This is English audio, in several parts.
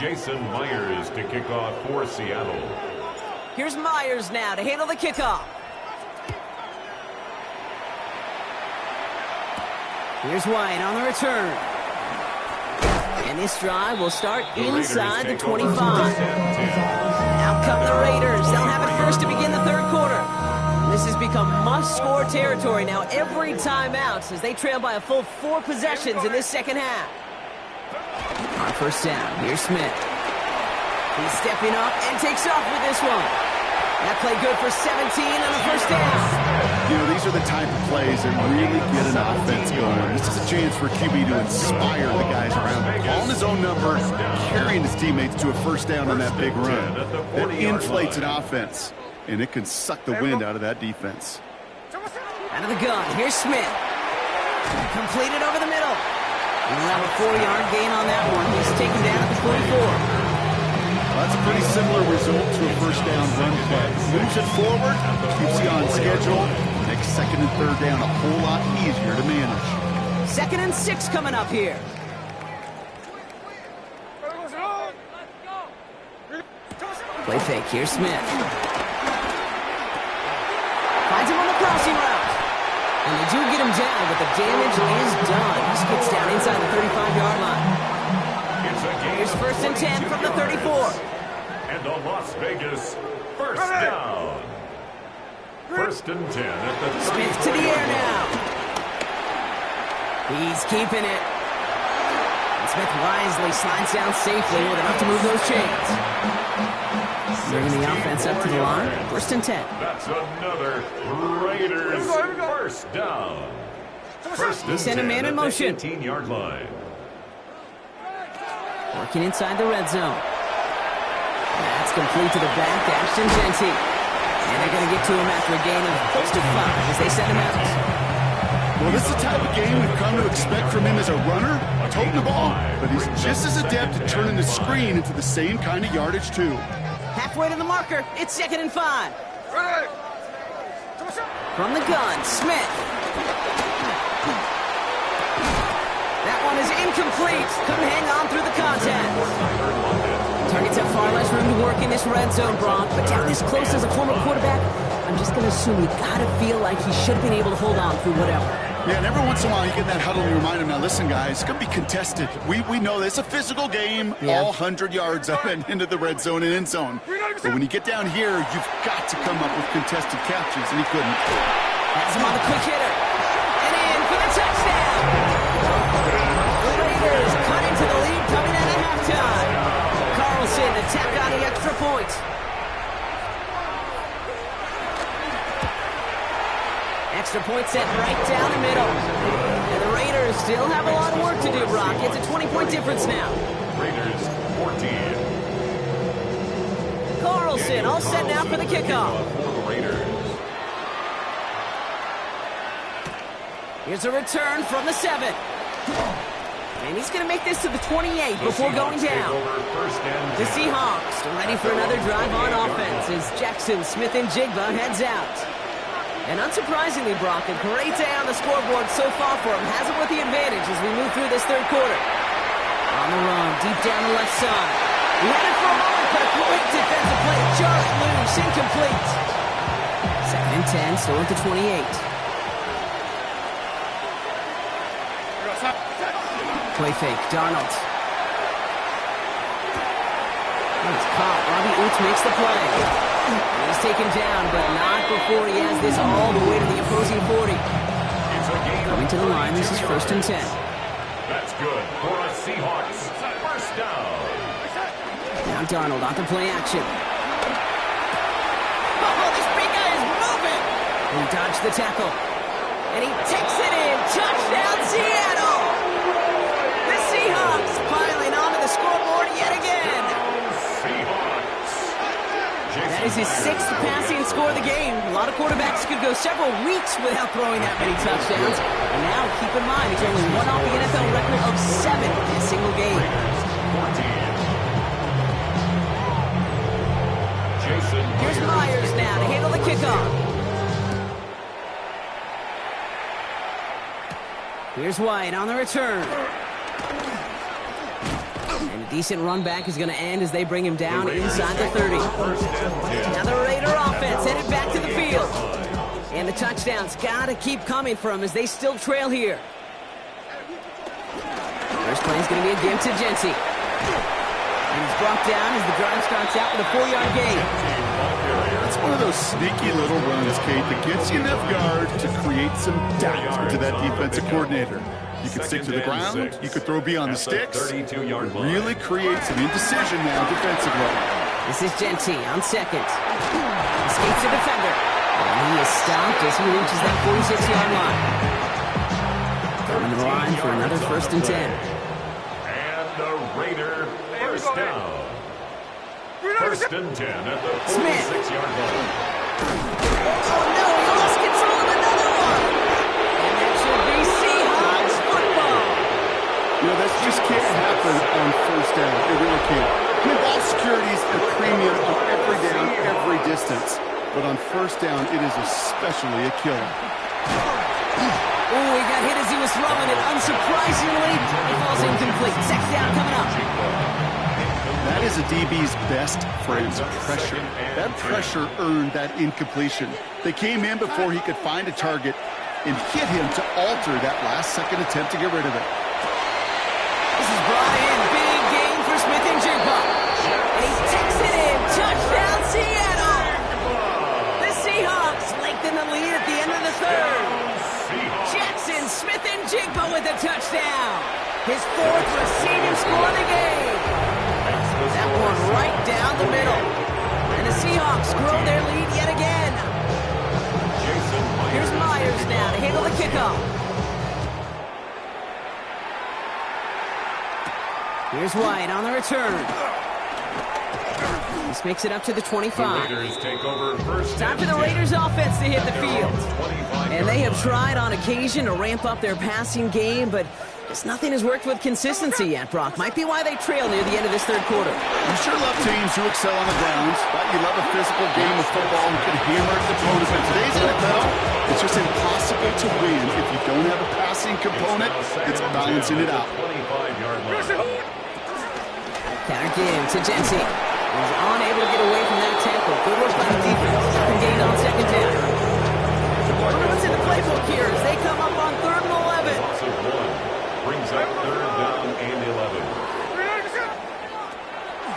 Jason Myers to kick off for Seattle. Here's Myers now to handle the kickoff. Here's White on the return. And this drive will start inside the 25. Out come the Raiders. They'll have it first to begin the third quarter. This has become must-score territory now every time out as they trail by a full 4 possessions in this second half. On first down, here's Smith. He's stepping up and takes off with this one. That play good for 17 on the first down. You know, these are the type of plays that really get an offense going. This is a chance for QB to inspire the guys around him. Calling his own number, carrying his teammates to a first down on that big run. That inflates an offense, and it can suck the wind out of that defense. Out of the gun, here's Smith. Completed over the middle. He'll have a 4-yard gain on that one. He's taken down at the 44. That's a pretty similar result to a first down run play. Moves it forward, keeps you on schedule, makes second and third down a whole lot easier to manage. 2nd and 6 coming up here. Play fake, here's Smith. Finds him on the crossing route. And they do get him down, but the damage is done. He gets down inside the 35-yard line. Here's 1st and 10 from the 34. And the Las Vegas first down. 1st and 10 at the 34. Smith to the air now. He's keeping it. And Smith wisely slides down safely with enough to move those chains. Bringing the offense up to the line. 1st and 10. That's another Raiders first down. 1st and 10 send a man in motion. 18-yard line. Working inside the red zone. That's complete to the back, Ashton Genty. And they're going to get to him after a gain of close to 5 as they send him out. Well, this is the type of game we've come to expect from him as a runner, toting the ball, but he's just as adept at turning the screen into the same kind of yardage, too. Halfway to the marker, it's 2nd and 5. From the gun, Smith. That one is incomplete. Couldn't hang on through the contact. Targets have far less room to work in this red zone, Brock. But down this close as a former quarterback, I'm just going to assume you got to feel like he should have been able to hold on through whatever. Yeah, and every once in a while you get that huddle and you remind him, now listen, guys, it's going to be contested. We know this. It's a physical game, all 100 yards up and into the red zone and end zone. But when you get down here, you've got to come up with contested catches, and he couldn't. Has him on the quick hitter. And in for the touchdown. The Raiders cut into the lead coming out of halftime. Carlson to tack on the extra point. Extra point set right down the middle. And the Raiders still have a lot of work to do, Brock. It's a 20-point difference now. Raiders 14. Carlson all set now for the kickoff. Here's a return from the 7. And he's going to make this to the 28 before going down. The Seahawks ready for another drive on offense as Jackson, Smith, and Jigba heads out. And unsurprisingly, Brock, a great day on the scoreboard so far for him. Has it with the advantage as we move through this third quarter. On the run, deep down the left side. He had it for a moment, but a great defensive play. Just loose, incomplete. 2nd and 10, still at the 28. Play fake, Darnold. It's caught. Robbie Oots makes the play. He's taken down, but not before he has this all the way to the opposing 40. Coming to the line, this is 1st and 10. That's good for a Seahawks first down. Now Darnold on to play action. Oh, this big guy is moving. He dodged the tackle. And he takes it in. Touchdown, Seattle. The Seahawks piling onto the scoreboard yet again. That is his 6th passing score of the game. A lot of quarterbacks could go several weeks without throwing that many touchdowns. And now, keep in mind, he's only one off the NFL record of 7 in a single game. Here's Myers now to handle the kickoff. Here's White on the return. And a decent run back is going to end as they bring him down inside the 30. Now the Raider offense headed back to the field. And the touchdowns got to keep coming for them as they still trail here. First play is going to be a give to Jency. And he's brought down as the drive starts out with a 4-yard gain. It's one of those sneaky little runs, Kate, that gets you enough yard to create some doubt to that defensive coordinator. You could stick to the ground, you could throw beyond the sticks, really create some indecision now defensively. This is Jency on second. Escapes the defender. And he is stopped as he reaches that 46-yard line. On the line for another 1st and 10. And the Raider first down. 1st and 10 at the 46-yard line. Oh no, he lost control of another one. And that should be Seahawks football. You know, that just can't happen on 1st down. It really can't. I mean, ball security is a premium on every down, every distance. But on 1st down, it is especially a killer. Oh, he got hit as he was throwing it. Unsurprisingly, it falls incomplete. 2nd down coming up. That is a DB's best friend, pressure. That pressure earned that incompletion. They came in before he could find a target and hit him to alter that last-second attempt to get rid of it. This is brought in. Big gain for Smith and Jigba. And he takes it in. Touchdown, Seattle. The Seahawks lengthen the lead at the end of the 3rd. Jackson Smith and Jigba with a touchdown. His 4th receiving score of the game. That one right down the middle. And the Seahawks grow their lead yet again. Here's Myers now to handle the kickoff. Here's White on the return. This makes it up to the 25. Time for the Raiders offense to hit the field. And they have tried on occasion to ramp up their passing game, but just nothing has worked with consistency yet, Brock. Might be why they trail near the end of this 3rd quarter. You sure love teams who excel on the ground, but you love a physical game of football and can hammer its opponents. But today's NFL, it's just impossible to win if you don't have a passing component. It's balancing it out. Counter give to Jency. He's unable to get away from that tackle. Good work by the defense. 2nd gain on 2nd down. Wonder what's in the playbook here as they come up on 3rd and 11. Brings up 3rd down and 11.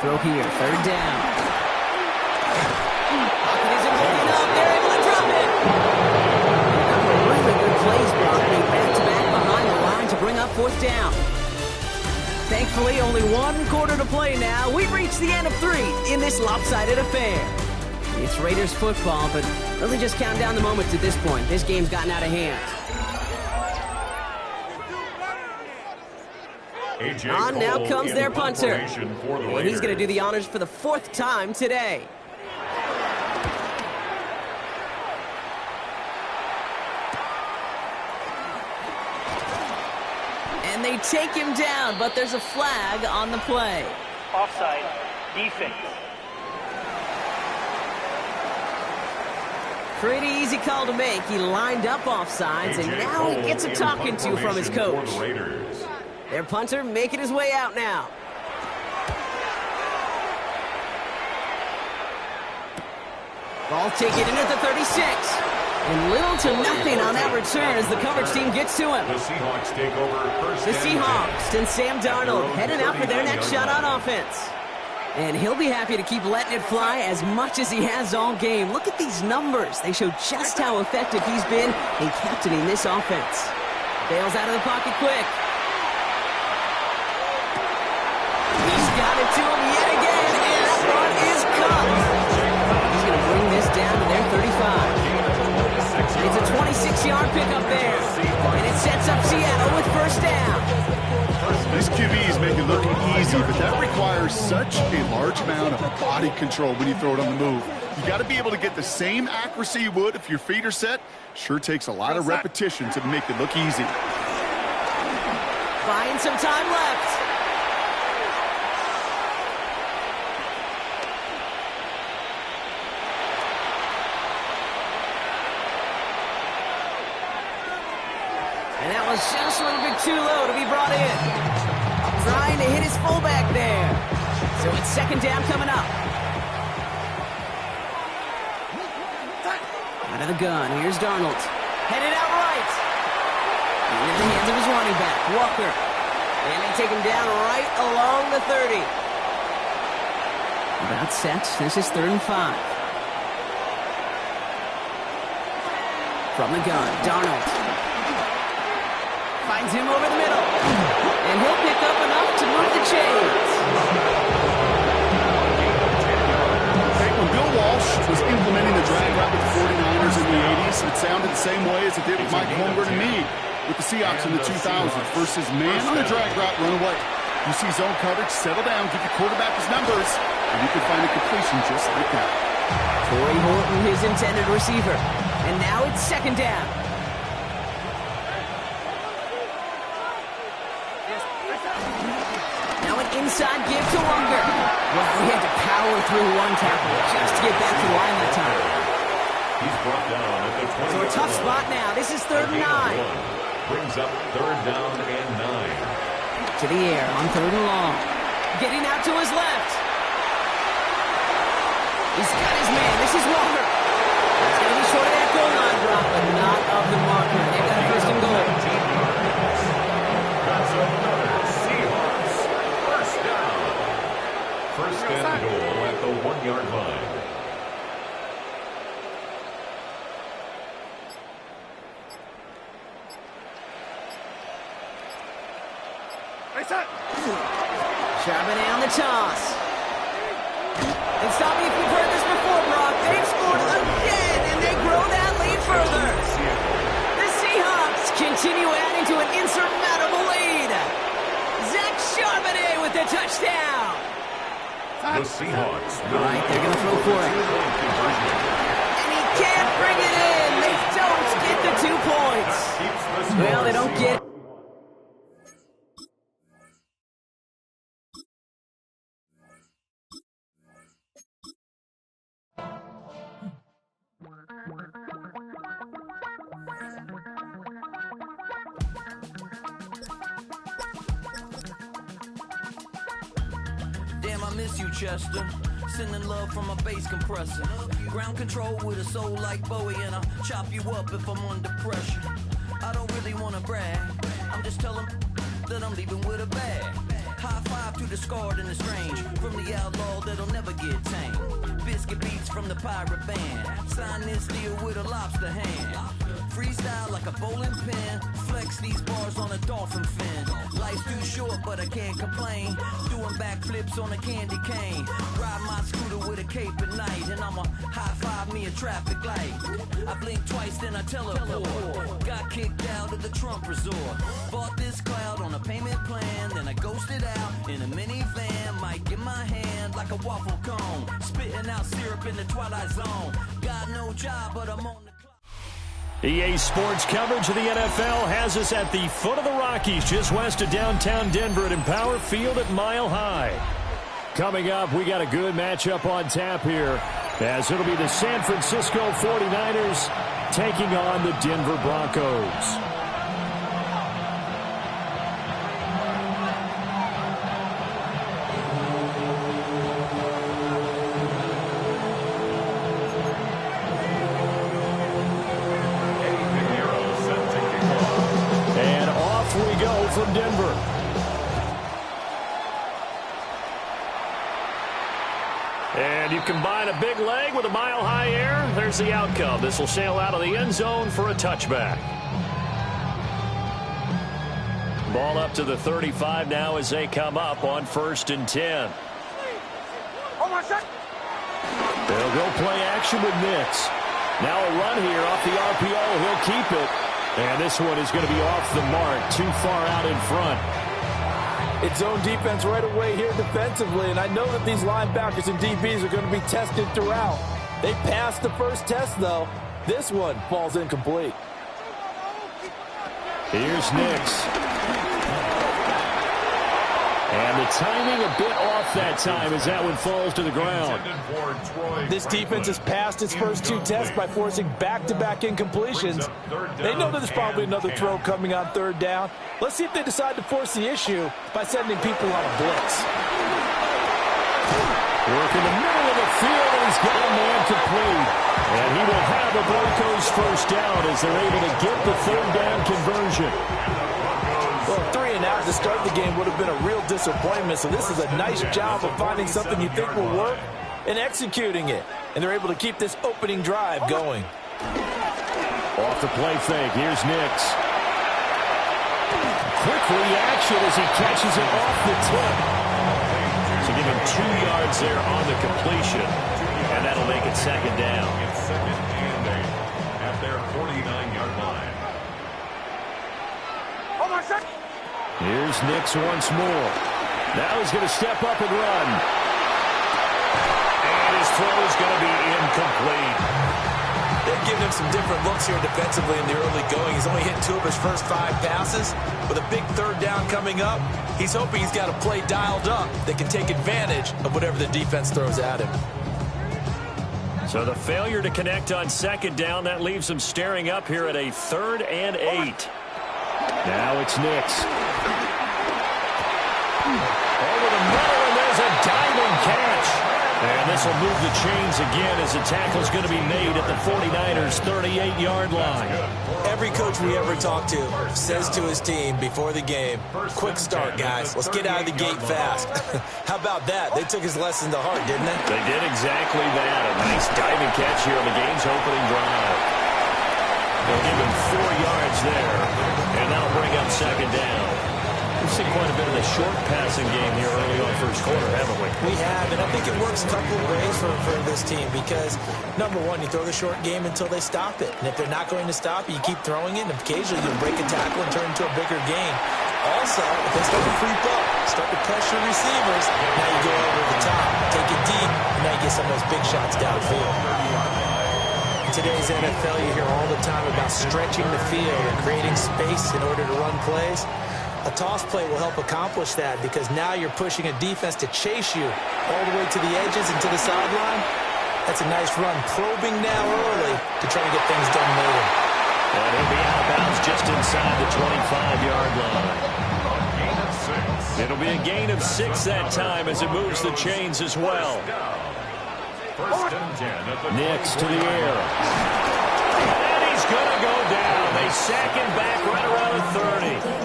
Throw here, 3rd down. Pocket isn't holding up. They're able to drop it. Really good plays, Brock. Back-to-back behind the line to bring up 4th down. Thankfully, only 1 quarter to play now. We've reached the end of 3 in this lopsided affair. It's Raiders football, but really just counting down the moments at this point. This game's gotten out of hand. On now comes their punter. And he's going to do the honors for the 4th time today. And they take him down, but there's a flag on the play. Offside, defense. Pretty easy call to make. He lined up offsides, and now he gets a talking to from his coach. Their punter making his way out now. Ball taken in at the 36. And little to nothing on that return as the coverage team gets to him. The Seahawks take over 1st The Seahawks and Sam Darnold heading out for their next shot on offense. And he'll be happy to keep letting it fly as much as he has all game. Look at these numbers. They show just how effective he's been in captaining this offense. Bails out of the pocket quick. He's got it to him yet again, and that one is caught. He's going to bring this down to their 35. It's a 26-yard pickup there, and it sets up Seattle with 1st down. This QB is making it look easy, but that requires such a large amount of body control when you throw it on the move. You got to be able to get the same accuracy you would if your feet are set. Sure takes a lot of repetition to make it look easy. Buying some time left. And that was just a little bit too low to be brought in. Trying to to hit his fullback there. So it's second down coming up. Out of the gun, here's Darnold. Headed out right. Into the hands of his running back, Walker. And they take him down right along the 30. About set. This is 3rd and 5. From the gun, Darnold. Finds him over the middle. And he'll pick up enough to move the chains. When Bill Walsh was implementing the drag route with the 49ers in the 80s, it sounded the same way as it did with Mike Holmgren and me with the Seahawks in the 2000s. Versus man on the drag route, run away. You see zone coverage, settle down, give your quarterback his numbers, and you can find a completion just like that. Corey Horton, his intended receiver. And now it's second down. Now an inside give to Walker. Well, he had to power through one tackle just to get back to the line that time. He's brought down at the 20. So a tough spot now. This is 3rd and 9. Brings up 3rd down and 9. To the air on 3rd and long. Getting out to his left. He's got his man. This is Walker. It's going to be short of that goal line drop, but not of the marker. They've got 1st and goal. That's another Seahawks 1st down. 1st and goal at the 1-yard line. Charbonnet on the toss. And stop me if you've heard this before, Brock. They've scored again, and they grow that lead further. The Seahawks continue adding to an insurmountable lead. Zach Charbonnet with the touchdown. The Seahawks. All right, they're going to throw for it. And he can't bring it in. They don't get the 2 points. Well, they don't get it. Miss you, Chester. Sending love from a bass compressor. Ground control with a soul like Bowie, and I'll chop you up if I'm under pressure. I don't really want to brag. I'm just telling that I'm leaving with a bag. High five to the scarred and the strange. From the outlaw that'll never get tamed. Biscuit beats from the pirate band. Sign this deal with a lobster hand. Freestyle like a bowling pin. Flex these bars on a dolphin fin. Life's too short, but I can't complain. Doing backflips on a candy cane. Ride my scooter with a cape at night. And I'ma high five me a traffic light. I blink twice, then I teleport. Got kicked out of the Trump resort. Bought this cloud on a payment plan. Then I ghosted out in a minivan. Mic in my hand like a waffle cone. Spitting out syrup in the twilight zone. Got no job, but I'm on the clock. EA Sports coverage of the NFL has us at the foot of the Rockies, just west of downtown Denver at Empower Field at Mile High. Coming up, we got a good matchup on tap here, as it'll be the San Francisco 49ers taking on the Denver Broncos. From Denver. And you combine a big leg with a mile-high air, there's the outcome. This will sail out of the end zone for a touchback. Ball up to the 35 now as they come up on 1st and 10. They'll go play action with Nix. Now a run here off the RPO. He'll keep it. And this one is going to be off the mark, too far out in front. It's zone defense right away here defensively, and I know that these linebackers and DBs are going to be tested throughout. They passed the first test, though. This one falls incomplete. Here's Nix. And the timing a bit off that time as that one falls to the ground. This defense has passed its first 2 tests by forcing back-to-back incompletions. They know that there's probably another throw coming on 3rd down. Let's see if they decide to force the issue by sending people on a blitz. Work in the middle of the field, and he's got a man complete. And he will have the Broncos first down as they're able to get the 3rd down conversion. Well, 3 and out to start the game would have been a real disappointment, so this is a nice job of finding something you think will work and executing it. And they're able to keep this opening drive going. Off the play fake, here's Nix. Quick reaction as he catches it off the tip. So give him 2 yards there on the completion, and that'll make it 2nd down. It's 2nd and 8 at their 49-yard line. Here's Nix once more. Now he's going to step up and run. And his throw is going to be incomplete. They've given him some different looks here defensively in the early going. He's only hit 2 of his first 5 passes. With a big 3rd down coming up, he's hoping he's got a play dialed up that can take advantage of whatever the defense throws at him. So the failure to connect on 2nd down, that leaves him staring up here at a 3rd and 8. Now it's Nix. Over the middle, and there's a diving catch. And this will move the chains again as the tackle's going to be made at the 49ers' 38-yard line. Every coach we ever talk to says to his team before the game, quick start, guys. Let's get out of the gate fast. How about that? They took his lesson to heart, didn't they? They did exactly that. A nice diving catch here on the game's opening drive. They'll give him 4 yards there, and that'll bring up 2nd down. We've seen quite a bit of the short passing game here early on first quarter, haven't we? We have, and I think it works a couple of ways for this team because, number one, you throw the short game until they stop it. And if they're not going to stop it, you keep throwing it, and occasionally you'll break a tackle and turn into a bigger gain. Also, if they start to creep up, start to pressure receivers, now you go over the top, take it deep, and now you get some of those big shots downfield. In today's NFL, you hear all the time about stretching the field and creating space in order to run plays. A toss play will help accomplish that because now you're pushing a defense to chase you all the way to the edges and to the sideline. That's a nice run, probing now early to try to get things done later. And he'll be out of bounds just inside the 25-yard line. It'll be a gain of 6 that time as it moves the chains as well. Nix to the air. And he's going to go down. They sack him back right around the 30.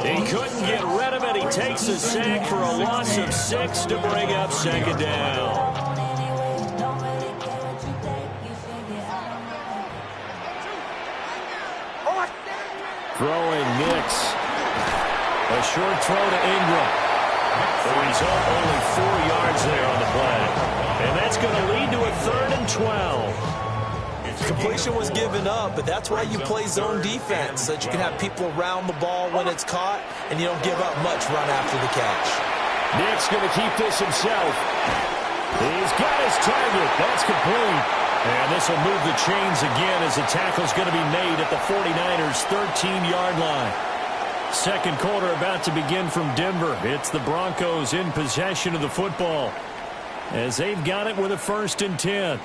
He couldn't get rid of it. He takes a sack for a loss of 6 to bring up 2nd down. Throwing Nix. A short throw to Ingram. The result, only 4 yards there on the play. And that's going to lead to a 3rd and 12. Completion was given up, but that's why you play zone defense, so that you can have people around the ball when it's caught, and you don't give up much run after the catch. Nick's going to keep this himself. He's got his target. That's complete. And this will move the chains again as the tackle's going to be made at the 49ers' 13-yard line. 2nd quarter about to begin from Denver. It's the Broncos in possession of the football as they've got it with a 1st and 10.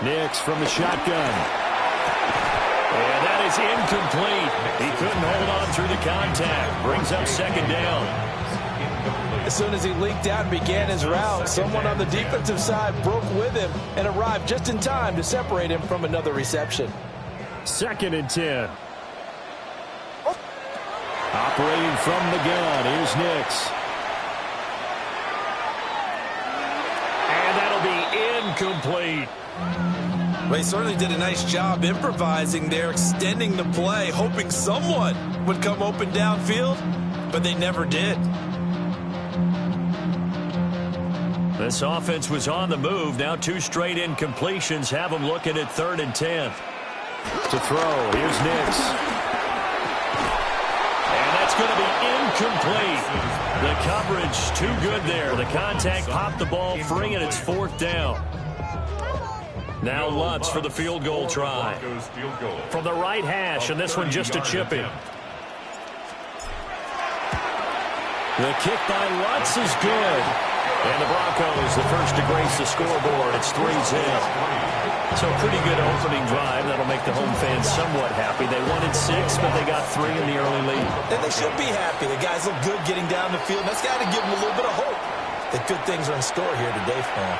Nix from the shotgun. And that is incomplete. He couldn't hold on through the contact. Brings up 2nd down. As soon as he leaked out and began his route, someone on the defensive side broke with him and arrived just in time to separate him from another reception. 2nd and 10. Operating from the gun. Here's Nix. And that'll be incomplete. Well, he certainly did a nice job improvising there, extending the play, hoping someone would come open downfield, but they never did. This offense was on the move. Now 2 straight incompletions have them looking at 3rd and 10. To throw, here's Nix. And that's going to be incomplete. The coverage too good there. The contact popped the ball free, and it's 4th down. Now Lutz for the field goal try. From the right hash, and this one just a chip in. The kick by Lutz is good. And the Broncos, the first to grace the scoreboard. It's 3-0. So pretty good opening drive. That'll make the home fans somewhat happy. They wanted 6, but they got 3 in the early lead. And they should be happy. The guys look good getting down the field. That's got to give them a little bit of hope that good things are in store here today for them.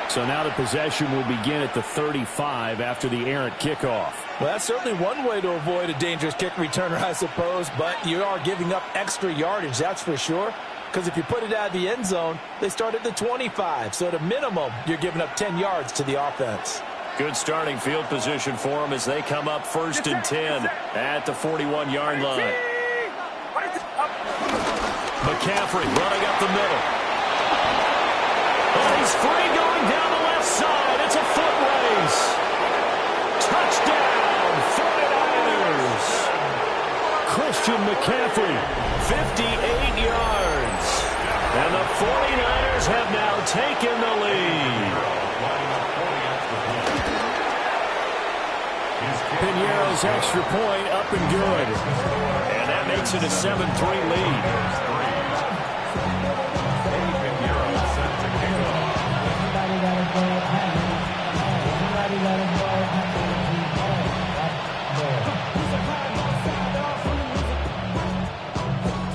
So now the possession will begin at the 35 after the errant kickoff. Well, that's certainly one way to avoid a dangerous kick returner, I suppose, but you are giving up extra yardage, that's for sure. Because if you put it out of the end zone, they start at the 25. So at a minimum, you're giving up 10 yards to the offense. Good starting field position for them as they come up 1st and 10 at the 41-yard line. McCaffrey running up the middle. Oh, he's free going down the left side. It's a foot race. Touchdown, 49ers. Christian McCaffrey, 58 yards. And the 49ers have now taken the lead. Piñeiro's extra point up and good. And that makes it a 7-3 lead.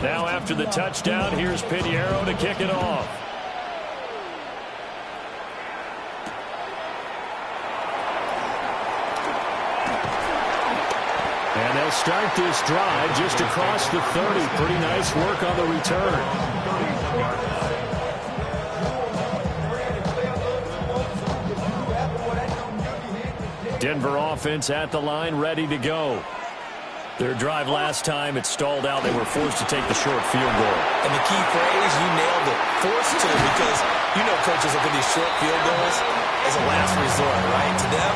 Now after the touchdown, here's Piñeiro to kick it off. And they'll start this drive just across the 30. Pretty nice work on the return. Denver offense at the line, ready to go. Their drive last time, it stalled out. They were forced to take the short field goal. And the key phrase, you nailed it, forced to, because you know coaches look at these short field goals as a last resort, right? To them,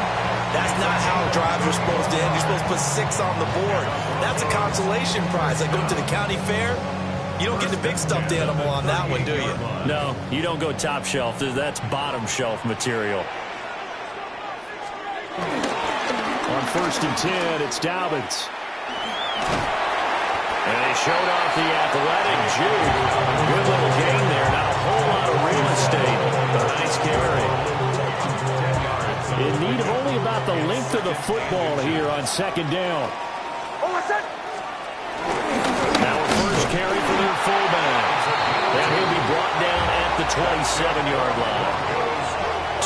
that's not how drives are supposed to end. You're supposed to put 6 on the board. That's a consolation prize. Like going to the county fair, you don't get the big stuffed animal on that one, do you? No, you don't go top shelf. That's bottom shelf material. On 1st and 10, it's Dobbins. And they showed off the athletic juke. Good little gain there. Not a whole lot of real estate. A nice carry. In need of only about the length of the football here on 2nd down. Now a first carry for their fullback. And he'll be brought down at the 27-yard line.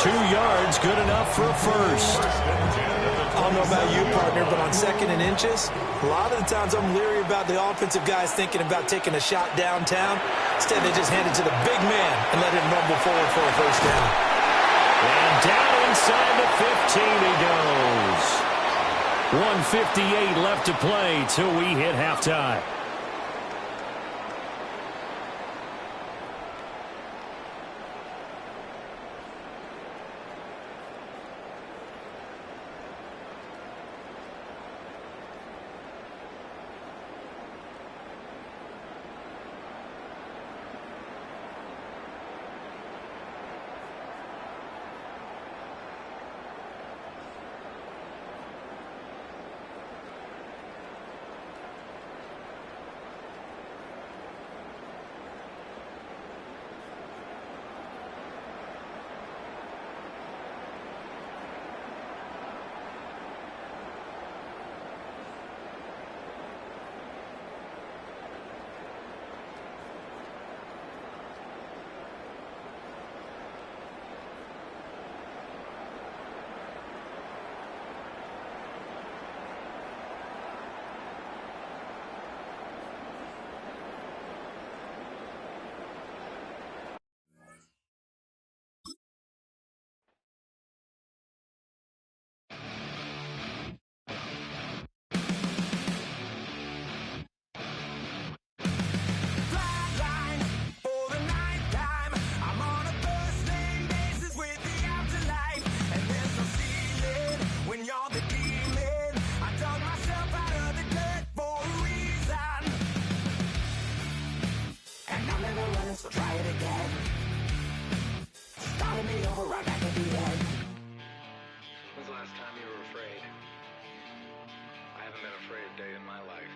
2 yards, good enough for a first. I don't know about you, partner, but on 2nd and inches, a lot of the times I'm leery about the offensive guys thinking about taking a shot downtown. Instead, they just hand it to the big man and let him rumble forward for a first down. And down inside the 15 he goes. 1:58 left to play till we hit halftime. right back at the end. When's the last time you were afraid? I haven't been afraid a day in my life.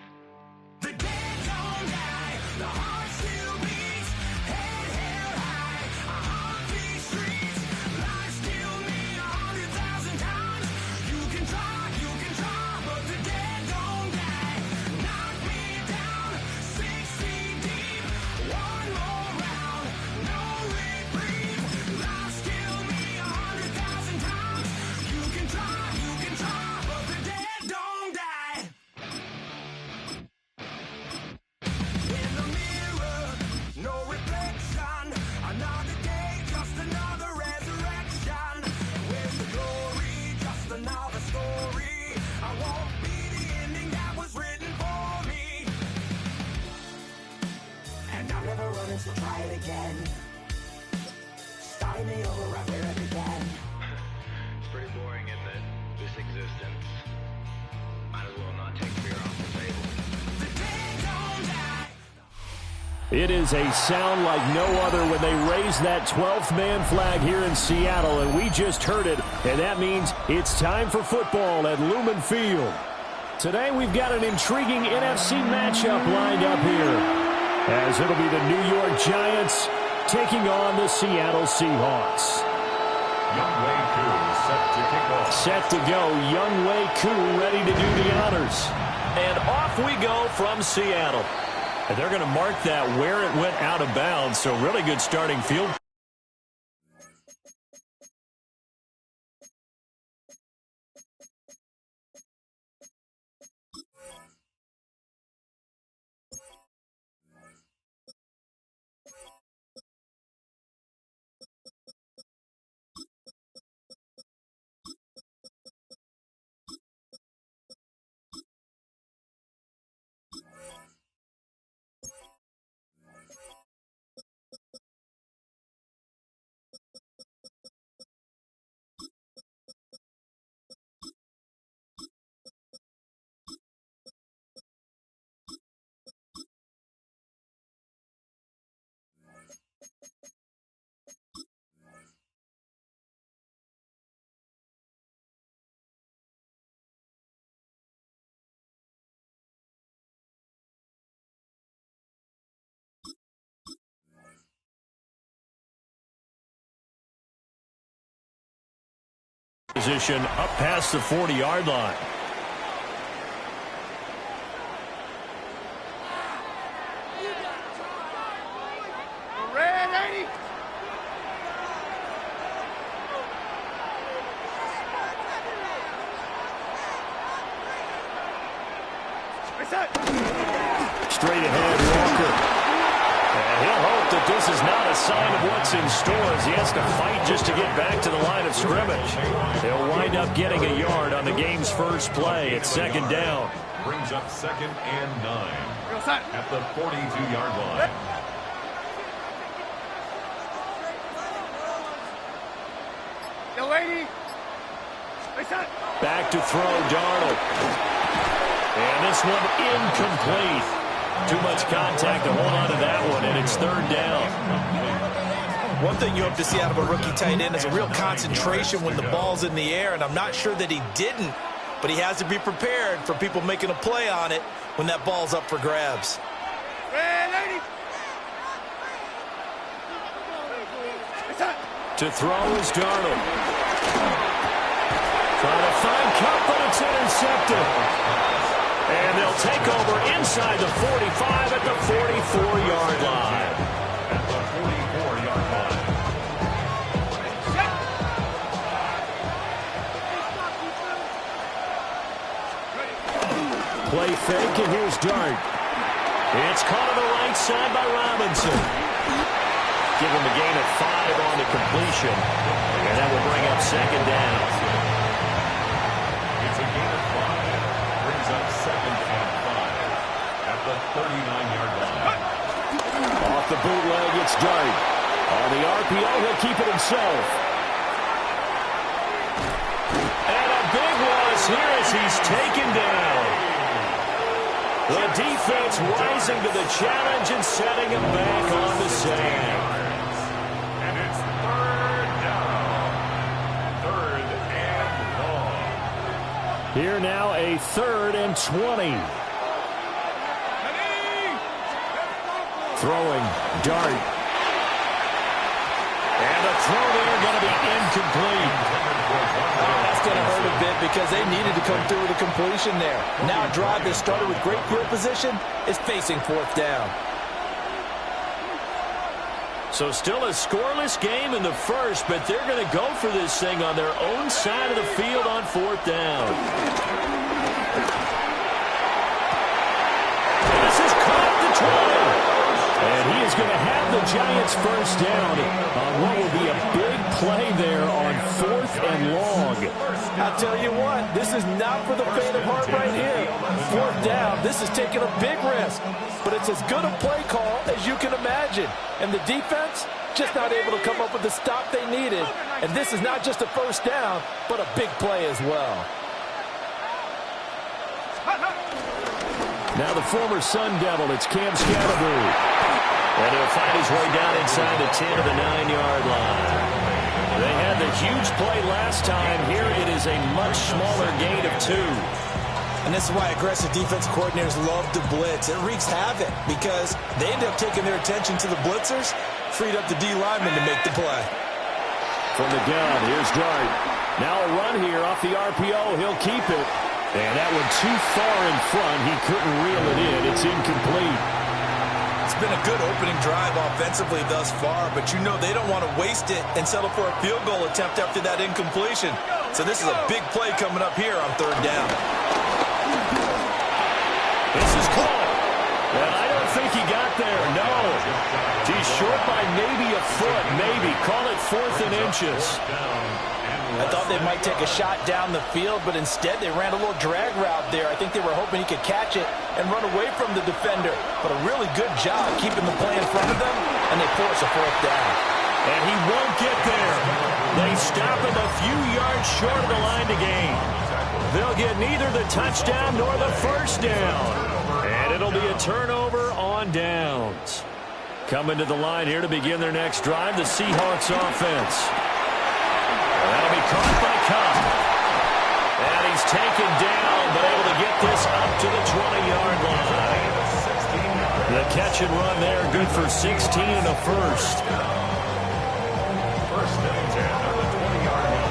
The dead don't die, the heart still beats, head held high, I haunt these streets, life still me 100,000 times. You can try, but the dead don't die. Knock me down, 6 feet deep, one more round, no reprieve. Life still me 100,000 times. You can try, but the dead don't die. In the mirror, no reflection. Another day, just another resurrection. Where's the glory? Just another story. I won't be the ending that was written for me. And I'm never running, so try it again. Starting me over right where it began. It's pretty boring, isn't it? This existence. Might as well not take fear off the table. The dead don't die. It is a sound like no other when they raise that 12th man flag here in Seattle, and we just heard it, and that means it's time for football at Lumen Field. Today we've got an intriguing NFC matchup lined up here, as it'll be the New York Giants taking on the Seattle Seahawks. Youngwei Koo set to kick off. Set to go, Youngwei Koo ready to do the honors. And off we go from Seattle. And they're going to mark that where it went out of bounds, so really good starting field. Position up past the 40-yard line. Straight ahead, Walker. And he'll hope that this is not a sign of what's in store as he has to fight just to get back to the line of scrimmage. He'll wind up getting a yard on the game's first play. It's second down. Brings up 2nd and 9 at the 42-yard line. Back to throw, Darnold. And this one incomplete. Too much contact to hold on to that one, and it's third down. One thing you hope to see out of a rookie tight end is a real concentration when the ball's in the air, and I'm not sure that he didn't, but he has to be prepared for people making a play on it when that ball's up for grabs. To throw is Darnold. Trying to find Cup, but it's intercepted. And they'll take over inside the 45 at the 44-yard line. At the 44-yard line. Play fake, and here's Dart. It's caught on the right side by Robinson. Give him a gain of 5 on the completion. And that will bring up second down. It's a gain of 5. Brings up 2nd and 5 at the 39-yard line. Off the bootleg, it's Dart. On the RPO, he'll keep it himself. And a big loss here as he's taken down. The defense rising to the challenge and setting him back on the sand. And it's 3rd down. Here now, a 3rd and 20. Throwing, dart. And the throw there going to be incomplete. That's going to hurt a bit because they needed to come through with a completion there. Now a drive that started with great field position is facing 4th down. So still a scoreless game in the first, but they're going to go for this thing on their own side of the field on 4th down. This is caught at the 20. And he is going to have the Giants first down on what will be a big play there on 4th and long. I'll tell you what, this is not for the faint of heart right here. 4th down, this is taking a big risk. But it's as good a play call as you can imagine. And the defense just not able to come up with the stop they needed. And this is not just a first down, but a big play as well. Now the former Sun Devil, it's Cam Scatterbroo. And he'll find his way down inside the 10 of the 9-yard line. They had the huge play last time. Here it is a much smaller gain of 2. And this is why aggressive defense coordinators love to blitz. It wreaks havoc because they end up taking their attention to the blitzers, freed up the D lineman to make the play. From the gun, here's Dart. Now a run here off the RPO. He'll keep it. And that one too far in front. He couldn't reel it in. It's incomplete. It's been a good opening drive offensively thus far, but you know they don't want to waste it and settle for a field goal attempt after that incompletion. So this is a big play coming up here on 3rd down. This is caught. And I don't think he got there. No. He's short by maybe a foot. Maybe. Call it 4th and inches. I thought they might take a shot down the field, but instead they ran a little drag route there. I think they were hoping he could catch it and run away from the defender. But a really good job keeping the play in front of them, and they force a 4th down. And he won't get there. They stop him a few yards short of the line to gain. They'll get neither the touchdown nor the first down. And it'll be a turnover on downs. Coming to the line here to begin their next drive, the Seahawks offense. That'll be caught by Cup. And he's taken down, but able to get this up to the 20-yard line. The catch and run there, good for 16 and a first. First and 10 on the 20-yard line.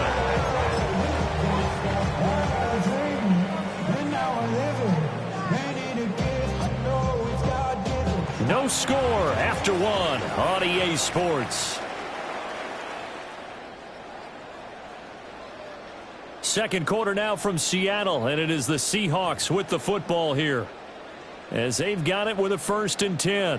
No score after 1 on EA Sports. Second quarter now from Seattle, and it is the Seahawks with the football here as they've got it with a 1st and 10.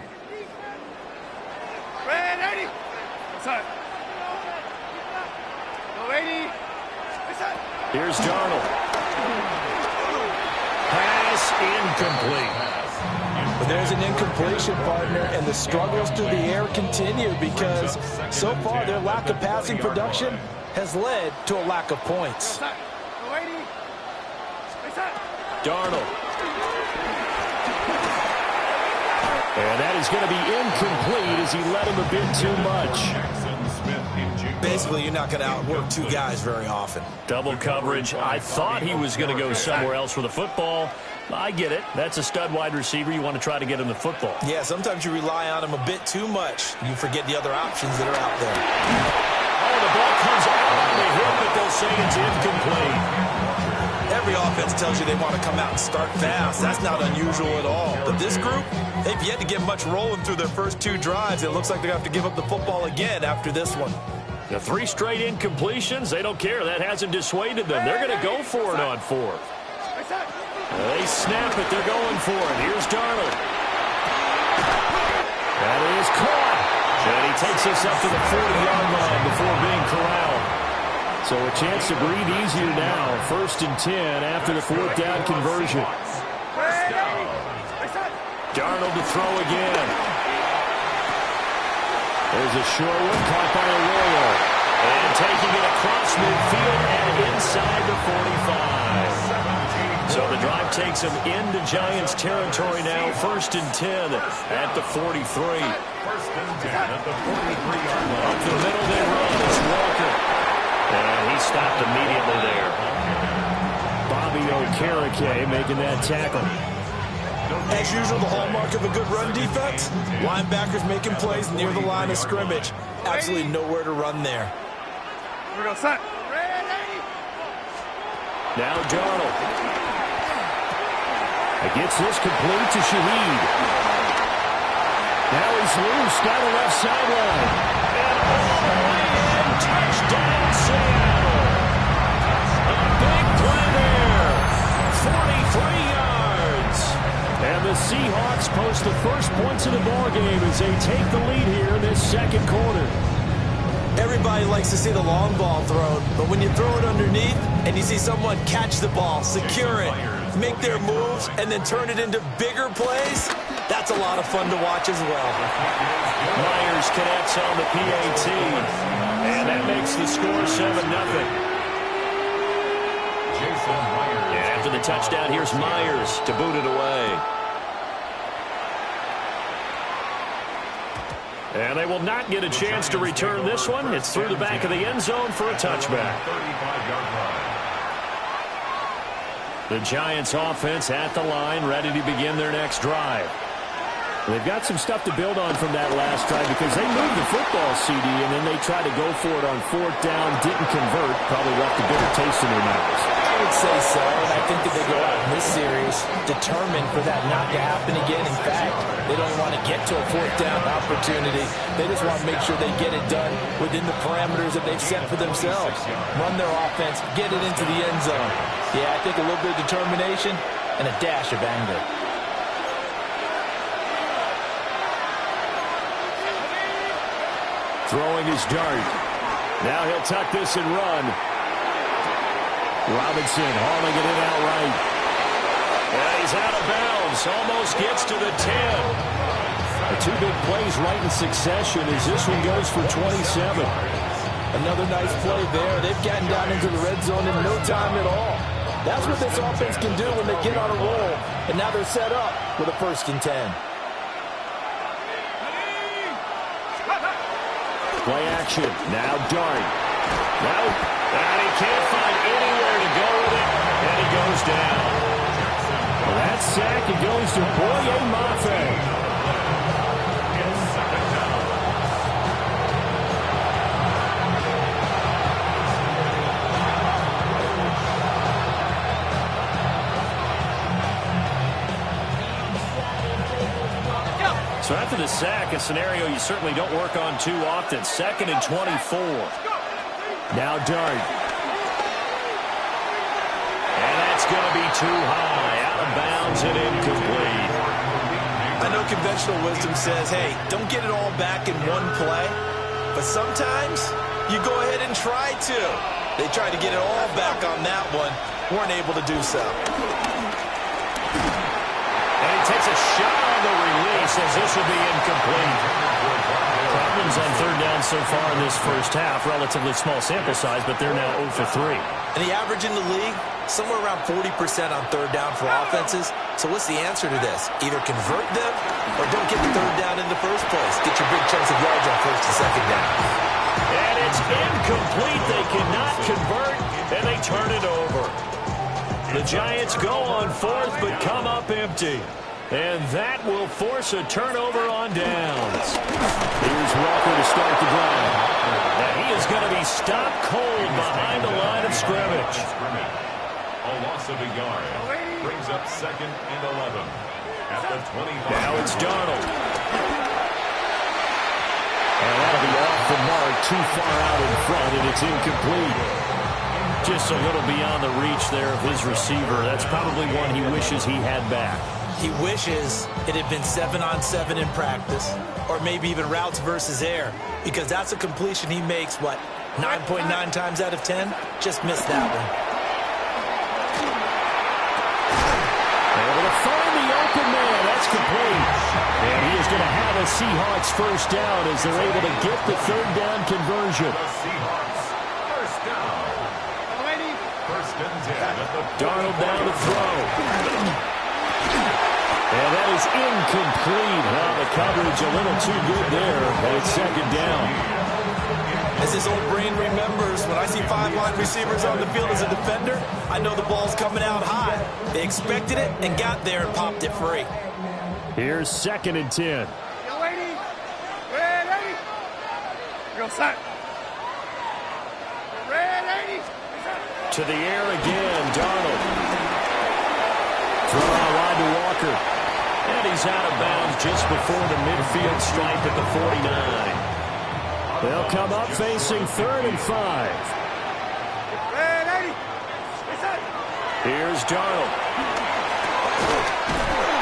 Here's Darnold. Pass incomplete. But there's an incompletion, partner, and the struggles through the air continue because so far their lack of passing production has led to a lack of points. Darnold. And that is going to be incomplete as he led him a bit too much. Basically, you're not going to outwork 2 guys very often. Double coverage. I thought he was going to go somewhere else for the football. I get it. That's a stud wide receiver. You want to try to get him the football. Yeah, sometimes you rely on him a bit too much. You forget the other options that are out there. Oh, the ball comes out on the hit, but they'll say it's incomplete. Every offense tells you they want to come out and start fast. That's not unusual at all. But this group, they've yet to get much rolling through their first 2 drives. It looks like they're going to have to give up the football again after this one. The 3 straight incompletions, they don't care. That hasn't dissuaded them. They're going to go for it on 4th. They snap it. They're going for it. Here's Darnold. That is caught. And he takes us up to the 40-yard line before being corralled. So a chance to breathe easier now. 1st and 10 after the 4th down conversion. Darnold to throw again. There's a short one caught by Arroyo. And taking it across midfield and inside the 45. So the drive takes him into Giants territory now. 1st and 10 at the 43. 1st and 10 at the 43-yard line. Up the middle they run. It's Walker. And he stopped immediately there. Bobby Okereke making that tackle. As usual, the hallmark of a good run defense, linebackers making plays near the line of scrimmage. Absolutely nowhere to run there. Here we go, set. Now Darnold. Gets this complete to Shaheed. Now he's loose down the left sideline. And all the way in, touchdown Seattle. A big play there. 43 yards. And the Seahawks post the first points of the ballgame as they take the lead here in this second quarter. Everybody likes to see the long ball thrown, but when you throw it underneath and you see someone catch the ball, secure it, make their moves, and then turn it into bigger plays, that's a lot of fun to watch as well. Myers connects on the PAT, and that makes the score 7-0. And after the touchdown, here's Myers to boot it away. And they will not get a chance to return this one. It's through the back of the end zone for a touchback. The Giants offense at the line, ready to begin their next drive. They've got some stuff to build on from that last drive because they moved the football, CD, and then they tried to go for it on fourth down, didn't convert, probably left a bitter taste in their mouths. I would say so, and I think that they go out in this series determined for that not to happen again. In fact, they don't want to get to a fourth down opportunity. They just want to make sure they get it done within the parameters that they've set for themselves. Run their offense, get it into the end zone. Yeah, I think a little bit of determination and a dash of anger. Throwing his dart. Now he'll tuck this and run. Robinson hauling it in outright. And he's out of bounds. Almost gets to the 10. The two big plays right in succession as this one goes for 27. Another nice play there. They've gotten down into the red zone in no time at all. That's what this offense can do when they get on a roll. And now they're set up with a 1st and 10. Play action. Now Dart. Now, and he can't find anywhere to go with it, and he goes down. Well, that sack, it goes to Boye Mafe. So after the sack, a scenario you certainly don't work on too often. 2nd and 24. Now Dart. And that's going to be too high. Out of bounds and incomplete. I know conventional wisdom says, hey, don't get it all back in one play. But sometimes you go ahead and try to. They tried to get it all back on that one. Weren't able to do so. And he takes a shot on the release as this will be incomplete. Problems on 3rd down so far in this first half. Relatively small sample size, but they're now 0 for 3. And the average in the league, somewhere around 40% on 3rd down for offenses. So what's the answer to this? Either convert them or don't get the 3rd down in the first place. Get your big chunks of yards on 1st and 2nd down. And it's incomplete. They cannot convert, and they turn it over. The Giants go on 4th, but come up empty. And that will force a turnover on downs. Here's Walker to start the drive. And he is going to be stopped cold behind the line of scrimmage. A loss of a yard brings up 2nd and 11 at the 25. Now it's Darnold. And that'll be off the mark, too far out in front, and it's incomplete. Just a little beyond the reach there of his receiver. That's probably one he wishes he had back. He wishes it had been 7-on-7 in practice, or maybe even routes versus air, because that's a completion he makes, what, 9.9 times out of 10? Just missed that one. Able to find the open man. That's complete. And he is going to have a Seahawks 1st down as they're able to get the 3rd down conversion. The Seahawks 1st down. 1st and 10 at the Darnold down to throw. And that is incomplete. Well, the coverage a little too good there, but it's 2nd down. As his old brain remembers, when I see 5 wide receivers on the field as a defender, I know the ball's coming out high. They expected it and got there and popped it free. Here's 2nd and 10. Yo, lady. Red 80. Go set. Red 80. To the air again, Darnold. Throw out wide to Walker. And he's out of bounds just before the midfield stripe at the 49. They'll come up facing 3rd and 5. Red 80. Here's Darnold.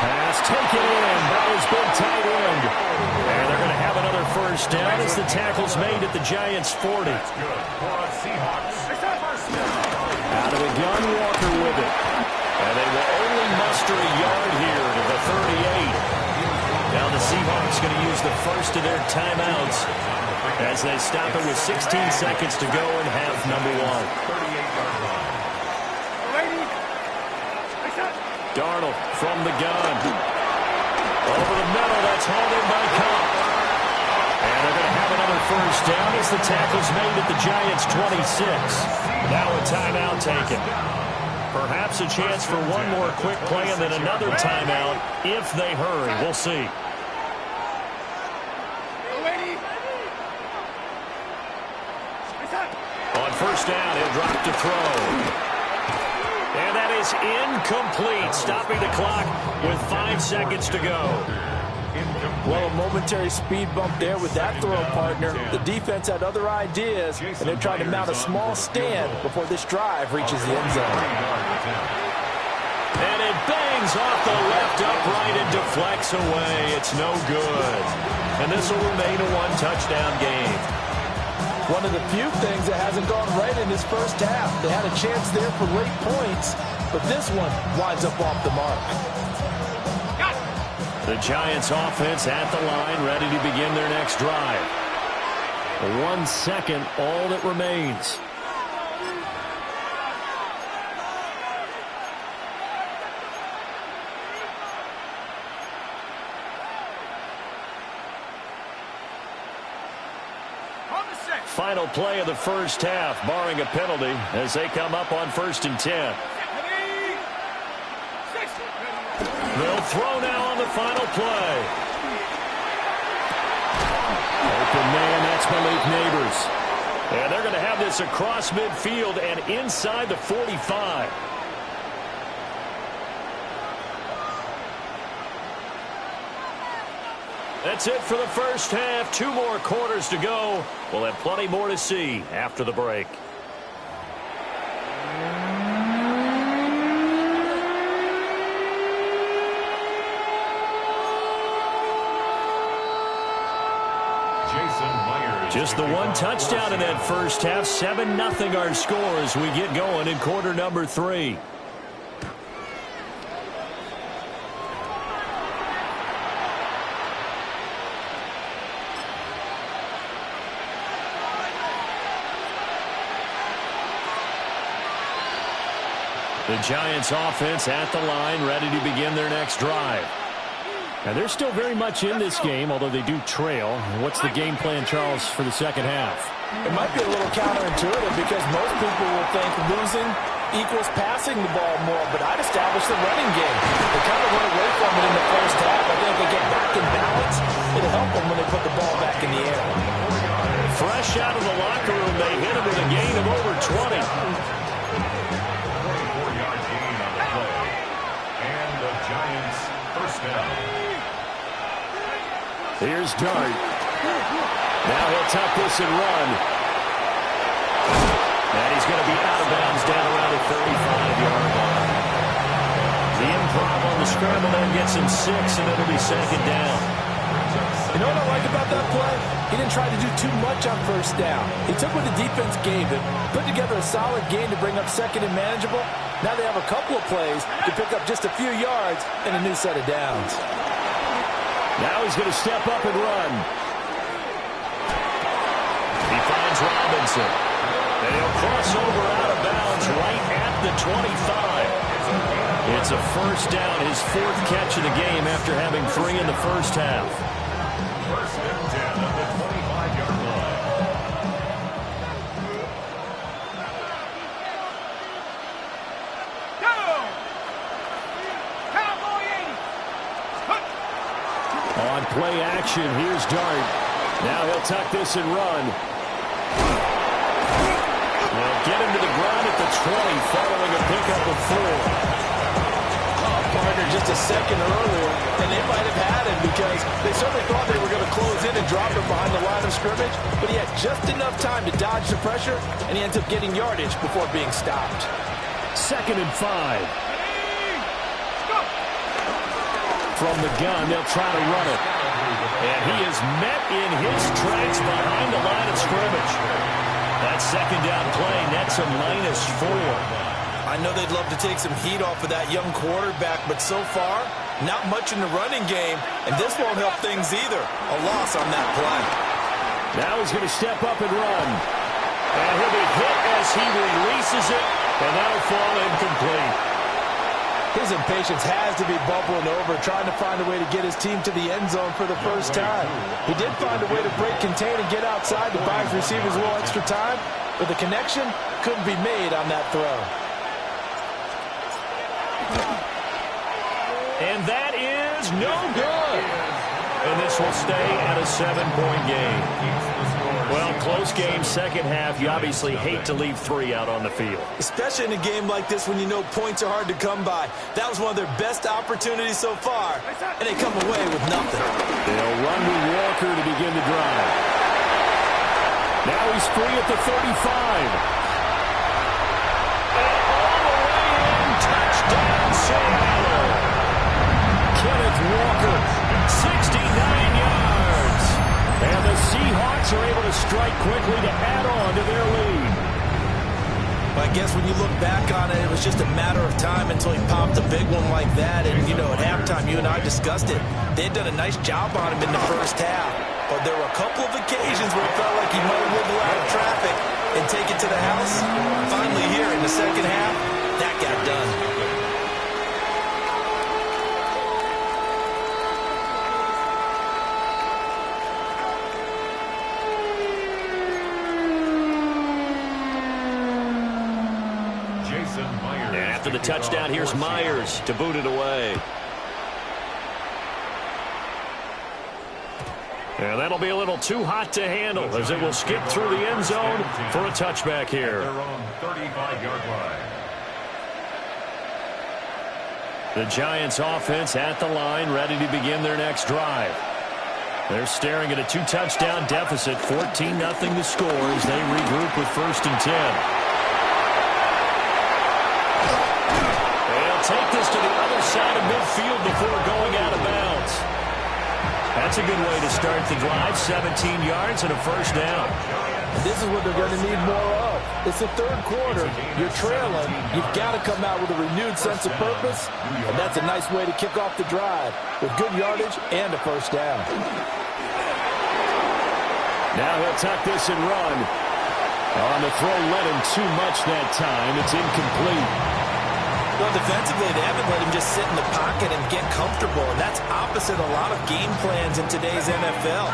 Pass taken in by his big tight end. And they're going to have another first down as the tackle's made at the Giants' 40. Out of the gun, Walker with it. And they will only muster a yard here to the 38. Now the Seahawks going to use the first of their timeouts as they stop it with 16 seconds to go in half number 1. Darnold from the gun. Over the middle, that's hauled in by Cobb. And they're going to have another first down as the tackle's made at the Giants' 26. Now a timeout taken. Perhaps a chance for one more quick play and then another timeout if they hurry. We'll see. On first down, he'll drop to throw. And that is incomplete, stopping the clock with 5 seconds to go. Well, a momentary speed bump there with that throw, partner. The defense had other ideas, and they're trying to mount a small stand before this drive reaches the end zone. And it bangs off the left upright and deflects away. It's no good. And this will remain a 1-touchdown game. One of the few things that hasn't gone right in this first half. They had a chance there for late points, but this one winds up off the mark. The Giants offense at the line, ready to begin their next drive. 1 second, all that remains. Final play of the first half, barring a penalty, as they come up on 1st and 10. They'll throw now on the final play. Open man, that's Malik Neighbors. And they're going to have this across midfield and inside the 45. That's it for the first half. 2 more quarters to go. We'll have plenty more to see after the break. Just the 1 touchdown in that first half. 7-0 our score as we get going in quarter number 3. The Giants offense at the line, ready to begin their next drive. And they're still very much in this game, although they do trail. What's the game plan, Charles, for the second half? It might be a little counterintuitive because most people will think losing equals passing the ball more, but I'd establish the running game. They kind of went away from it in the first half. I think they get back in balance. It'll help them when they put the ball back in the air. Fresh out of the locker room, they hit him with a gain of over 20. 44-yard gain on the play. And the Giants first down. Here's Dart. Now he'll tuck this and run. And he's going to be out of bounds down around the 35-yard line. The improv on the scramble then gets him 6, and it'll be 2nd down. You know what I like about that play? He didn't try to do too much on first down. He took what the defense gave him, put together a solid game to bring up 2nd and manageable. Now they have a couple of plays to pick up just a few yards and a new set of downs. Now he's going to step up and run. He finds Robinson. And he'll cross over out of bounds right at the 25. It's a first down, his 4th catch of the game after having 3 in the first half. First and 10 at the 25-yard line. action. Here's Dart. Now he'll tuck this and run. They'll get him to the ground at the 20 following a pickup of 4. Partner just a second earlier, and they might have had him because they certainly thought they were going to close in and drop him behind the line of scrimmage, but he had just enough time to dodge the pressure, and he ends up getting yardage before being stopped. 2nd and 5. From the gun, they'll try to run it. And he is met in his tracks behind the line of scrimmage. That 2nd down play nets a -4. I know they'd love to take some heat off of that young quarterback, but so far, not much in the running game, and this won't help things either. A loss on that play. Now he's going to step up and run. And he'll be hit as he releases it, and that'll fall incomplete. His impatience has to be bubbling over, trying to find a way to get his team to the end zone for the first time. He did find a way to break contain and get outside to buy his receivers a little extra time, but the connection couldn't be made on that throw. And that is no good. And this will stay at a 7-point game. Well, close game, second half. You obviously hate to leave 3 out on the field. Especially in a game like this when you know points are hard to come by. That was one of their best opportunities so far, and they come away with nothing. They'll run with Walker to begin the drive. Now he's free at the 35. Kenneth Walker, 69 yards. And the Seahawks are able to strike quickly to add on to their lead. I guess when you look back on it, it was just a matter of time until he popped a big one like that. And, you know, at halftime, you and I discussed it. They had done a nice job on him in the first half. But there were a couple of occasions where it felt like he might wiggle out of traffic and take it to the house. Finally here in the second half, that got done. After the touchdown, here's Myers to boot it away. And that'll be a little too hot to handle as it will skip through the end zone for a touchback here. They're on 35-yard line. The Giants offense at the line, ready to begin their next drive. They're staring at a 2-touchdown deficit, 14-0 to score as they regroup with 1st and 10. Take this to the other side of midfield before going out of bounds. That's a good way to start the drive. 17 yards and a 1st down. This is what they're going to need more of. It's the 3rd quarter. You're trailing. You've got to come out with a renewed sense of purpose, and that's a nice way to kick off the drive with good yardage and a 1st down. Now he'll tuck this and run. On the throw, let him too much that time. It's incomplete. Well, defensively, they haven't let him just sit in the pocket and get comfortable, and that's opposite a lot of game plans in today's NFL.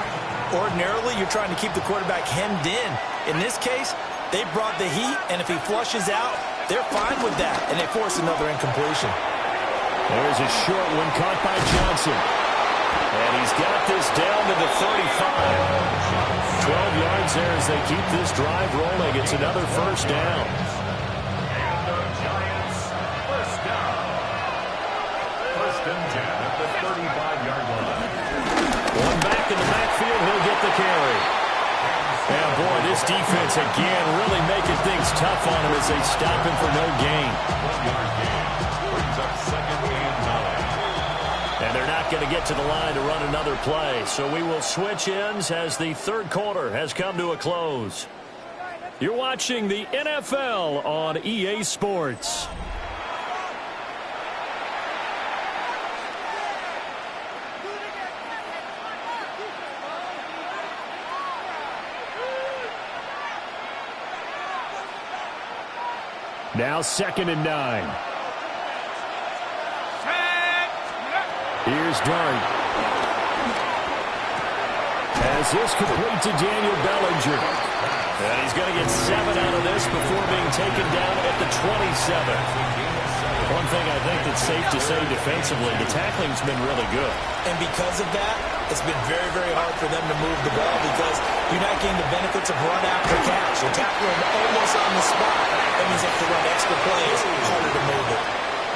Ordinarily, you're trying to keep the quarterback hemmed in. In this case, they brought the heat, and if he flushes out, they're fine with that, and they force another incompletion. There's a short one caught by Johnson. And he's got this down to the 35. 12 yards there as they keep this drive rolling. It's another 1st down. At the 35-yard line. One back in the backfield, he'll get the carry. And boy, this defense again really making things tough on him as they stop him for no gain. 1-yard gain brings up 2nd and 9. And they're not going to get to the line to run another play. So we will switch ends as the 3rd quarter has come to a close. You're watching the NFL on EA Sports. Now 2nd and 9. Here's Dart. Has this complete to Daniel Bellinger. And he's going to get 7 out of this before being taken down at the 27. One thing I think that's safe to say defensively, the tackling's been really good. And because of that, it's been very, very hard for them to move the ball because you're not getting the benefits of run after catch. You're tackling them almost on the spot. That means they have to run extra plays, harder to move it.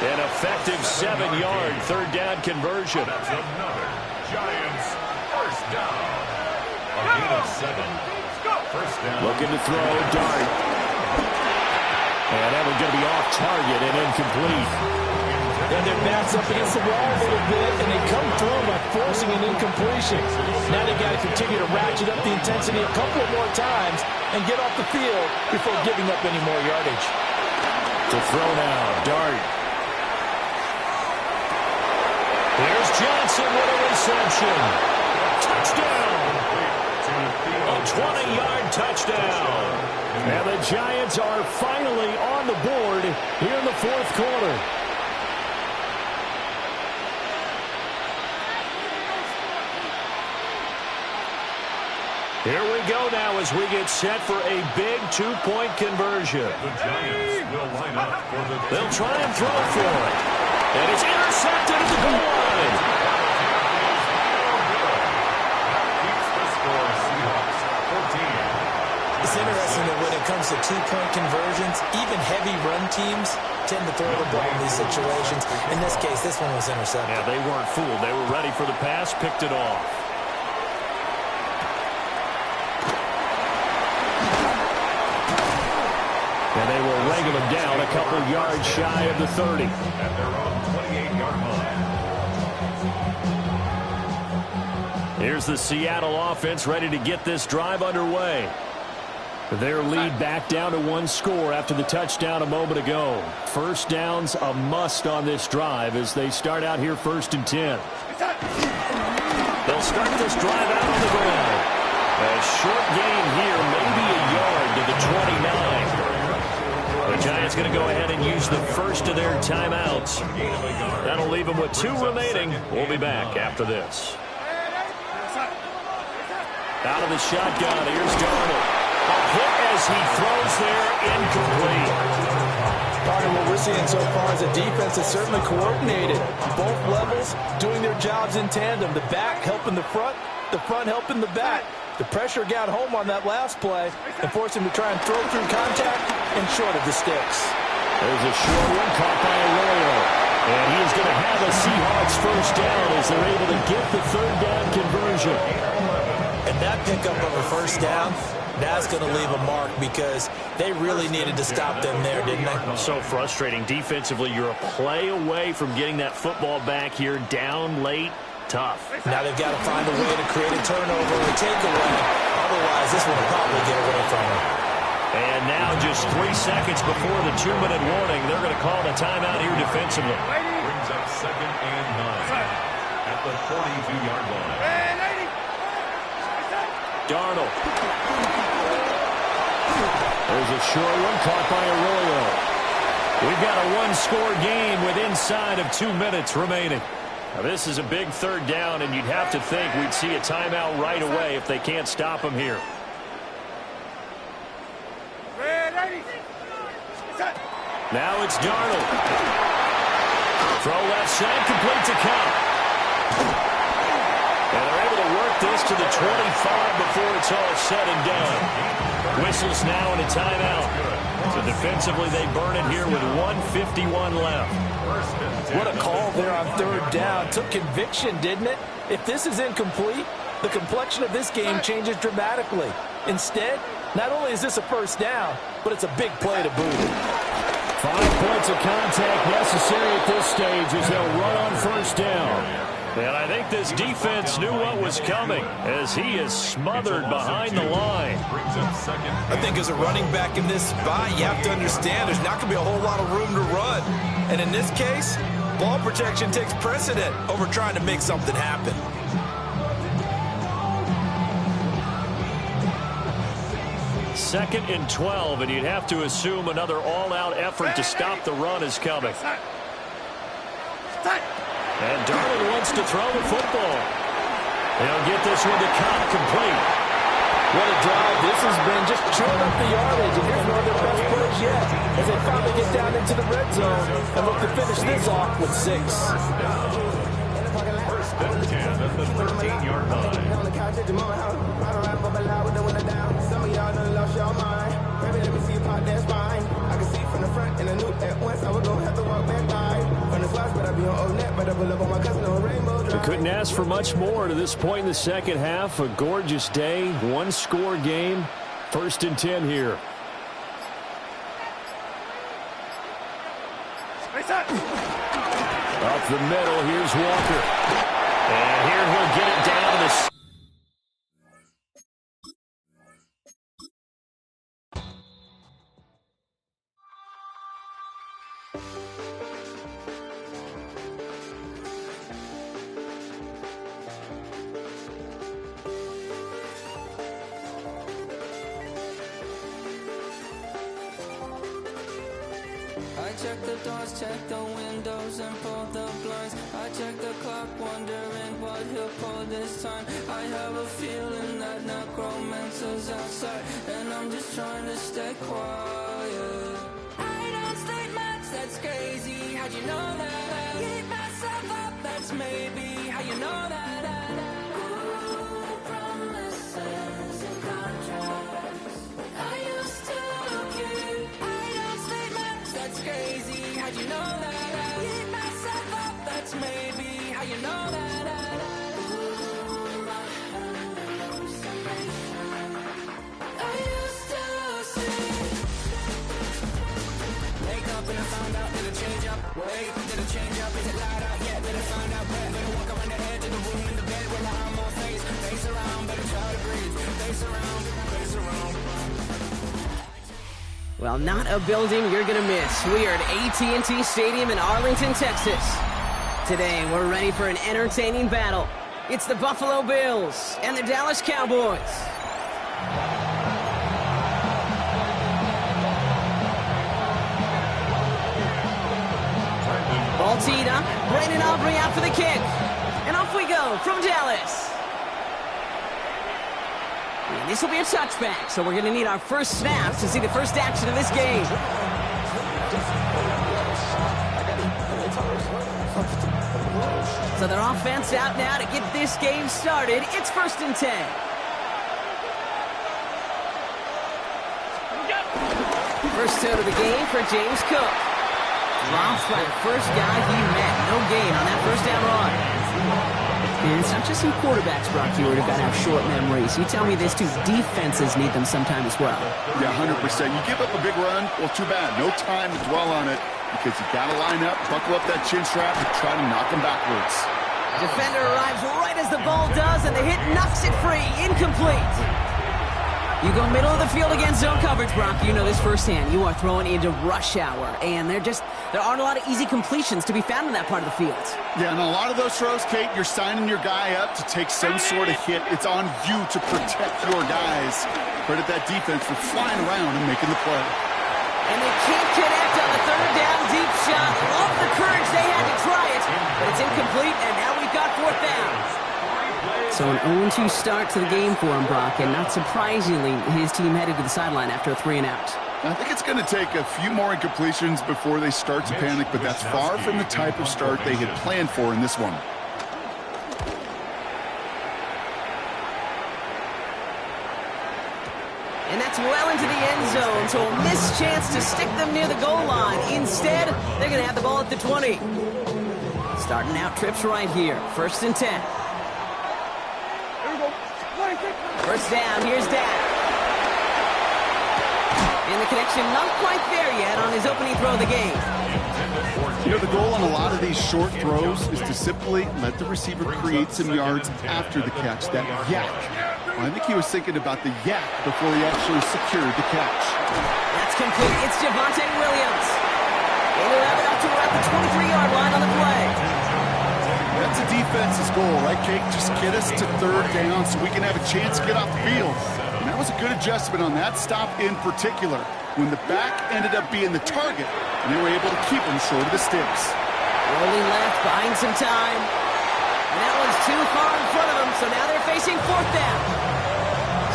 An effective 7-yard third down conversion. That's another Giants first down. A gain of 7. First down. Looking to throw, Dart. And that one's going to be off target and incomplete. And their backs up against the wall a little bit, and they come through by forcing an incompletion. Now they've got to continue to ratchet up the intensity a couple of more times and get off the field before giving up any more yardage. To throw now, Dart. Here's Johnson with a reception. Touchdown. A 20-yard touchdown. And the Giants are finally on the board here in the fourth quarter. Here we go now as we get set for a big two-point conversion. The Giants will line up for the... They'll try and throw for it. And it's intercepted at the goal line. Keeps the score, Seahawks 14. It's interesting that when it comes to two-point conversions, even heavy run teams tend to throw the ball in these situations. In this case, this one was intercepted. Yeah, they weren't fooled. They were ready for the pass, picked it off. And they will wrangle him down a couple yards shy of the 30. At their own 28-yard line. Here's the Seattle offense ready to get this drive underway. Their lead back down to one score after the touchdown a moment ago. First down's a must on this drive as they start out here 1st and 10. They'll start this drive out on the ground. A short gain here, maybe a yard to the 29. The Giants going to go ahead and use the first of their timeouts. That'll leave them with 2 remaining. We'll be back after this. Out of the shotgun, here's Darnold. A hit as he throws there, incomplete. Part of what we're seeing so far is a defense that's certainly coordinated. Both levels doing their jobs in tandem. The back helping the front helping the back. The pressure got home on that last play and forced him to try and throw through contact and short of the sticks. There's a short one caught by Arroyo. And he is going to have a Seahawks first down as they're able to get the third down conversion. And that pickup of a first down, that's going to leave a mark because they really needed to stop them there, didn't they? So frustrating. Defensively, you're a play away from getting that football back here down late. Tough. Now they've got to find a way to create a turnover or takeaway. Otherwise, this one will probably get away from them. And now just 3 seconds before the 2-minute warning, they're going to call the timeout here defensively. Brings up 2nd and 9 at the 42-yard line. Darnold. There's a short one caught by Arroyo. We've got a one-score game with inside of 2 minutes remaining. Now, this is a big third down, and you'd have to think we'd see a timeout right away if they can't stop him here. Now it's Darnold. Throw left side, complete to Cobb. And they're able to work this to the 25 before it's all said and done. Whistles now and a timeout. So defensively, they burn it here with 1:51 left. What a call there on third down. Took conviction, didn't it? If this is incomplete, the complexion of this game changes dramatically. Instead, not only is this a first down, but it's a big play to boot. 5 points of contact necessary at this stage as they'll run on first down. And I think this defense knew what was coming as he is smothered behind the line. I think as a running back in this spot, you have to understand there's not going to be a whole lot of room to run. And in this case, ball protection takes precedent over trying to make something happen. Second and 12, and you'd have to assume another all-out effort to stop the run is coming. And Darnold wants to throw the football. They'll get this one to Cobb complete. What a drive this has been, just chewing up the yardage, and here's one of their best plays yet as they finally get down into the red zone and look to finish this off with 6. First and 10 at the 13-yard line. Some of y'all done lost your mind. Baby, let me see you pop that spine. I can see from the front and I knew at once I was gonna have to walk back by. From the slots, but I be on old net, but I pull up on my cousin on Rainbow Drive. We couldn't ask for much more to this point in the second half. A gorgeous day, one-score game. First and 10 here. Up the middle, here's Walker. And here he'll get it down to the... I check the doors, check the windows, and pull the blinds. I check the clock, wondering what he'll pull this time. I have a feeling that necromancer's outside, and I'm just trying to stay quiet. I don't sleep much, that's crazy. How'd you know that? Keep myself up, that's maybe how you know that. Ooh, promises and contracts. I used to keep. I don't sleep much, that's crazy. How'd you know that? Keep myself up, that's maybe how you know that. Ooh, my hallucination. I used to see. Wake up and I found out that it change up. Wait, did it change up? Is it light out yet? Did it find out where? Better walk around the edge of the room in the bed with my arm on face. Face around, better try to breathe. Face around, face around. Well, not a building you're going to miss. We are at AT&T Stadium in Arlington, Texas. Today, we're ready for an entertaining battle. It's the Buffalo Bills and the Dallas Cowboys. Ball teed up. Brandon Aubrey out for the kick. And off we go from Dallas. And this will be a touchback, so we're going to need our first snap to see the first action of this game. So their offense out now to get this game started. It's first and 10. First out of the game for James Cook. Drops by the first guy he met. No gain on that first down run. And it's not just some quarterbacks, Brock Hewitt, who've got to have short memories. You tell me this too, defenses need them sometime as well. Yeah, 100%. You give up a big run, well, too bad. No time to dwell on it because you got to line up, buckle up that chin strap, and try to knock them backwards. Defender arrives right as the ball does, and the hit knocks it free. Incomplete. You go middle of the field against zone coverage, Brock. You know this firsthand. You are throwing into rush hour, and there aren't a lot of easy completions to be found in that part of the field. Yeah, and a lot of those throws, Kate, you're signing your guy up to take some sort of hit. It's on you to protect your guys. Credit that defense for flying around and making the play. And they can't connect on the third down deep shot. Love the courage they had to try it, but it's incomplete, and now we've got fourth down. So an 0-2 start to the game for him, Brock, and not surprisingly, his team headed to the sideline after a 3-and-out. I think it's going to take a few more incompletions before they start to panic, but that's far from the type of start they had planned for in this one. And that's well into the end zone, so a missed chance to stick them near the goal line. Instead, they're going to have the ball at the 20. Starting out trips right here, first and 10. First down, here's Dak. And the connection not quite there yet on his opening throw of the game. You know, the goal on a lot of these short throws is to simply let the receiver create some yards after the catch, that yak. Well, I think he was thinking about the yak before he actually secured the catch. That's complete. It's Javonte Williams. And he'll have it up to about the 23-yard line on the play. That's a defense's goal, right, Kate? Just get us to third down so we can have a chance to get off the field. And that was a good adjustment on that stop in particular, when the back ended up being the target, and they were able to keep him short of the sticks. Rolling left, buying some time. And that one's too far in front of them, so now they're facing fourth down.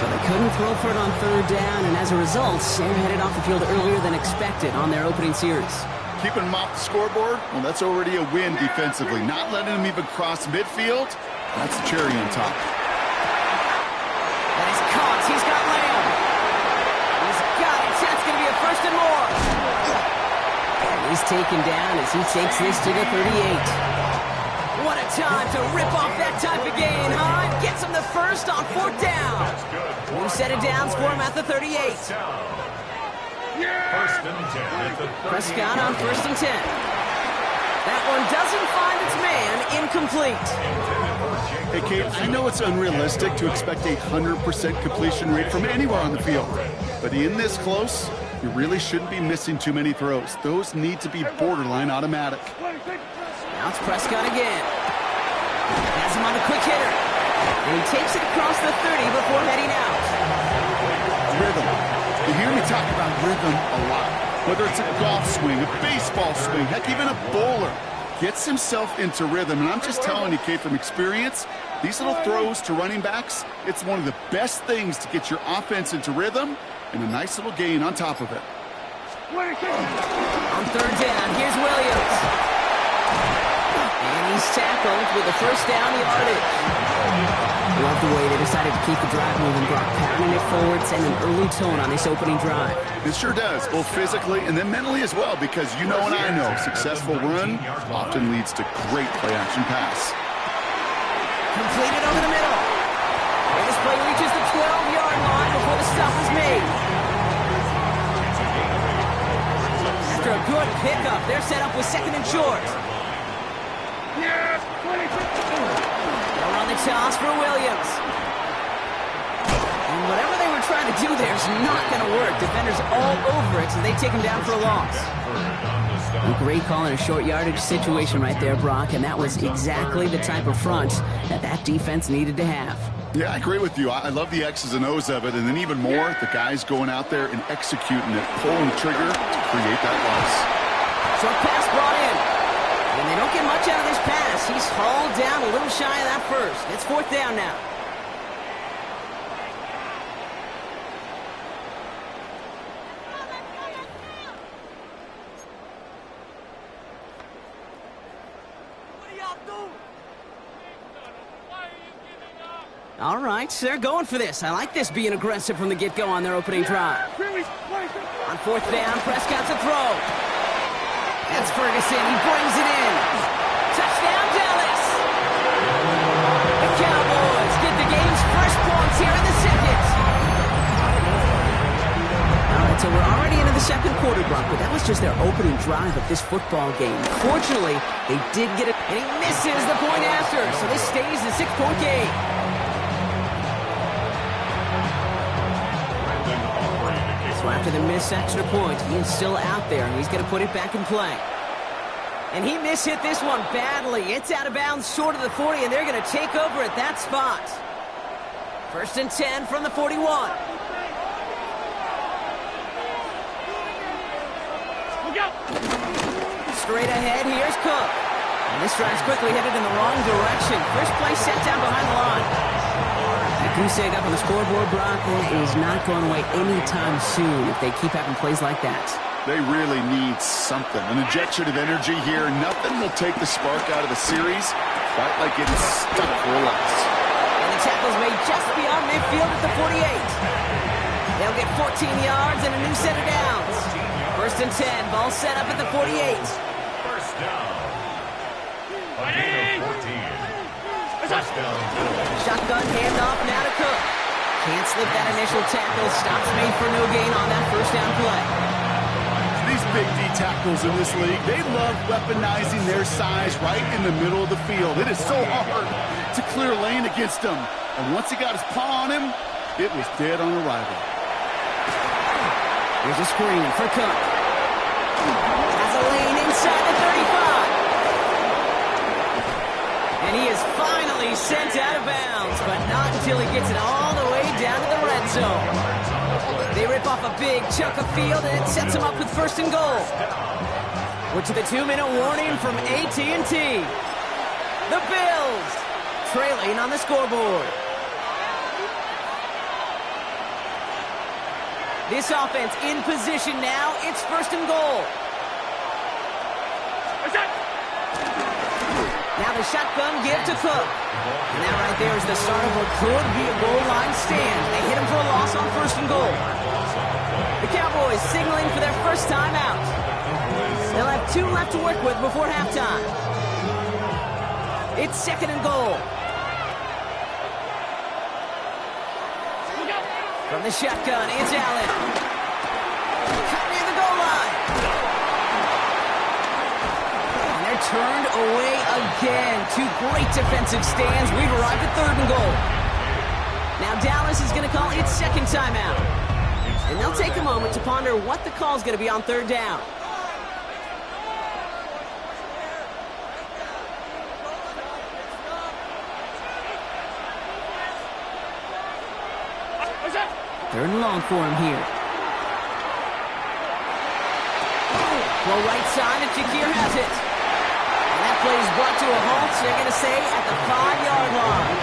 So they couldn't throw for it on third down, and as a result, they're headed off the field earlier than expected on their opening series. keeping him off the scoreboard, well, that's already a win defensively. Not letting him even cross midfield, that's the cherry on top. That is caught. He's got Lamb. He's got it. That's going to be a first and more. And he's taken down as he takes this to the 38. What a time to rip off that type of gain, huh? Gets him the first on 4th down. New set of downs for him at the 38. First and 10 at the 38. Prescott on 1st and 10. That one doesn't find its man. Incomplete. Hey, Kate, I know it's unrealistic to expect a 100% completion rate from anywhere on the field. But in this close, you really shouldn't be missing too many throws. Those need to be borderline automatic. Now it's Prescott again. Has him on a quick hitter. And he takes it across the 30 before heading out. Rhythm. You hear me talk about rhythm a lot. Whether it's a golf swing, a baseball swing, heck, even a bowler. Gets himself into rhythm. And I'm just telling you, Kate, from experience, these little throws to running backs, it's one of the best things to get your offense into rhythm and a nice little gain on top of it. On 3rd down, here's Williams. And he's tackled with a first down yardage. Love the way they decided to keep the drive moving, Brock, pounding it forward, sending an early tone on this opening drive. It sure does, both physically and then mentally as well, because you know and I know successful run often leads to great play-action pass. Completed over the middle. And this play reaches the 12-yard line before the stop is made. After a good pickup, they're set up with 2nd and short. They'll run the toss for Williams. And whatever they were trying to do there is not going to work. Defenders all over it, so they take him down for a loss. A great call in a short yardage situation right there, Brock, and that was exactly the type of front that defense needed to have. Yeah, I agree with you. I love the X's and O's of it, and then even more, the guys going out there and executing it, pulling the trigger to create that loss. Short pass brought in. And they don't get much out of this pass. He's hauled down a little shy of that first. It's 4th down now. All right, so they're going for this. I like this being aggressive from the get-go on their opening drive. On 4th down, Prescott's a throw. That's Ferguson. He brings it in. Touchdown, Dallas. The Cowboys get the game's first points here in the 2nd. All right, so we're already into the 2nd quarter, Brock, but that was just their opening drive of this football game. Fortunately, they did get it, and he misses the point after, so this stays a 6-point game. So after the missed extra point, he is still out there, and he's going to put it back in play. And he mishit this one badly. It's out of bounds short of the 40, and they're going to take over at that spot. 1st and 10 from the 41. Straight ahead, here's Cook. And this drive's quickly headed in the wrong direction. First play set down behind the line. That goose egg up on the scoreboard, Brock, is not going away anytime soon if they keep having plays like that. They really need something. An injection of energy here. Nothing will take the spark out of the series quite like getting stuck for a loss. And the tackle's made just beyond midfield at the 48. They'll get 14 yards and a new set of downs. 1st and 10. Ball set up at the 48. First down. A gain of 14. First down. Shotgun handoff now to Cook. Can't slip that initial tackle. Stops made for no gain on that first down play. These big D tackles in this league, they love weaponizing their size right in the middle of the field. It is so hard to clear lane against them. And once he got his paw on him, it was dead on arrival. Here's a screen for Cook. Has a lane inside the 35. And he is finally sent out of bounds, but not until he gets it all the way down to the red zone. They rip off a big chunk of field, and it sets them up with 1st and goal. We're to the 2-minute warning from AT&T. The Bills trailing on the scoreboard. This offense in position now. It's 1st and goal. a shotgun give to Cook. And that right there is the start of what could be a goal line stand. They hit him for a loss on 1st and goal. The Cowboys signaling for their first time out. They'll have 2 left to work with before halftime. It's 2nd and goal. From the shotgun, it's Allen. Cut near the goal line. And they're turned away again. 2 great defensive stands. We've arrived at 3rd and goal. Now Dallas is going to call its 2nd timeout. And they'll take a moment to ponder what the call is going to be on 3rd down. Third and long for him here. Well, right side, and Shakir has it. And that play is brought to a halt, so they're going to say at the 5-yard line.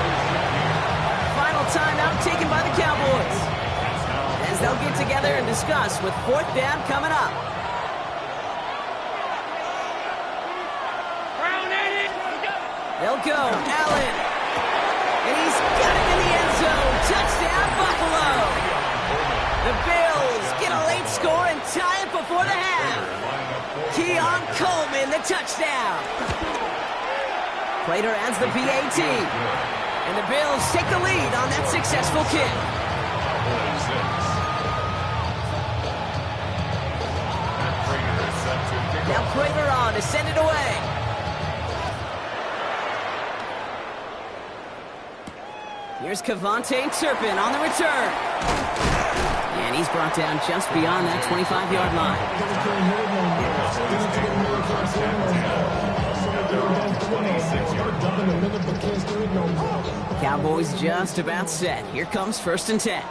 Final timeout taken by the Cowboys, as they'll get together and discuss with 4th down coming up. They'll go. Allen. And he's got it in the end zone. Touchdown, Buffalo. The Bills get a late score and tie it before the half. Keon Coleman, the touchdown. Prater adds the PAT. And the Bills take the lead on that successful kick. Now Prater on to send it away. Here's Kevontae Turpin on the return. And he's brought down just beyond that 25-yard line. Cowboys just about set. Here comes 1st and 10.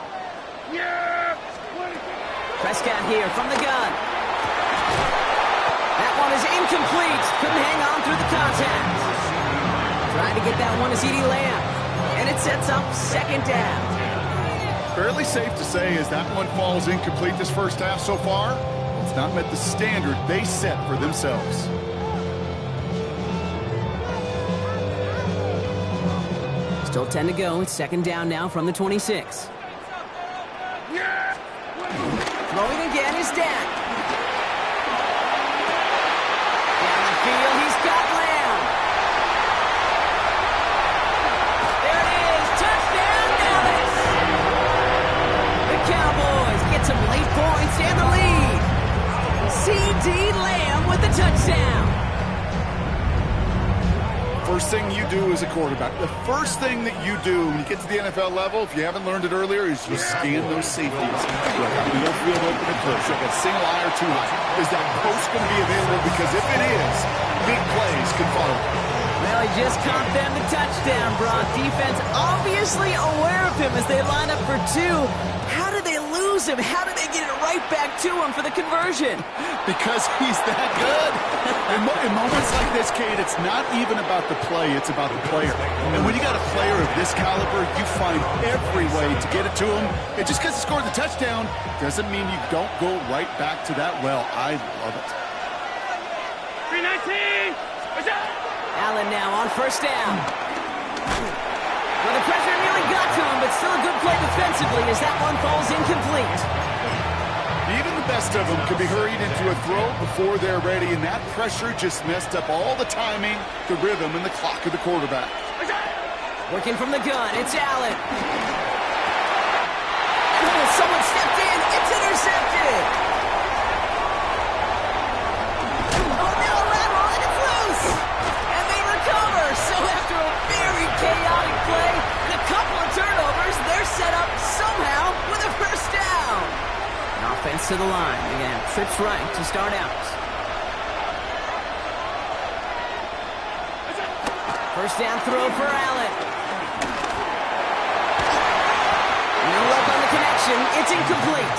Prescott here from the gun. That one is incomplete. Couldn't hang on through the contact. Trying to get that one to CeeDee Lamb. And it sets up 2nd down. Fairly safe to say as that one falls incomplete this first half so far, it's not met the standard they set for themselves. Still 10 to go. It's 2nd down now from the 26. Throwing again is Dak. Down the field, he's got Lamb. There it is. Touchdown, Dallas. The Cowboys get some late points and the lead. CeeDee Lamb with the touchdown. First thing you do as a quarterback, the first thing that you do when you get to the NFL level, if you haven't learned it earlier, is you scan those safeties. Like a middle field open and close, like a single eye or 2 eye. Is that post going to be available? Because if it is, big plays can follow. Well, he just caught them the touchdown, Brock. Defense obviously aware of him as they line up for 2. How did they lose him? How did they get it right back to him for the conversion? Because he's that good. In moments like this, Kate, it's not even about the play, it's about the player. And when you got a player of this caliber, you find every way to get it to him. And just because he scored the touchdown doesn't mean you don't go right back to that well. I love it. 319! Allen now on 1st down. Well, the pressure nearly got to him, but still a good play defensively as that one falls incomplete. Even the best of them can be hurried into a throw before they're ready, and that pressure just messed up all the timing, the rhythm, and the clock of the quarterback. Working from the gun, it's Allen. Oh, someone stepped in. It's intercepted. Oh, no, lateral, and it's loose. And they recover. So after a very chaotic play and a couple of turnovers, they're set up somehow with a 1st down. Offense to the line. Again, trips right to start out. 1st down throw for Allen. No luck on the connection. It's incomplete.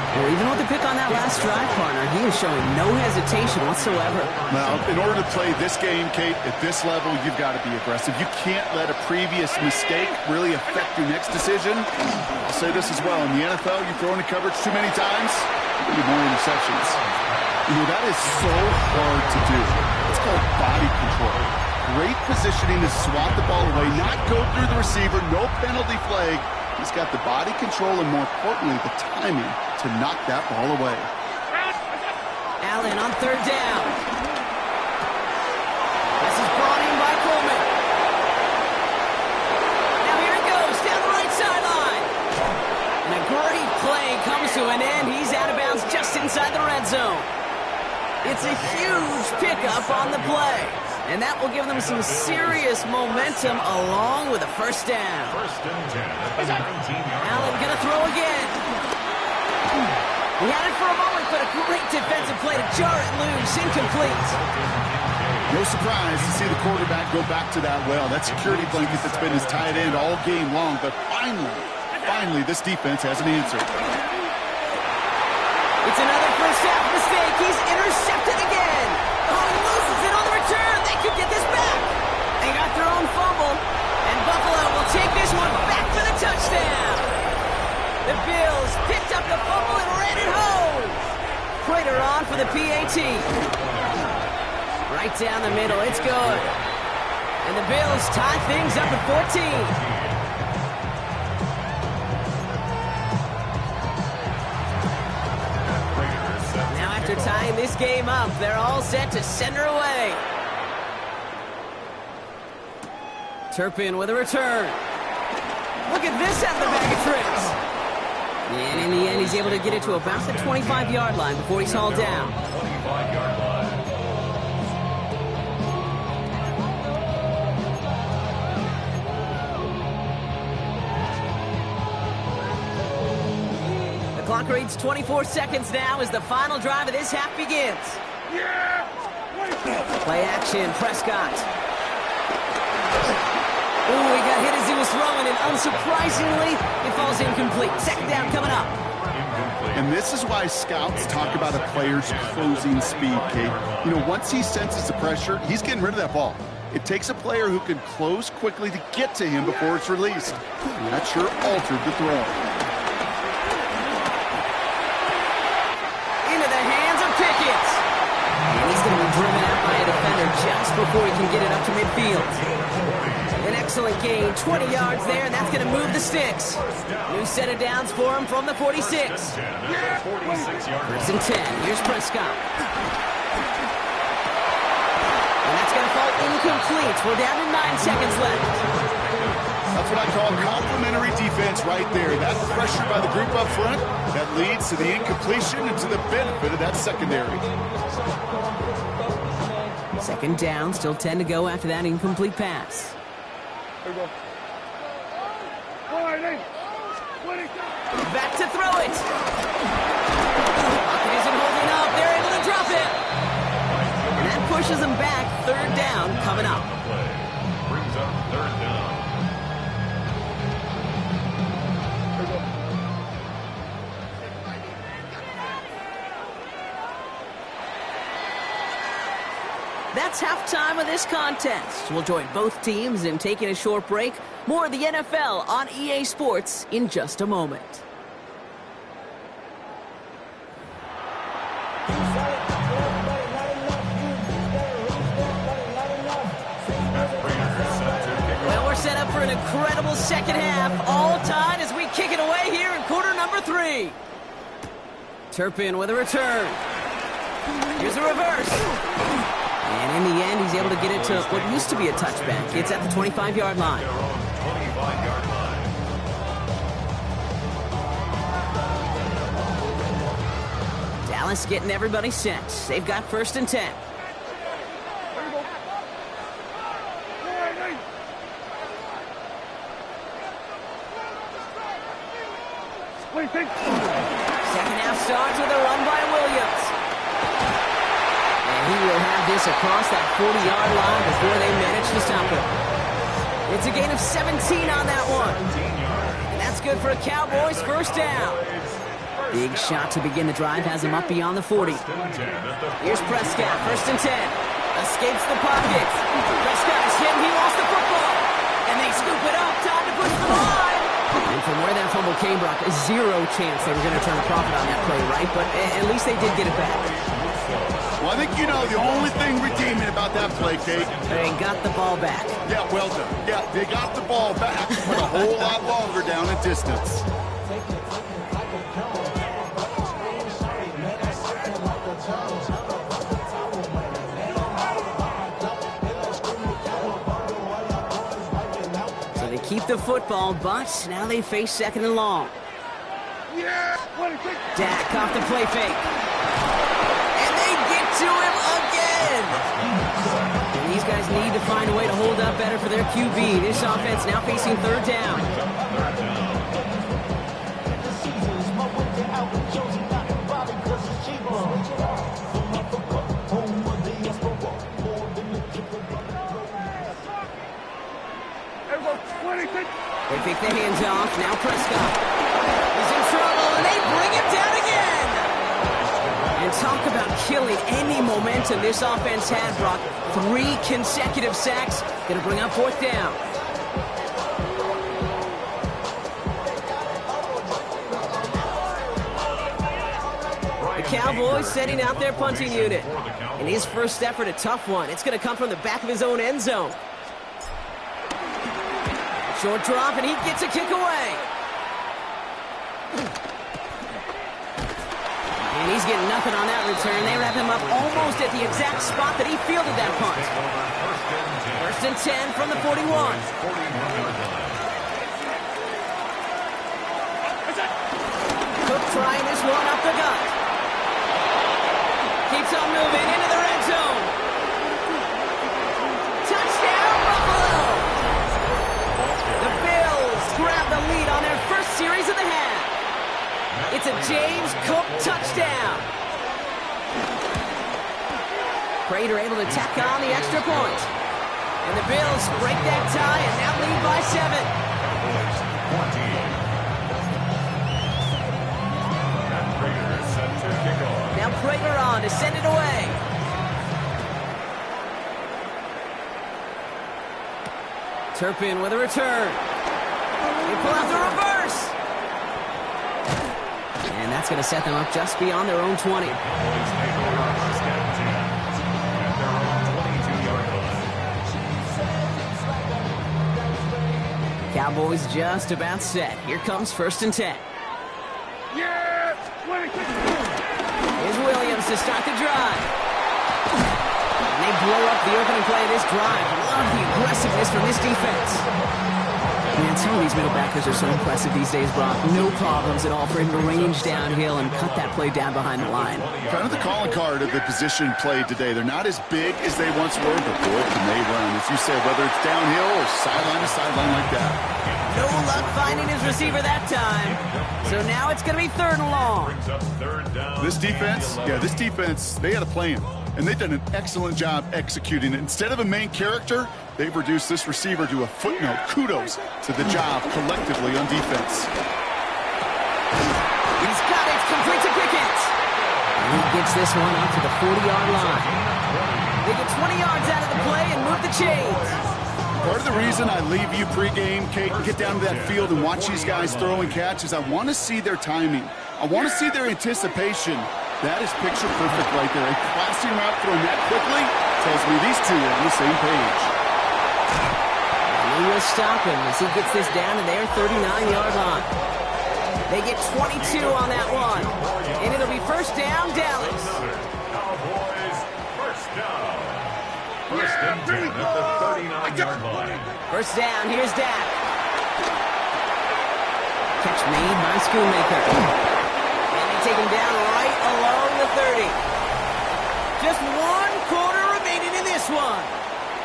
Well, even with the pick on that last drive, partner, he is showing no hesitation whatsoever. Now, in order to play this game, Kate, at this level, you've got to be aggressive. You can't let a previous mistake really affect your next decision. I'll say this as well. In the NFL, you throw into coverage too many times, you get more interceptions. You know, that is so hard to do. It's called body control. great positioning to swat the ball away, not go through the receiver, no penalty flag. He's got the body control and, more importantly, the timing to knock that ball away. Allen on third down. This is brought in by Coleman. Now here it goes, down the right sideline. And a great play comes to an end. He's out of bounds just inside the red zone. It's a huge pickup on the play. And that will give them some serious momentum along with a first down. First and 10 at the 19-yard Allen line. gonna throw again. He had it for a moment, but a great defensive play to jar it loose. Incomplete. No surprise to see the quarterback go back to that well. That security blanket that's been his tight end all game long. But finally, this defense has an answer. It's another first half mistake. He's intercepted again. Oh, he loses it on the return. They could get this back. They got their own fumble, and Buffalo will take this one back for the touchdown. The Bills picked up the fumble and ran it home. Prater on for the PAT. Right down the middle. It's good. And the Bills tie things up at 14. After tying this game up, they're all set to send her away. Turpin with a return. Look at this out of the bag of tricks. And in the end, he's able to get it to about the 25-yard line before he's hauled down. 25-yard line. Clock reads 24 seconds now as the final drive of this half begins. Play action, Prescott. Ooh, he got hit as he was throwing, and unsurprisingly, it falls incomplete. Second down coming up. And this is why scouts talk about a player's closing speed, Kate. You know, once he senses the pressure, he's getting rid of that ball. It takes a player who can close quickly to get to him before it's released. And that sure altered the throw. He's going to be driven out by a defender just before he can get it up to midfield. An excellent gain, 20 yards there, and that's going to move the sticks. New set of downs for him from the 46. First and 10. Here's Prescott. And that's going to fall incomplete. We're down to 9 seconds left. That's what I call complimentary defense right there. That pressure by the group up front, that leads to the incompletion and to the benefit of that secondary. Second down, still 10 to go after that incomplete pass. Back to throw it. Pocket isn't holding up. They're able to drop it. And that pushes them back. Third down coming up. Brings up third down. That's halftime of this contest. We'll join both teams in taking a short break. More of the NFL on EA Sports in just a moment. Well, we're set up for an incredible second half. All tied as we kick it away here in quarter number 3. Turpin with a return. Here's a reverse. And in the end, he's able to get it to what used to be a touchback. It's at the 25-yard line. Dallas getting everybody set. They've got first and 10. Second half starts with a run by Williams. And he will have this across that 40-yard line before they manage to stop him. It's a gain of 17 on that one. And that's good for a Cowboys first down. Big shot to begin the drive has him up beyond the 40. Here's Prescott, first and 10. Escapes the pocket. Prescott is hit and he lost the football. And they scoop it up, time to push the line. And from where that fumble came, Brock, zero chance they were going to turn a profit on that play, right? But at least they did get it back. Well, I think you know the only thing redeeming about that play, Kate. They got the ball back. Yeah, well done. Yeah, they got the ball back, but a whole lot longer down in distance. So they keep the football, but now they face second and long. Dak off the play fake. And they get to him again. And these guys need to find a way to hold up better for their QB. This offense now facing third down. They take the hands off. Now Prescott. He's in trouble, and they bring him down again. And talk about killing any momentum this offense had, Brock. 3 consecutive sacks. Going to bring up fourth down. The Cowboys setting out their punting unit. And his first effort, a tough one. It's going to come from the back of his own end zone. Short drop, and he gets a kick away. And he's getting nothing on that return. They wrap him up almost at the exact spot that he fielded that punt. First and 10 from the 41. Cook trying this one up the gut. Keeps on moving into the red zone. Touchdown, Buffalo! The Bills grab the lead on their first series of the half. It's a James Cook touchdown. Prater able to tack on the extra point. And the Bills break that tie and now lead by 7. Now Prater on to send it away. Turpin with a return. They pull out the reverse. And that's going to set them up just beyond their own 20. Cowboys just about set. Here comes first and 10. Here's Williams to start the drive. And they blow up the opening play of this drive. Love the aggressiveness from this defense. Man, some of these middle backers are so impressive these days, Brock. No problems at all for him to range downhill and cut that play down behind the line. Kind of the calling card of the position played today. They're not as big as they once were, but boy, can they run. As you said, whether it's downhill or sideline to sideline like that. No luck finding his receiver that time. So now it's going to be third and long. This defense, they had a plan. And they've done an excellent job executing it. Instead of a main character, they've reduced this receiver to a footnote. Kudos to the job collectively on defense. He's got it. Complete to Pickett. And he gets this one out to the 40-yard line. They get 20 yards out of the play and move the chains. Part of the reason I leave you pregame, Kate, and get down to that field and watch these guys throw and catch is I want to see their timing. I want to see their anticipation. That is picture perfect right there. A crossing route thrown that quickly tells me these two are on the same page. And he will stop him as he gets this down to their 39-yard line. They get 22 on that one. And it'll be first down, Dallas. Cowboys, first down. First and 10 at the 39-yard line. First down, here's Dak. Catch made by Schoonmaker. And they take him down right along the 30. Just 1 quarter remaining in this one.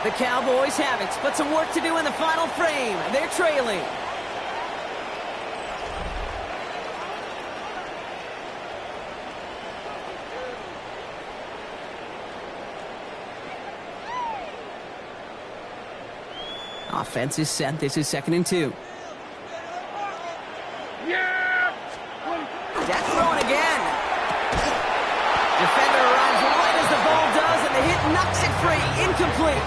The Cowboys have it, but some work to do in the final frame. They're trailing. Offense is set. This is second and 2. Dak throwing again. Defender arrives right as the ball does, and the hit knocks it free. Incomplete.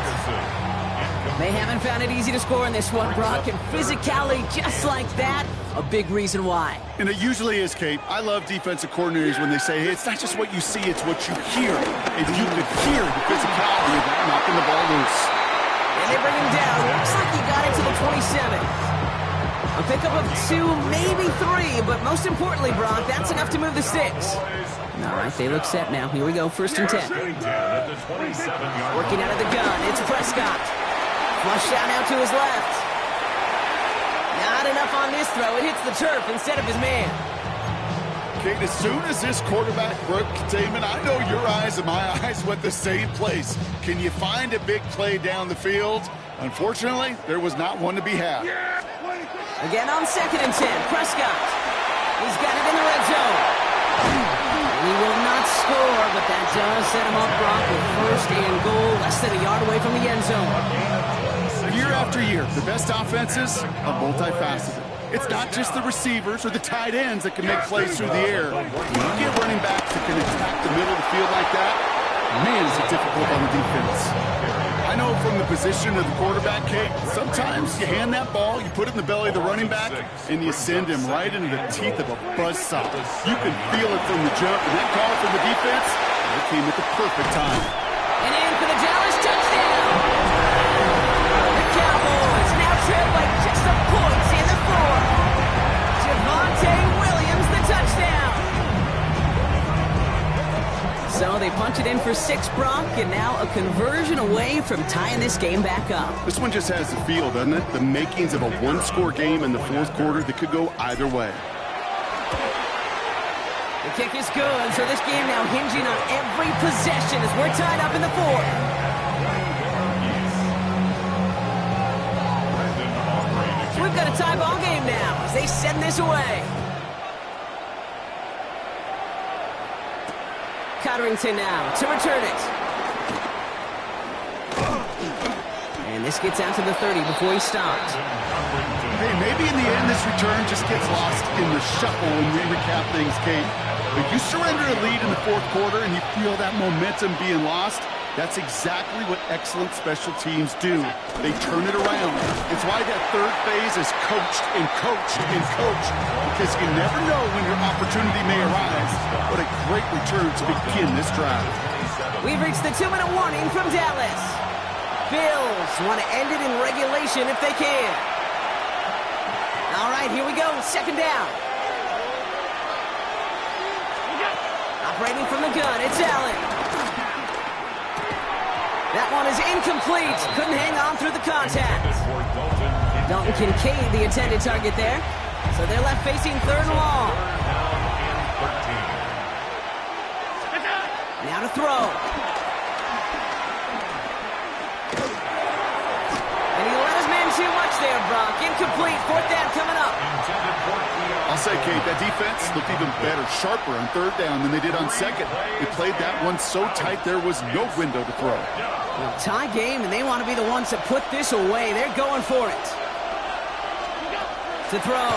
They haven't found it easy to score in this one, Brock, and physicality just like that, a big reason why. And it usually is, Kate. I love defensive coordinators when they say, hey, it's not just what you see, it's what you hear. If you could hear the physicality of that knocking the ball loose. And they bring him down. Looks like he got it to the 27. A pickup of 2, maybe 3, but most importantly, Brock, that's enough to move the sticks. All right, they look set now. Here we go, 1st and 10. Working out of the gun, it's Prescott. Flush out now to his left. Not enough on this throw. It hits the turf instead of his man. Kate, as soon as this quarterback broke containment, I know your eyes and my eyes went the same place. Can you find a big play down the field? Unfortunately, there was not one to be had. Again on 2nd and 10, Prescott. He's got it in the red zone. He will not score, but that does set him up, Brock, with 1st and goal, less than a yard away from the end zone. Year after year, the best offenses are multifaceted. It's not just the receivers or the tight ends that can make plays through the air. When you get running backs that can attack the middle of the field like that, man, is it difficult on the defense. I know from the position of the quarterback, Kate, sometimes you hand that ball, you put it in the belly of the running back, and you send him right into the teeth of a buzzsaw. You can feel it from the jump, and that call from the defense, it came at the perfect time. And in for the Dallas touchdown. The Cowboys now trail by just a point in the 4th. Javonte Williams, the touchdown. So they punch it in for 6, Brock, and now a conversion away from tying this game back up. This one just has the feel, doesn't it? The makings of a one-score game in the 4th quarter that could go either way. The kick is good, so this game now hinging on every possession as we're tied up in the 4th. So we've got a tie ball game now as they send this away. Cotterington now to return it. And this gets out to the 30 before he stopped. Hey, maybe in the end this return just gets lost in the shuffle when we recap things, Kate. But you surrender a lead in the 4th quarter and you feel that momentum being lost, that's exactly what excellent special teams do. They turn it around. It's why that 3rd phase is coached and coached and coached, because you never know when your opportunity may arise. What a great return to begin this drive. We've reached the 2-minute warning from Dallas. Bills want to end it in regulation if they can. All right, here we go, 2nd down. Operating from the gun, it's Allen. That one is incomplete. Couldn't hang on through the contact. Dalton Kincaid, the intended target there. So they're left facing 3rd and long. Now to throw. And he let his man too much there, Brock. Incomplete. 4th down coming up. I'll say, Kate, that defense looked even better, sharper on 3rd down than they did on 2nd. They played that one so tight there was no window to throw. Well, tie game, and they want to be the ones to put this away. They're going for it. To throw.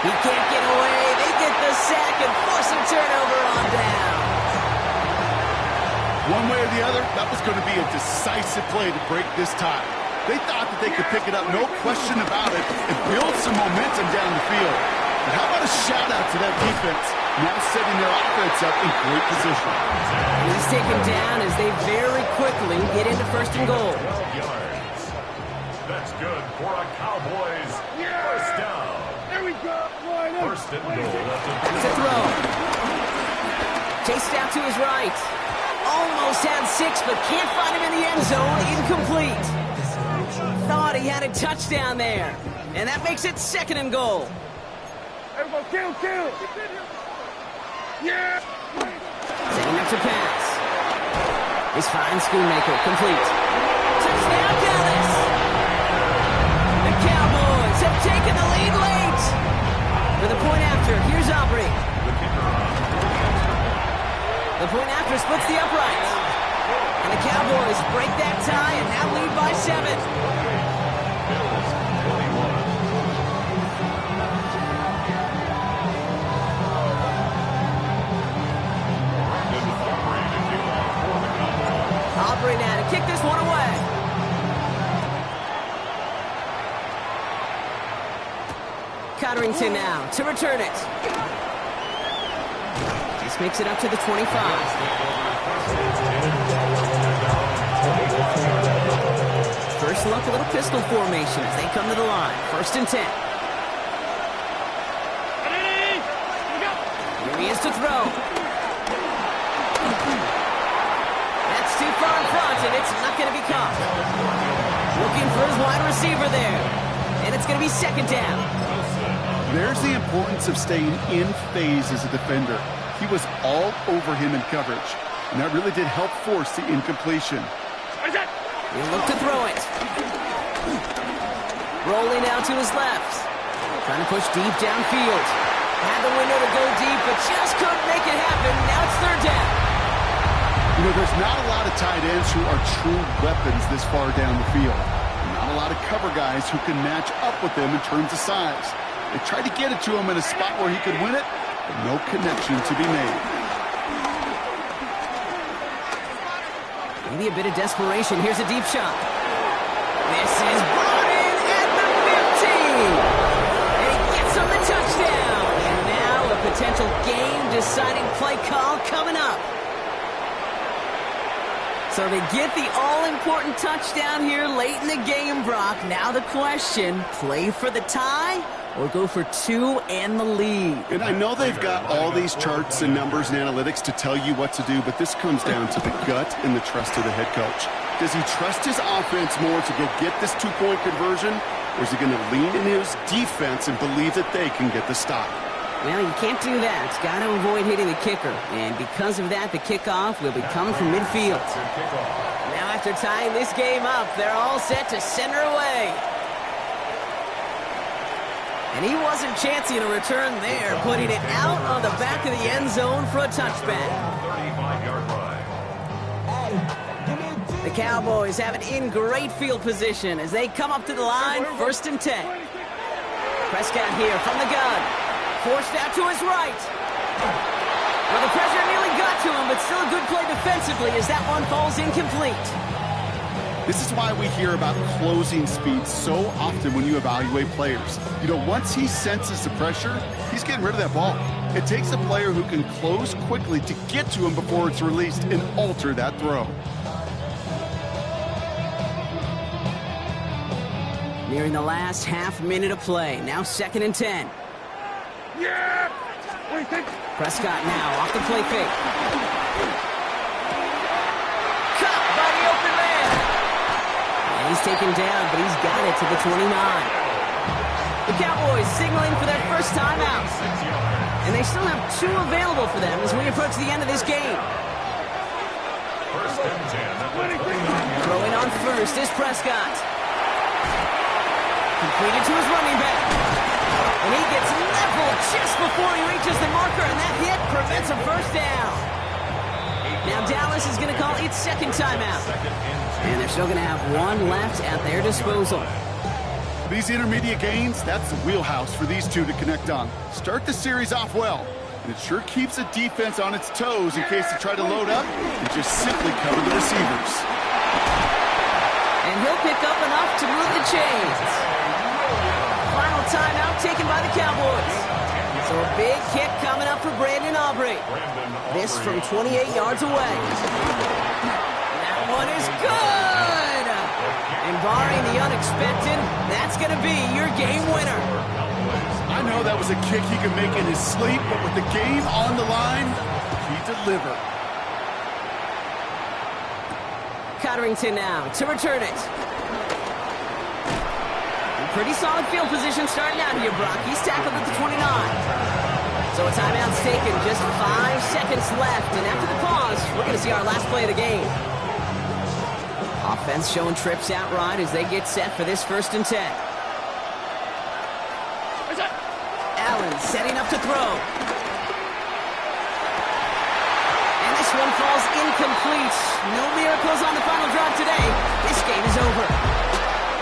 He can't get away. They get the sack and force a turnover on down. One way or the other, that was going to be a decisive play to break this tie. They thought that they could pick it up, no question about it, and build some momentum down the field. But how about a shout-out to that defense, now setting their offense up in great position. He's taken down as they very quickly get into 1st and goal. 12 yards. That's good for a Cowboys 1st down. There we go. 1st and goal. To throw. Chased out to his right. Almost had 6, but can't find him in the end zone. Incomplete. Thought he had a touchdown there. And that makes it 2nd and goal. Everybody, kill. Yeah. Setting up to pass. He's fine, Schoonmaker, complete. Touchdown, Dallas! The Cowboys have taken the lead late. For the point after, here's Aubrey. The point after splits the uprights. And the Cowboys break that tie and now lead by 7. Aubrey now to Cotterington now to return it. Just makes it up to the 25. First look, a little pistol formation as they come to the line. 1st and 10. Here he is to throw. That's too far in front, and it's not going to be caught. Looking for his wide receiver there. And it's going to be 2nd down. There's the importance of staying in phase as a defender. He was all over him in coverage, and that really did help force the incompletion. He'll look to throw it. Rolling out to his left. Trying to push deep downfield. Had the window to go deep, but just couldn't make it happen. Now it's 3rd down. You know, there's not a lot of tight ends who are true weapons this far down the field. Not a lot of cover guys who can match up with them in terms of size. They tried to get it to him in a spot where he could win it, but no connection to be made. Maybe a bit of desperation. Here's a deep shot. This is brought in at the 50. And he gets him the touchdown. And now a potential game-deciding play call coming up. So they get the all-important touchdown here late in the game, Brock. Now the question, play for the tie or go for 2 and the lead? And I know they've got all these charts and numbers and analytics to tell you what to do, but this comes down to the gut and the trust of the head coach. Does he trust his offense more to go get this 2-point conversion, or is he going to lean in his defense and believe that they can get the stop? Well, you can't do that. It's got to avoid hitting the kicker. And because of that, the kickoff will be coming from midfield. Now after tying this game up, they're all set to center away. And he wasn't chancing a return there, putting it out on the back of the end zone for a touchback. The Cowboys have it in great field position as they come up to the line, 1st and 10. Prescott here from the gun. Forced out to his right. Well, the pressure nearly got to him, but still a good play defensively as that one falls incomplete. This is why we hear about closing speed so often when you evaluate players. You know, once he senses the pressure, he's getting rid of that ball. It takes a player who can close quickly to get to him before it's released and alter that throw. Nearing the last half minute of play. Now 2nd and 10. Yeah! What do you think? Prescott now off the play fake. Caught by the open man. And he's taken down, but he's got it to the 29. The Cowboys signaling for their first timeout. And they still have 2 available for them as we approach the end of this game. 1st and 10. Throwing on first is Prescott. Completed to his running back. And he gets leveled just before he reaches the marker, and that hit prevents a 1st down. Now Dallas is going to call its 2nd timeout. And they're still going to have 1 left at their disposal. These intermediate gains, that's the wheelhouse for these two to connect on. Start the series off well, and it sure keeps the defense on its toes in case they try to load up and just simply cover the receivers. And he'll pick up enough to move the chains. Final timeout taken by the Cowboys. So a big kick coming up for Brandon Aubrey. This from 28 yards away. That one is good! And barring the unexpected, that's going to be your game winner. I know that was a kick he could make in his sleep, but with the game on the line, he delivered. Cotterington now to return it. Pretty solid field position starting out here, Brock. He's tackled at the 29. So a timeout's taken, just 5 seconds left. And after the pause, we're going to see our last play of the game. Offense showing trips out right as they get set for this 1st and 10. Allen setting up to throw. And this one falls incomplete. No miracles on the final drive today. This game is over.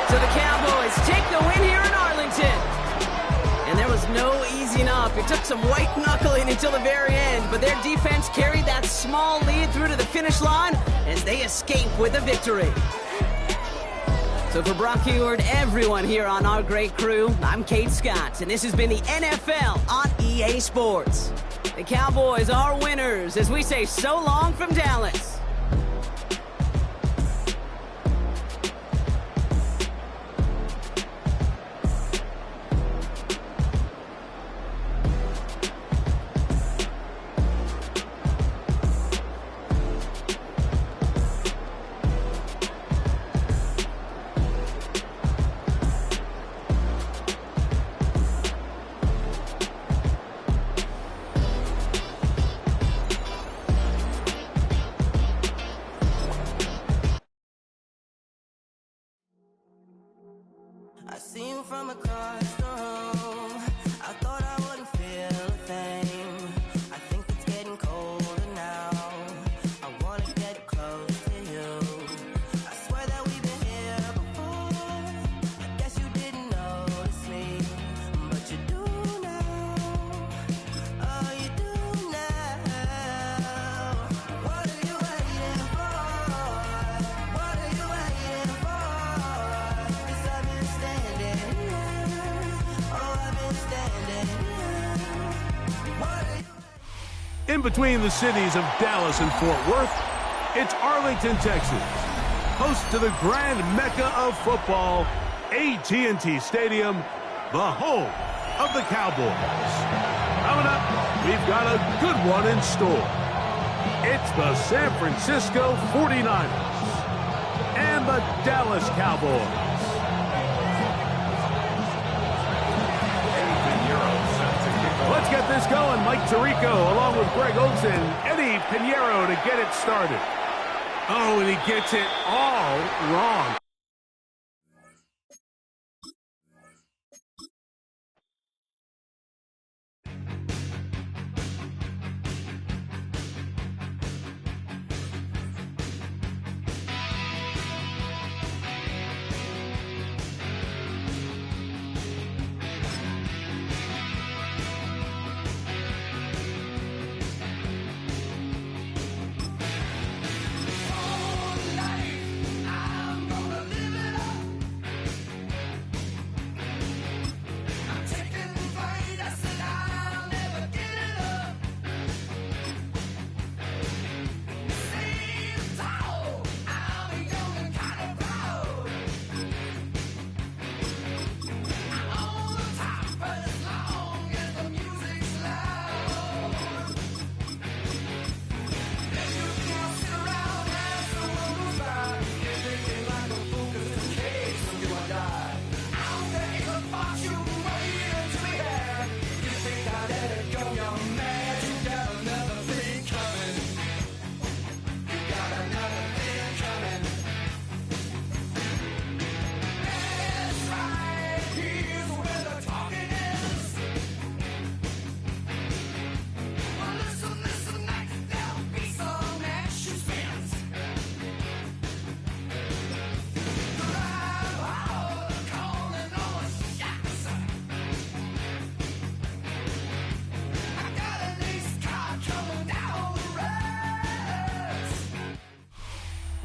So the Cowboys take the win here in Arlington. And there was no easing up. It took some white knuckling until the very end, but their defense carried that small lead through to the finish line as they escape with a victory. So for Brock Heward, everyone here on our great crew, I'm Kate Scott, and this has been the NFL on EA Sports. The Cowboys are winners as we say so long from Dallas. I see you from across the room. I thought I wouldn't feel a thing. I think it's getting colder now. I wanna get close to you. I swear that we've been here before. I guess you didn't notice me, but you do now. Oh, you do now. What are you waiting for? What are you waiting for? 'Cause I've been standing here. Oh, I've been standing here. What are you? In between the cities of Dallas and Fort Worth, it's Arlington, Texas, host to the grand mecca of football, AT&T Stadium, the home of the Cowboys. Coming up, we've got a good one in store. It's the San Francisco 49ers and the Dallas Cowboys. Let's get this going. Mike Tirico along with Greg Olsen, Eddie Pinheiro to get it started. Oh, and he gets it all wrong.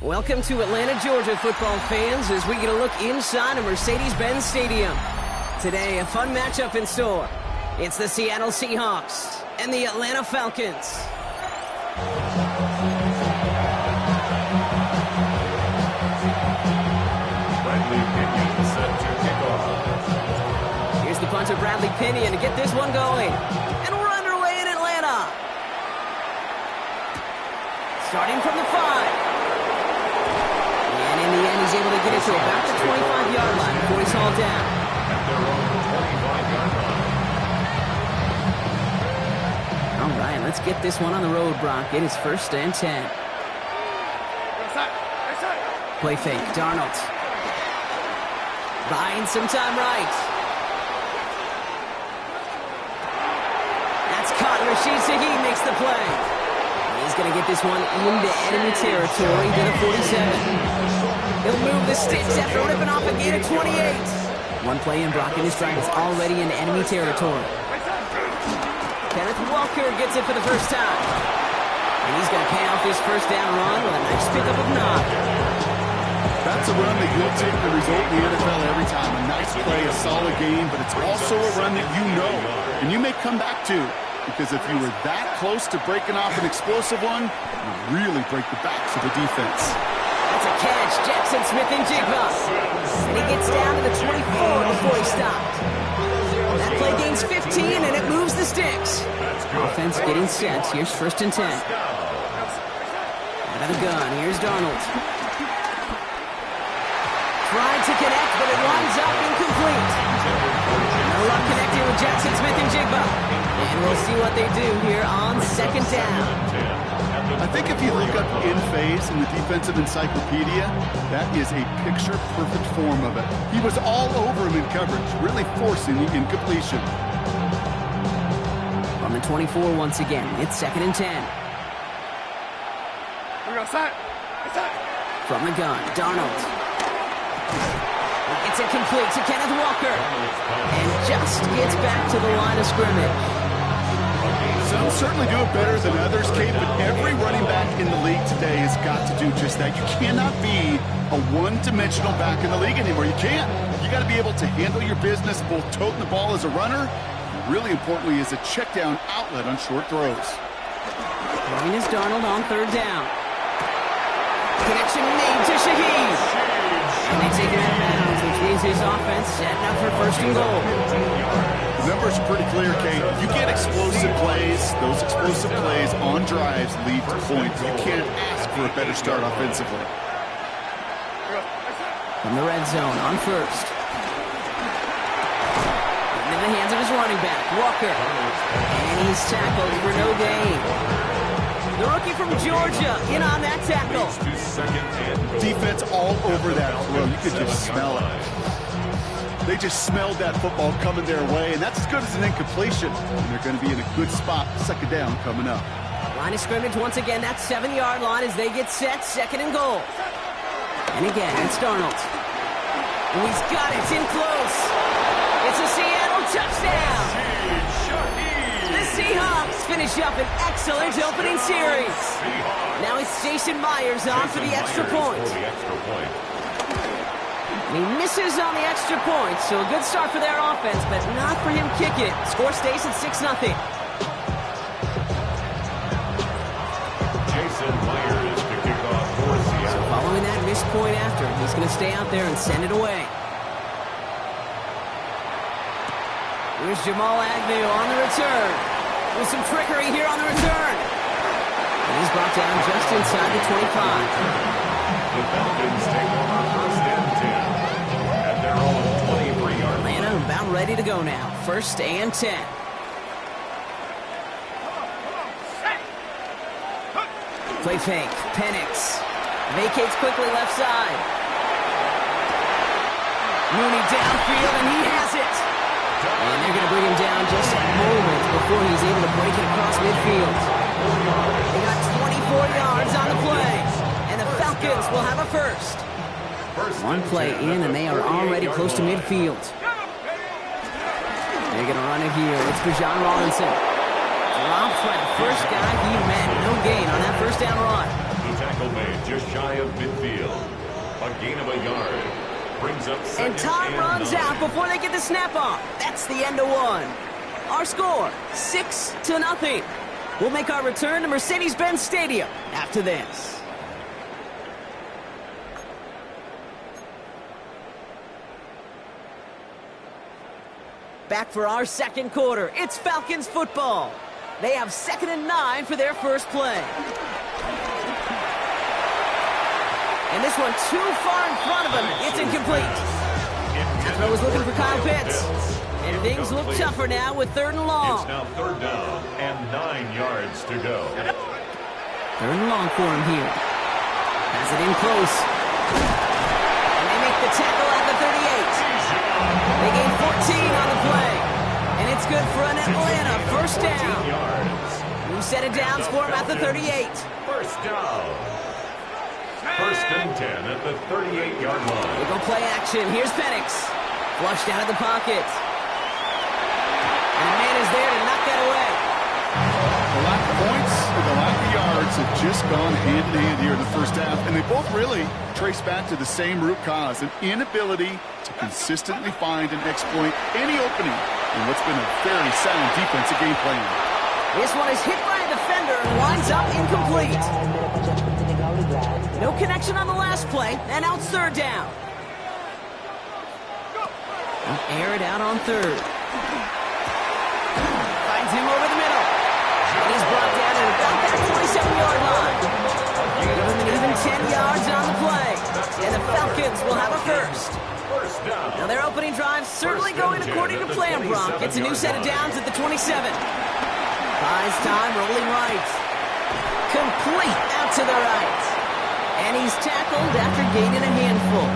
Welcome to Atlanta, Georgia, football fans, as we get a look inside of Mercedes-Benz Stadium. Today, a fun matchup in store. It's the Seattle Seahawks and the Atlanta Falcons. Bradley Pinion set to kick off. Here's the punter, Bradley Pinion, to get this one going. And we're underway in Atlanta. Starting from the 5. And in the end, he's able to get it to about the 25-yard line before he's hauled down. At their own 25-yard line. All right, let's get this one on the road, Brock. It is 1st and 10. Play fake, Darnold. Buying some time right. That's caught. Rashid Shaheed makes the play. He's going to get this one into enemy territory to the 47. He'll move the sticks after ripping off a gain of 28. One play in, Brock, and his drive is already in enemy territory. Kenneth Walker gets it for the first time. And he's going to pay off his first down run with a nice pickup of 9. That's a run that you'll take the result in the NFL every time. A nice play, a solid game, but it's also a run that you know and you may come back to, because if you were that close to breaking off an explosive one, you really break the backs of the defense. That's a catch. Jackson Smith-Njigba. And he gets down to the 24 before he stopped. That play gains 15, and it moves the sticks. Offense getting set. Here's 1st and 10. Out of the gun. Here's Darnold. Trying to connect, but it winds up incomplete. No luck connecting with Jackson Smith-Njigba. And we'll see what they do here on 2nd down. I think if you look up in phase in the defensive encyclopedia, that is a picture-perfect form of it. He was all over him in coverage, really forcing the incompletion. On the 24 once again, it's 2nd and 10. From the gun, Darnold. It's incomplete to Kenneth Walker. And just gets back to the line of scrimmage. Some certainly do it better than others, Kate, but every running back in the league today has got to do just that. You cannot be a one-dimensional back in the league anymore. You can't. You got to be able to handle your business, both toting the ball as a runner, and really importantly, as a check-down outlet on short throws. Throwing is Darnold on 3rd down. Connection made to Shaheed. And they take him out of bounds, which means his offense setting up for 1st and goal. The numbers are pretty clear, Kate. You get explosive plays. Those explosive plays on drives lead to points. You can't ask for a better start offensively. From the red zone on 1st. Into the hands of his running back, Walker. And he's tackled for no gain. The rookie from Georgia in on that tackle. Defense all over that throw. You could just smell it. They just smelled that football coming their way, and that's as good as an incompletion. And they're going to be in a good spot. 2nd down coming up. Line of scrimmage once again. That 7-yard line as they get set. 2nd and goal. And again, it's Darnold. And he's got it. It's in close. It's a Seattle touchdown. The Seahawks finish up an excellent opening series. Now it's Jason Myers on for the extra point. And he misses on the extra point, so a good start for their offense, but not for him kicking it. Score stays at 6-0. Jason Myers to kick off for Seattle. So following that missed point after, he's going to stay out there and send it away. Here's Jamal Agnew on the return. With some trickery here on the return. And he's brought down just inside the 25. The Falcons take over 1st and 10. At their own 23-yard line. Atlanta about ready to go now. 1st and 10. Play fake. Penix. Vacates quickly left side. Mooney downfield, and he has it. And they're going to bring him down just a moment before he's able to break it across midfield. They got 24 yards on the play, and the Falcons will have a first. One play in, and they are already close to midfield. They're going to run it here. It's for John Robinson. Drops by the first guy he met. No gain on that 1st down run. The tackle made just shy of midfield. A gain of a yard. Brings up and time runs out before they get the snap off. That's the end of one. Our score, 6-0. We'll make our return to Mercedes-Benz Stadium after this. Back for our 2nd quarter. It's Falcons football. They have 2nd and 9 for their first play. And this one too far in front of him. It's incomplete. The throw was looking for Kyle Pitts. And things look tougher now with 3rd and long. It's now 3rd down and 9 yards to go. 3rd and long for him here. Has it in close. And they make the tackle at the 38. They gain 14 on the play. And it's good for an Atlanta 1st down. New set of downs for him at the 38. 1st down. 1st and 10 at the 38-yard line. They go play action. Here's Penix. Flushed out of the pocket. And the man is there to knock that away. The lack of points or the lack of yards have just gone hand in hand here in the first half, and they both really trace back to the same root cause, an inability to consistently find and exploit any opening in what's been a very sound defensive game plan. This one is hit by a defender and winds up incomplete. No connection on the last play, and now it's third down. Air it out on third. Finds him over the middle. And he's brought down at about that 27-yard line. Give him an even 10 yards on the play. And the Falcons will have a first. Now their opening drive certainly going according to plan, Brock. It's a new set of downs at the 27. Buys time, rolling right. Complete out to the right. And he's tackled after gaining a handful.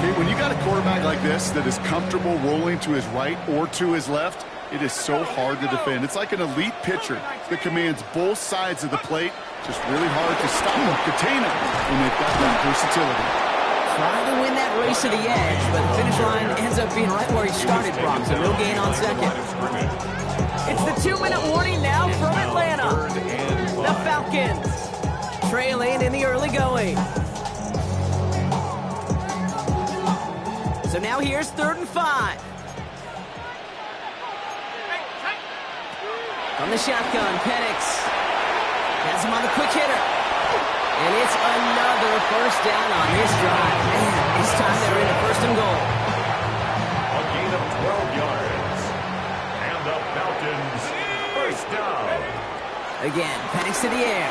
Okay, when you got a quarterback like this that is comfortable rolling to his right or to his left, it is so hard to defend. It's like an elite pitcher that commands both sides of the plate. Just really hard to stop him, contain him when they've got that versatility. Trying to win that race to the edge, but the finish line ends up being right where he started, Brock, so no gain on second. It's the 2-minute warning now from Atlanta. The Falcons trailing in the early going. So now here's 3rd and 5. From the shotgun, Penix has him on the quick hitter. And it's another first down on this drive. Man, this time they're in the 1st and goal. A gain of 12 yards. And the Falcons first down. Again, Penix to the air.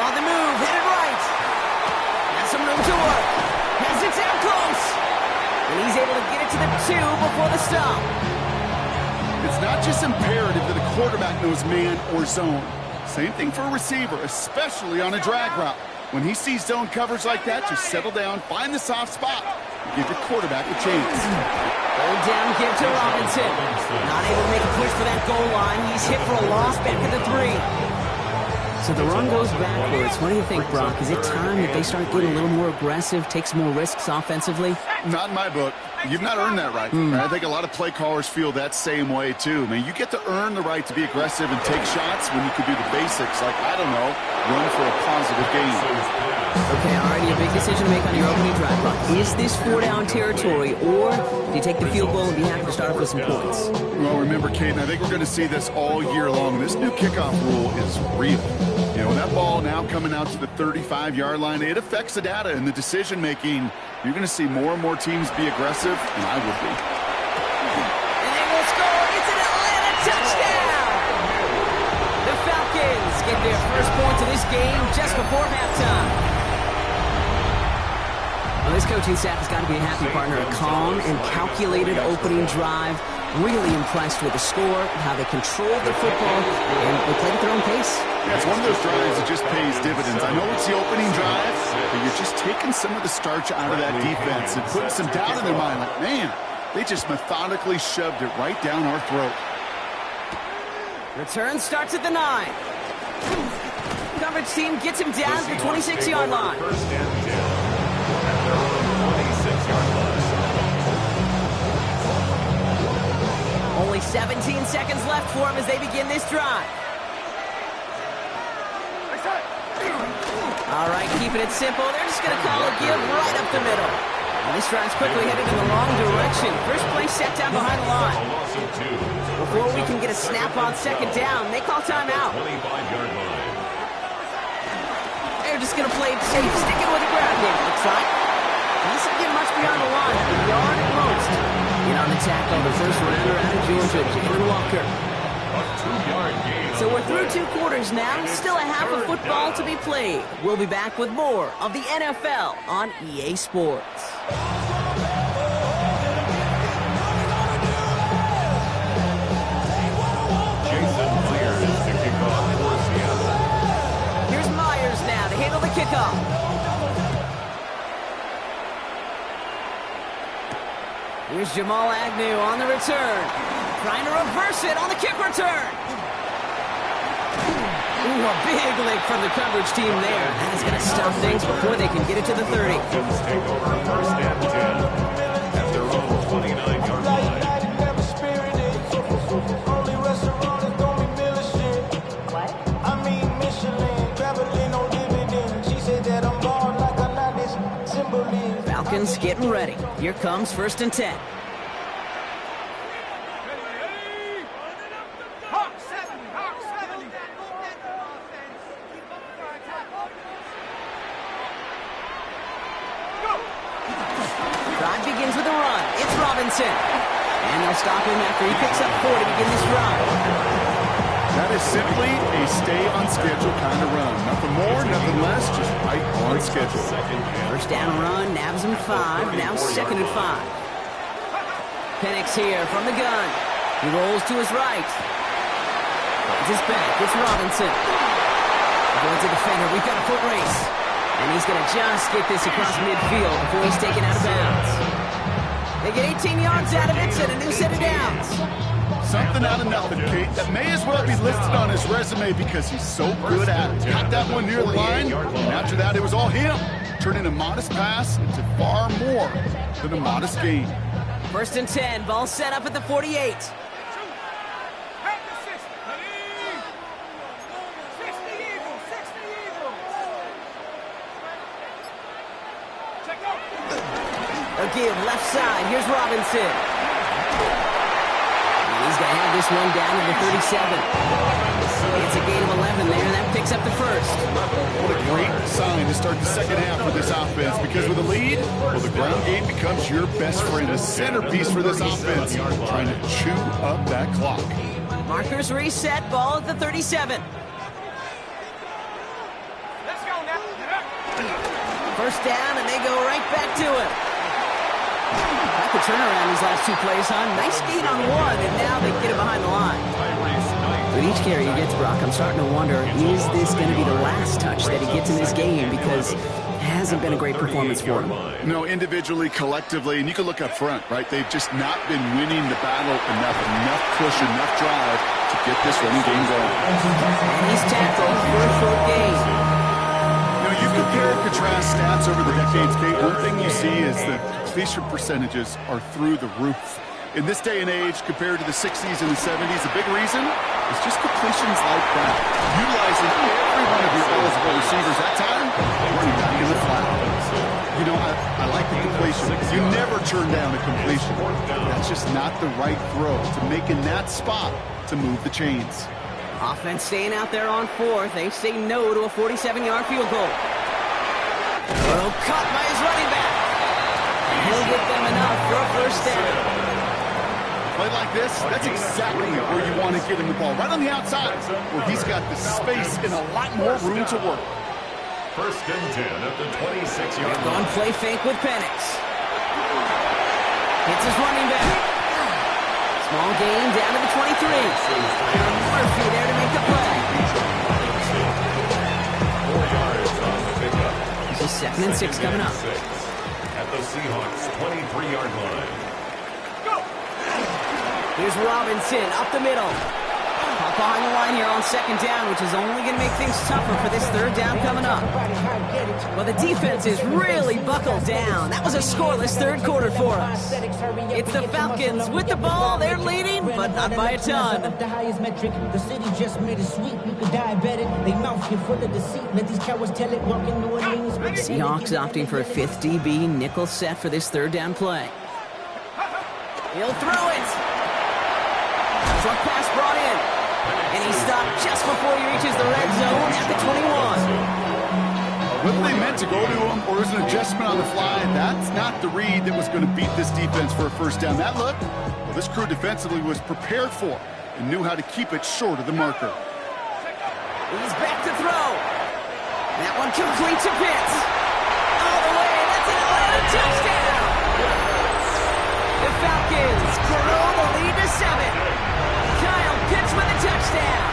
On the move, headed right. Has some room to work. Has it down close. And he's able to get it to the 2 before the stop. It's not just imperative that a quarterback knows man or zone. Same thing for a receiver, especially on a drag route. When he sees zone coverage like that, just settle down, find the soft spot, and give your quarterback a chance. Third down give to Robinson. Not able to make a push for that goal line. He's hit for a loss back at the 3. So the run goes backwards. What do you think, Brock? Is it time that they start getting a little more aggressive, take some more risks offensively? Not in my book. You've not earned that right. I think a lot of play callers feel that same way, too. I mean, you get to earn the right to be aggressive and take shots when you could do the basics, like, I don't know, run for a positive gain. Okay, already a big decision to make on your opening drive, Brock. Is this 4-down territory, or do you take the field goal and be happy to start off with some points? Well, remember, Kate, I think we're going to see this all year long. This new kickoff rule is real. You know, that ball now coming out to the 35-yard line, it affects the data and the decision-making. You're going to see more and more teams be aggressive, and I would be. And they will score. It's an Atlanta touchdown. The Falcons get their first points of this game just before halftime. Well, this coaching staff has got to be a happy partner. A calm and calculated opening drive. Really impressed with the score, how they controlled the football, and they played at their own pace. Yeah, it's one of those drives that just pays dividends. I know it's the opening drive, but you're just taking some of the starch out of that defense and putting some doubt in their mind. Like, man, they just methodically shoved it right down our throat. Return starts at the 9. Coverage team gets him down to the 26-yard line. First and 10 at their own 26-yard line. Only 17 seconds left for him as they begin this drive. All right, keeping it simple. They're just going to call a give right up the middle. And this drive's quickly headed in the wrong direction. First play set down behind the line. Before we can get a snap on 2nd down, they call timeout. 25-yard line. They're just going to play it safe, sticking with the ground game, looks like. Doesn't get much beyond the line, a yard at most. In on the tackle, the first rounder out of Georgia, Jalen Walker. A 2-yard gain. So we're through 2 quarters now, still a half of football to be played. We'll be back with more of the NFL on EA Sports. Jason Myers to kick off for Seattle. Here's Myers now to handle the kickoff. Here's Jamal Agnew on the return. Trying to reverse it on the kick return. Ooh, a big lick from the coverage team there. That is going to stop things before they can get it to the 30. Falcons take over first and 10 at their own 29-yard line. What? I mean Michelin. Falcons getting ready. Here comes 1st and 10. Drive begins with a run. It's Robinson. And they'll stop him after he picks up 4 to begin this drive. That is simply a stay-on-schedule kind of run. Nothing more, nothing less, just right on schedule. First down run, nabs him 5, now 2nd and 5. Penix here from the gun. He rolls to his right. Finds his back, it's Robinson. Going to defender, we've got a foot race. And he's going to just get this across midfield before he's taken out of bounds. They get 18 yards out of it, and a new set of downs. Something out of nothing, Kate, that may as well be listed on his resume because he's so good at it. Got that one near the line, and after that, it was all him. Turning a modest pass into far more than a modest gain. 1st and 10, ball set up at the 48. Again, left side, here's Robinson. He's going to have this one down to the 37. It's a gain of 11 there. That picks up the first. What a great sign to start the second half for this offense, because with a lead, well, the ground game becomes your best friend, a centerpiece for this offense, trying to chew up that clock. Markers reset, ball at the 37. Let's go now. First down, and they go right back to it. Like the turnaround these last 2 plays, huh? Nice gain on 1, and now they get it behind the line. With each carry he gets, Brock, I'm starting to wonder, is this going to be the last touch that he gets in this game? Because it hasn't been a great performance for him. No, individually, collectively, and you can look up front, right? They've just not been winning the battle enough push, enough drive to get this running game going. And he's tackled for a short gain. You compare and contrast stats over the decades, Kate. One thing you see is the completion percentages are through the roof. In this day and age, compared to the 60s and the 70s, the big reason is just completions like that. Utilizing every one of your eligible receivers that time, running back in the flat. You know, I like the completion. You never turn down a completion. That's just not the right throw to make in that spot to move the chains. Offense staying out there on 4th. They say no to a 47-yard field goal. Well, caught by his running back. And he'll get them enough for a first down. Play like this, that's exactly where you want to get him the ball. Right on the outside, where he's got the space and a lot more room to work. 1st and 10 at the 26-yard line. On play fake with Penix. Hits his running back. Small gain down to the 23. Murphy there to make the play. 4 yards on the pickup. This is 2nd and 6 coming up. At the Seahawks' 23-yard line. Here's Robinson up the middle. Pop behind the line here on 2nd down, which is only going to make things tougher for this 3rd down coming up. Well, the defense is really buckled down. That was a scoreless 3rd quarter for us. It's the Falcons with the ball. They're leading, but not by a ton. The highest metric, the city just made it sweet. You could diabetic, they mouth you full of deceit. Let these cowards tell it, walking New Orleans. Seahawks opting for a 5th DB nickel set for this 3rd down play. He'll throw it. Short pass brought in. And he stopped just before he reaches the red zone at the 21. Whether they meant to go to him or was an adjustment on the fly, that's not the read that was going to beat this defense for a first down. That look, well, this crew defensively was prepared for and knew how to keep it short of the marker. He's back to throw. That one complete to Pitts. All the way, that's an Atlanta touchdown. The Falcons grow the lead to 7. Kyle Pitts with a touchdown.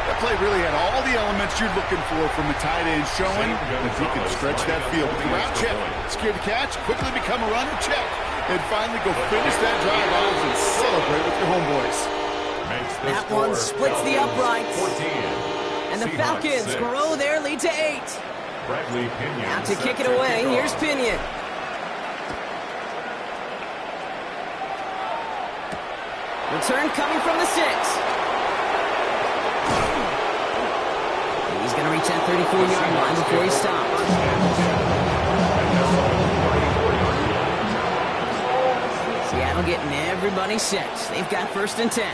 That play really had all the elements you're looking for from a tight end, showing that he can stretch that field. With the route check, secure the catch, quickly become a runner check, and finally go finish that drive out and celebrate with your homeboys. That one splits the uprights. 14. And the Falcons grow their lead to 8. Now to kick it away, here's Pinion. Return coming from the 6. He's going to reach that 34-yard line before he stops. Now getting everybody set. They've got 1st and 10.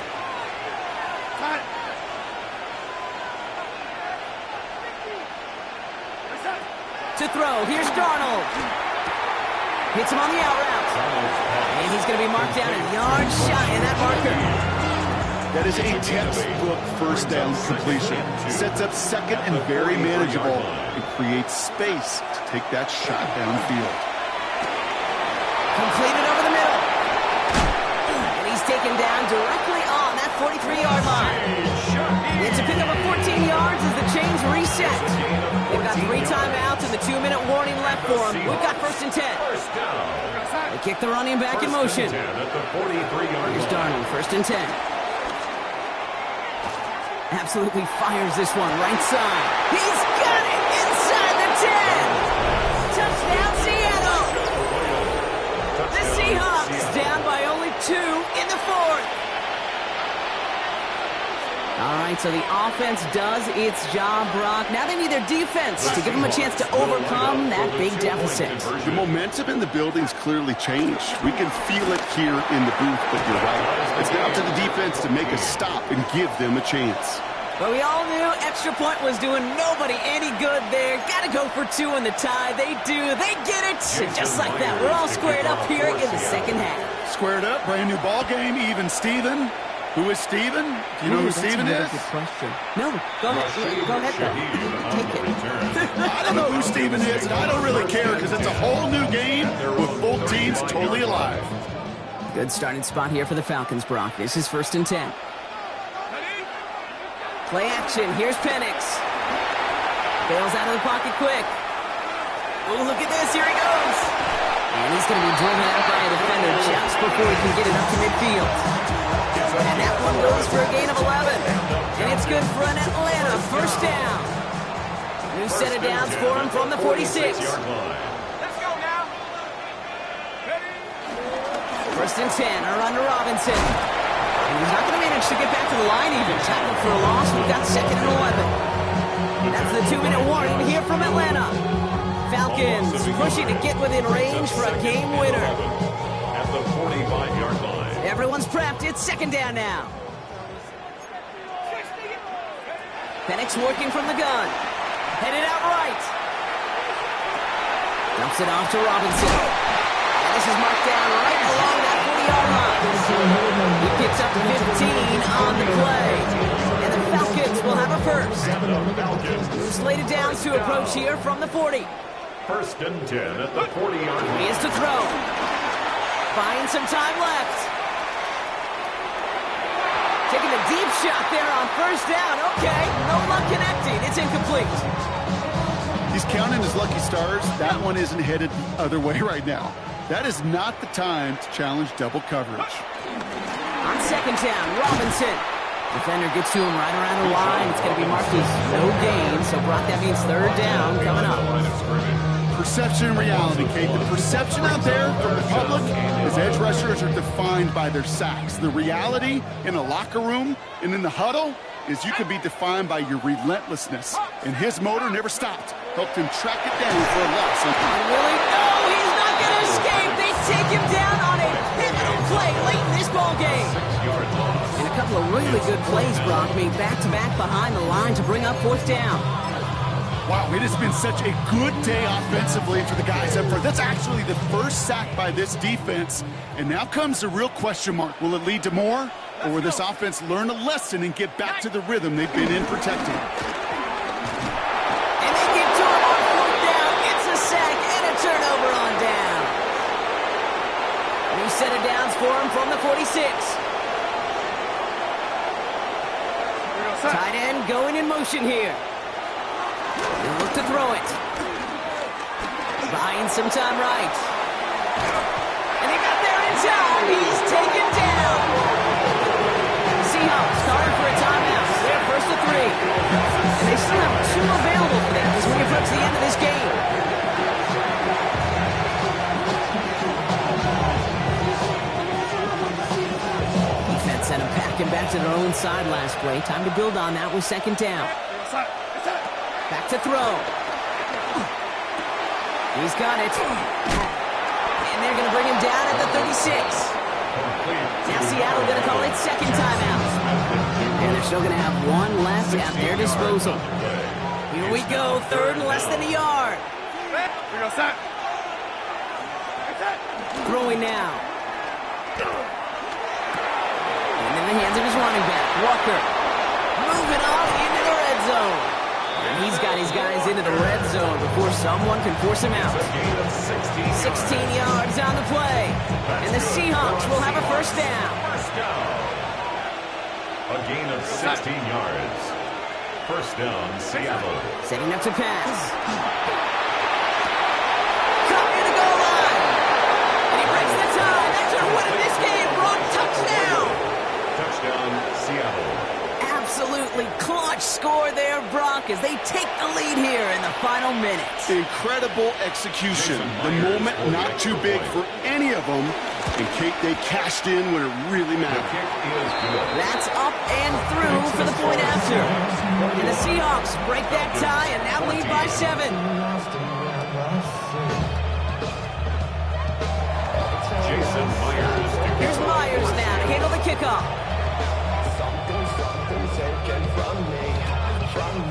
To throw. Here's Darnold. Hits him on the out route. And he's going to be marked down a yard shy in that marker. That is a textbook 1st down completion. Sets up 2nd and very manageable. It creates space to take that shot downfield. Completed over the middle. And he's taken down directly on that 43-yard line. It's a pickup of 14 yards as the chains reset. They've got 3 timeouts and the 2-minute warning left for them. We've got 1st and 10. They kick the running back in motion. Here's Darnold, 1st and 10. Absolutely fires this one right side. He's got it inside the 10. Touchdown, Seattle. The Seahawks down by only 2 in the 4th. All right, so the offense does its job, Brock. Now they need their defense to give them a chance to overcome that big deficit. The momentum in the building's clearly changed. We can feel it here in the booth, but you're right. It's now to the defense to make a stop and give them a chance. But we all knew extra point was doing nobody any good there. Got to go for 2 in the tie. They do. They get it. Just like that. We're all squared up here in the 2nd half. Squared up, brand new ball game, even Steven. Who is Steven? Do you know who Steven is? Good question. No, go ahead though. Take it. I don't know who Steven is, and I don't really care because it's a whole new game with both teams totally alive. Good starting spot here for the Falcons, Brock. This is 1st and 10. Play action. Here's Penix. Bails out of the pocket quick. Oh, look at this. Here he goes. And he's going to be driven out by a defender just before he can get it up to midfield. And that one goes for a gain of 11. And it's good for an Atlanta 1st down. New set of downs for him from the 46. Let's go now. 1st and 10. A run to Robinson. And he's not going to manage to get back to the line even. Tackled for a loss. We've got 2nd and 11. That's the 2-minute warning here from Atlanta. Falcons pushing to get within range for a game winner. At the 45-yard line. Everyone's prepped. It's 2nd down now. Penix working from the gun. Headed out right. Dumps it off to Robinson. And this is marked down right along that 40-yard line. He picks up 15 on the play. And the Falcons will have a 1st. Slated downs to approach here from the 40. 1st and 10 at the 40-yard line. He is to throw. Buying some time left. Taking a deep shot there on 1st down. Okay, no luck connecting. It's incomplete. He's counting his lucky stars. That one isn't headed the other way right now. That is not the time to challenge double coverage. On 2nd down, Robinson. Defender gets to him right around the line. It's going to be marked as no gain. So, Brock, that means 3rd down coming up. Perception and reality, Kate. The perception out there from the public is edge rushers are defined by their sacks. The reality in a locker room and in the huddle is you can be defined by your relentlessness. And his motor never stopped. Helped him track it down for a loss. Really? No, he's not going to escape. They take him down on a pivotal play late in this ball game. And a couple of really good plays, Brock, made back-to-back behind the line to bring up 4th down. Wow, it has been such a good day offensively for the guys up front. That's actually the 1st sack by this defense. And now comes the real question mark. Will it lead to more? Or will this offense learn a lesson and get back to the rhythm they've been in protecting? And they get to him on 4th down. It's a sack and a turnover on down. New set of downs for him from the 46. Tight end going in motion here. They look to throw it. Buying some time right. And he got there in time. He's taken down. Seahawks calling for a timeout. They're 1st and 3. And they still have 2 available for them as we approach the end of this game. Defense sent them packing back to their own side last play. Time to build on that with 2nd down. Back to throw. He's got it. And they're going to bring him down at the 36. Now Seattle going to call it second timeout. And they're still going to have one left at their disposal. Here we go, third and less than a yard. Throwing now. And in the hands of his running back, Walker. Moving on into the red zone. And he's got his guys into the red zone before someone can force him out. 16 yards on the play. And the Seahawks will have a first down. A gain of 16 yards. First down, Seattle. Setting up to pass. Coming to the goal line. And he breaks the tie. That should win this game. Brock, touchdown. Touchdown, Seattle. Absolutely clutch score there, Brock, as they take the lead here in the final minutes. Incredible execution. The moment not too big for any of them. And Kate, they cashed in when it really mattered. That's up and through for the point after. And the Seahawks break that tie and now lead by 7. Jason Myers. Here's Myers now to handle the kickoff.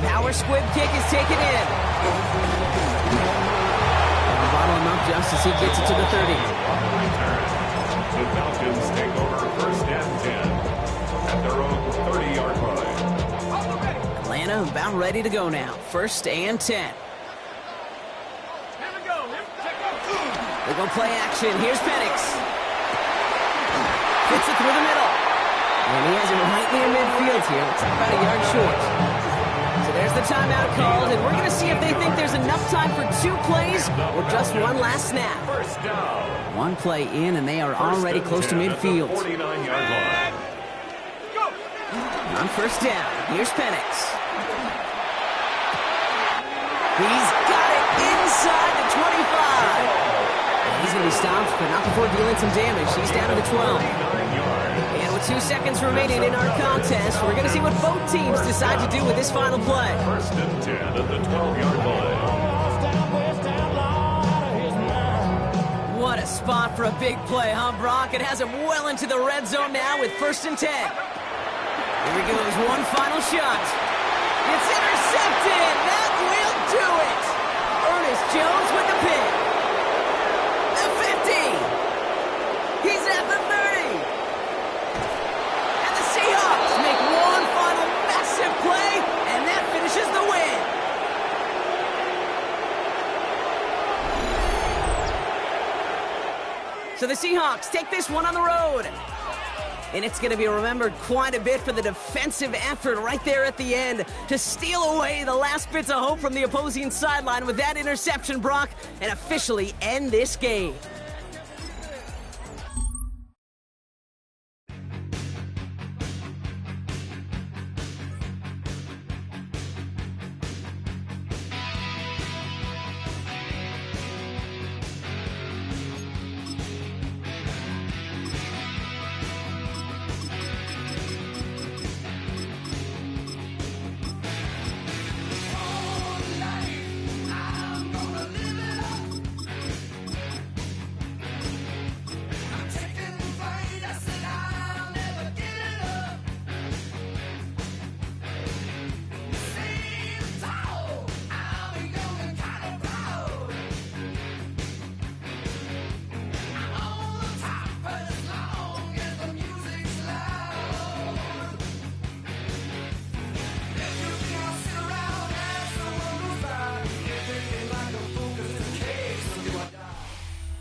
Power squib kick is taken in. And bottle him up just as he gets it to the 30. The Falcons take over first and 10 at their own 30-yard line. Atlanta about ready to go now. First and 10. They go play action. Here's Penix. Gets it through the middle. And he has it right near midfield here. It's about a yard short. So there's the timeout called, and we're going to see if they think there's enough time for 2 plays or just one last snap. First down. One play in, and they are already close to midfield. 49-yard line. On first down, here's Penix. He's got it inside the 25. And he's going to be stopped, but not before dealing some damage. He's down to the 12. And with 2 seconds remaining in our contest, we're going to see what both teams decide to do with this final play. First and 10 at the 12-yard line. What a spot for a big play, huh, Brock? It has him well into the red zone now with first and 10. Here he goes, one final shot. It's intercepted. That will do it. Ernest Jones with the pick. The 50. He's at the 30. And the Seahawks make one final massive play, and that finishes the win. So the Seahawks take this one on the road. And it's going to be remembered quite a bit for the defensive effort right there at the end to steal away the last bits of hope from the opposing sideline with that interception, Brock, and officially end this game.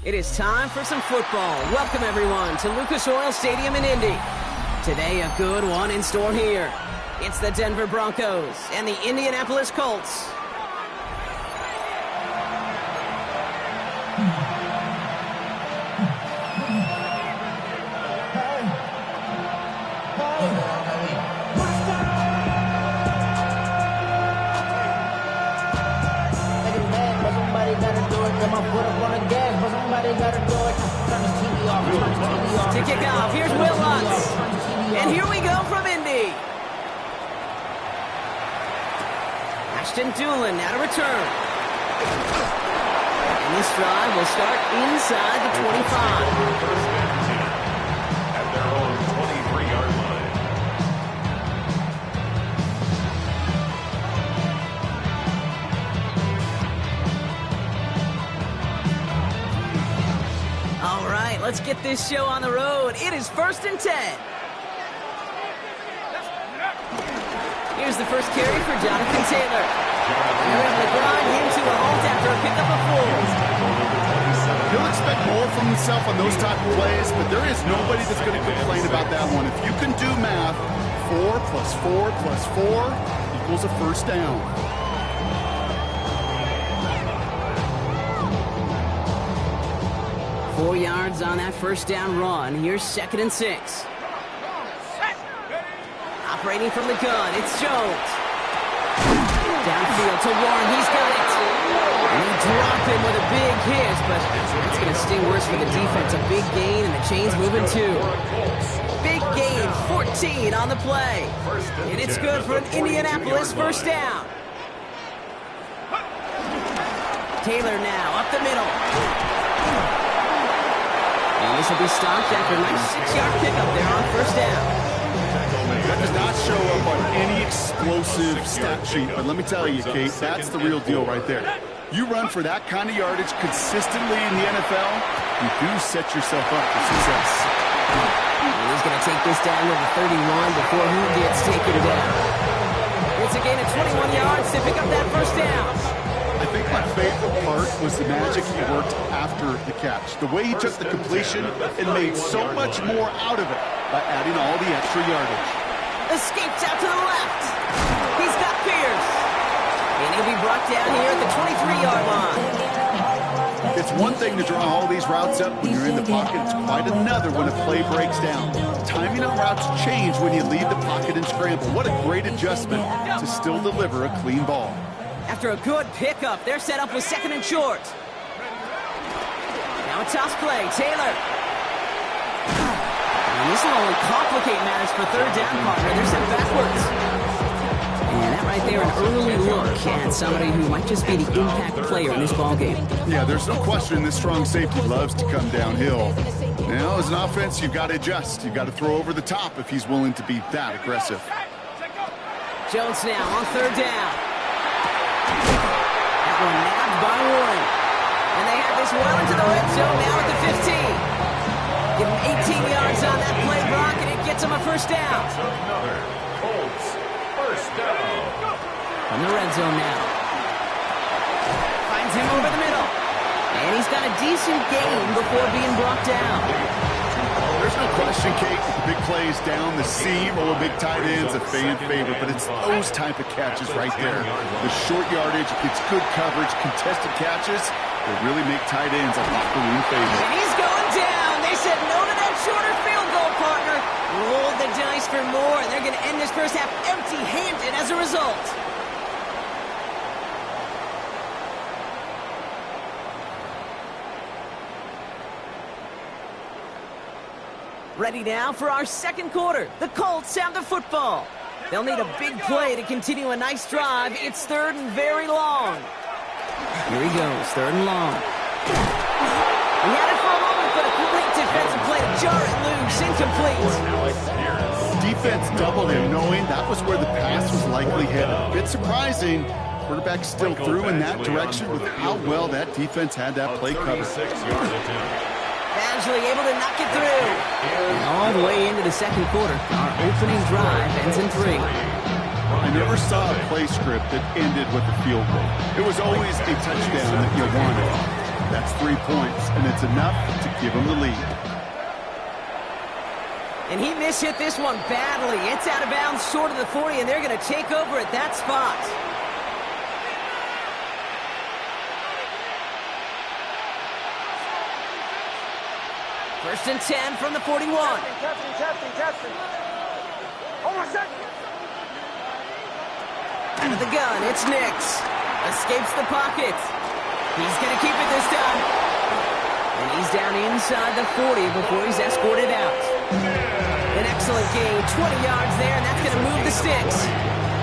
It is time for some football. Welcome, everyone, to Lucas Oil Stadium in Indy. Today, a good one in store here. It's the Denver Broncos and the Indianapolis Colts. To kick off, here's Will Lutz. And here we go from Indy. Ashton Doolin now to return. And this drive will start inside the 25. let's get this show on the road. It is 1st and 10. Here's the first carry for Jonathan Taylor. They're able to grind him to a halt after a pickup of 4. He'll expect more from himself on those type of plays, but there is nobody that's going to complain about that one. If you can do math, 4 plus 4 plus 4 equals a first down. Four yards on that first down run. Here's 2nd and 6. Operating from the gun, it's Jones. Downfield to Warren, he's got it. And they drop him with a big hit, but it's going to sting worse for the defense. A big gain, and the chain's moving too. Big gain, 14 on the play. And it's good for an Indianapolis first down. Taylor now, up the middle. And this will be stopped after a nice 6-yard pickup there on first down. That does not show up on any explosive stat sheet, but let me tell you, Kate, that's the real deal right there. You run for that kind of yardage consistently in the NFL, you do set yourself up for success. He's going to take this down to the 31 before he gets taken down. It's a gain of 21 yards to pick up that first down. I think my favorite part was the magic he worked after the catch. The way he took the completion and made so much more out of it by adding all the extra yardage. Escapes out to the left. He's got Pierce. And he'll be brought down here at the 23-yard line. It's one thing to draw all these routes up when you're in the pocket. It's quite another when a play breaks down. Timing on routes change when you leave the pocket and scramble. What a great adjustment to still deliver a clean ball. After a good pickup, they're set up with 2nd and short. Now a toss play, Taylor. And this will only complicate matters for 3rd down, partner. They're sent backwards. And that right there, an early look at somebody who might just be the impact player in this ballgame. Yeah, there's no question this strong safety loves to come downhill. Now, as an offense, you've got to adjust. You've got to throw over the top if he's willing to be that aggressive. Jones now on 3rd down. That one nabbed by Warren. And they have this well into the red zone now at the 15. Give him 18 yards on that play, Brock, and it gets him a first down. Another Colts first down. From the red zone now. Finds him over the middle. And he's got a decent gain before being brought down. There's no question, Kate, with the big plays down the seam or big tight ends, a fan favorite, but it's those type of catches right there. The short yardage, gets good coverage, contested catches, they really make tight ends a locker room favorite. And he's going down. They said no to that shorter field goal, partner. Rolled the dice for more, and they're going to end this first half empty-handed as a result. Ready now for our 2nd quarter. The Colts have the football. They'll need a big play to continue a nice drive. It's 3rd and very long. Here he goes, 3rd and long. He had it for a moment, but a great defensive play to jar it loose, incomplete. Defense doubled him, knowing that was where the pass was likely headed. A bit surprising. Quarterback still threw in that direction with how well that defense had that play covered. Badgley able to knock it through. And all the way into the 2nd quarter. Our opening drive ends in 3. I never saw a play script that ended with a field goal. It was always a touchdown that you wanted. That's 3 points, and it's enough to give them the lead. And he mishit this one badly. It's out of bounds short of the 40, and they're going to take over at that spot. First and 10 from the 41. Testing. Hold on a second. Out of the gun, it's Nix. Escapes the pocket. He's going to keep it this time. And he's down inside the 40 before he's escorted out. An excellent gain, 20 yards there, and that's going to move the sticks.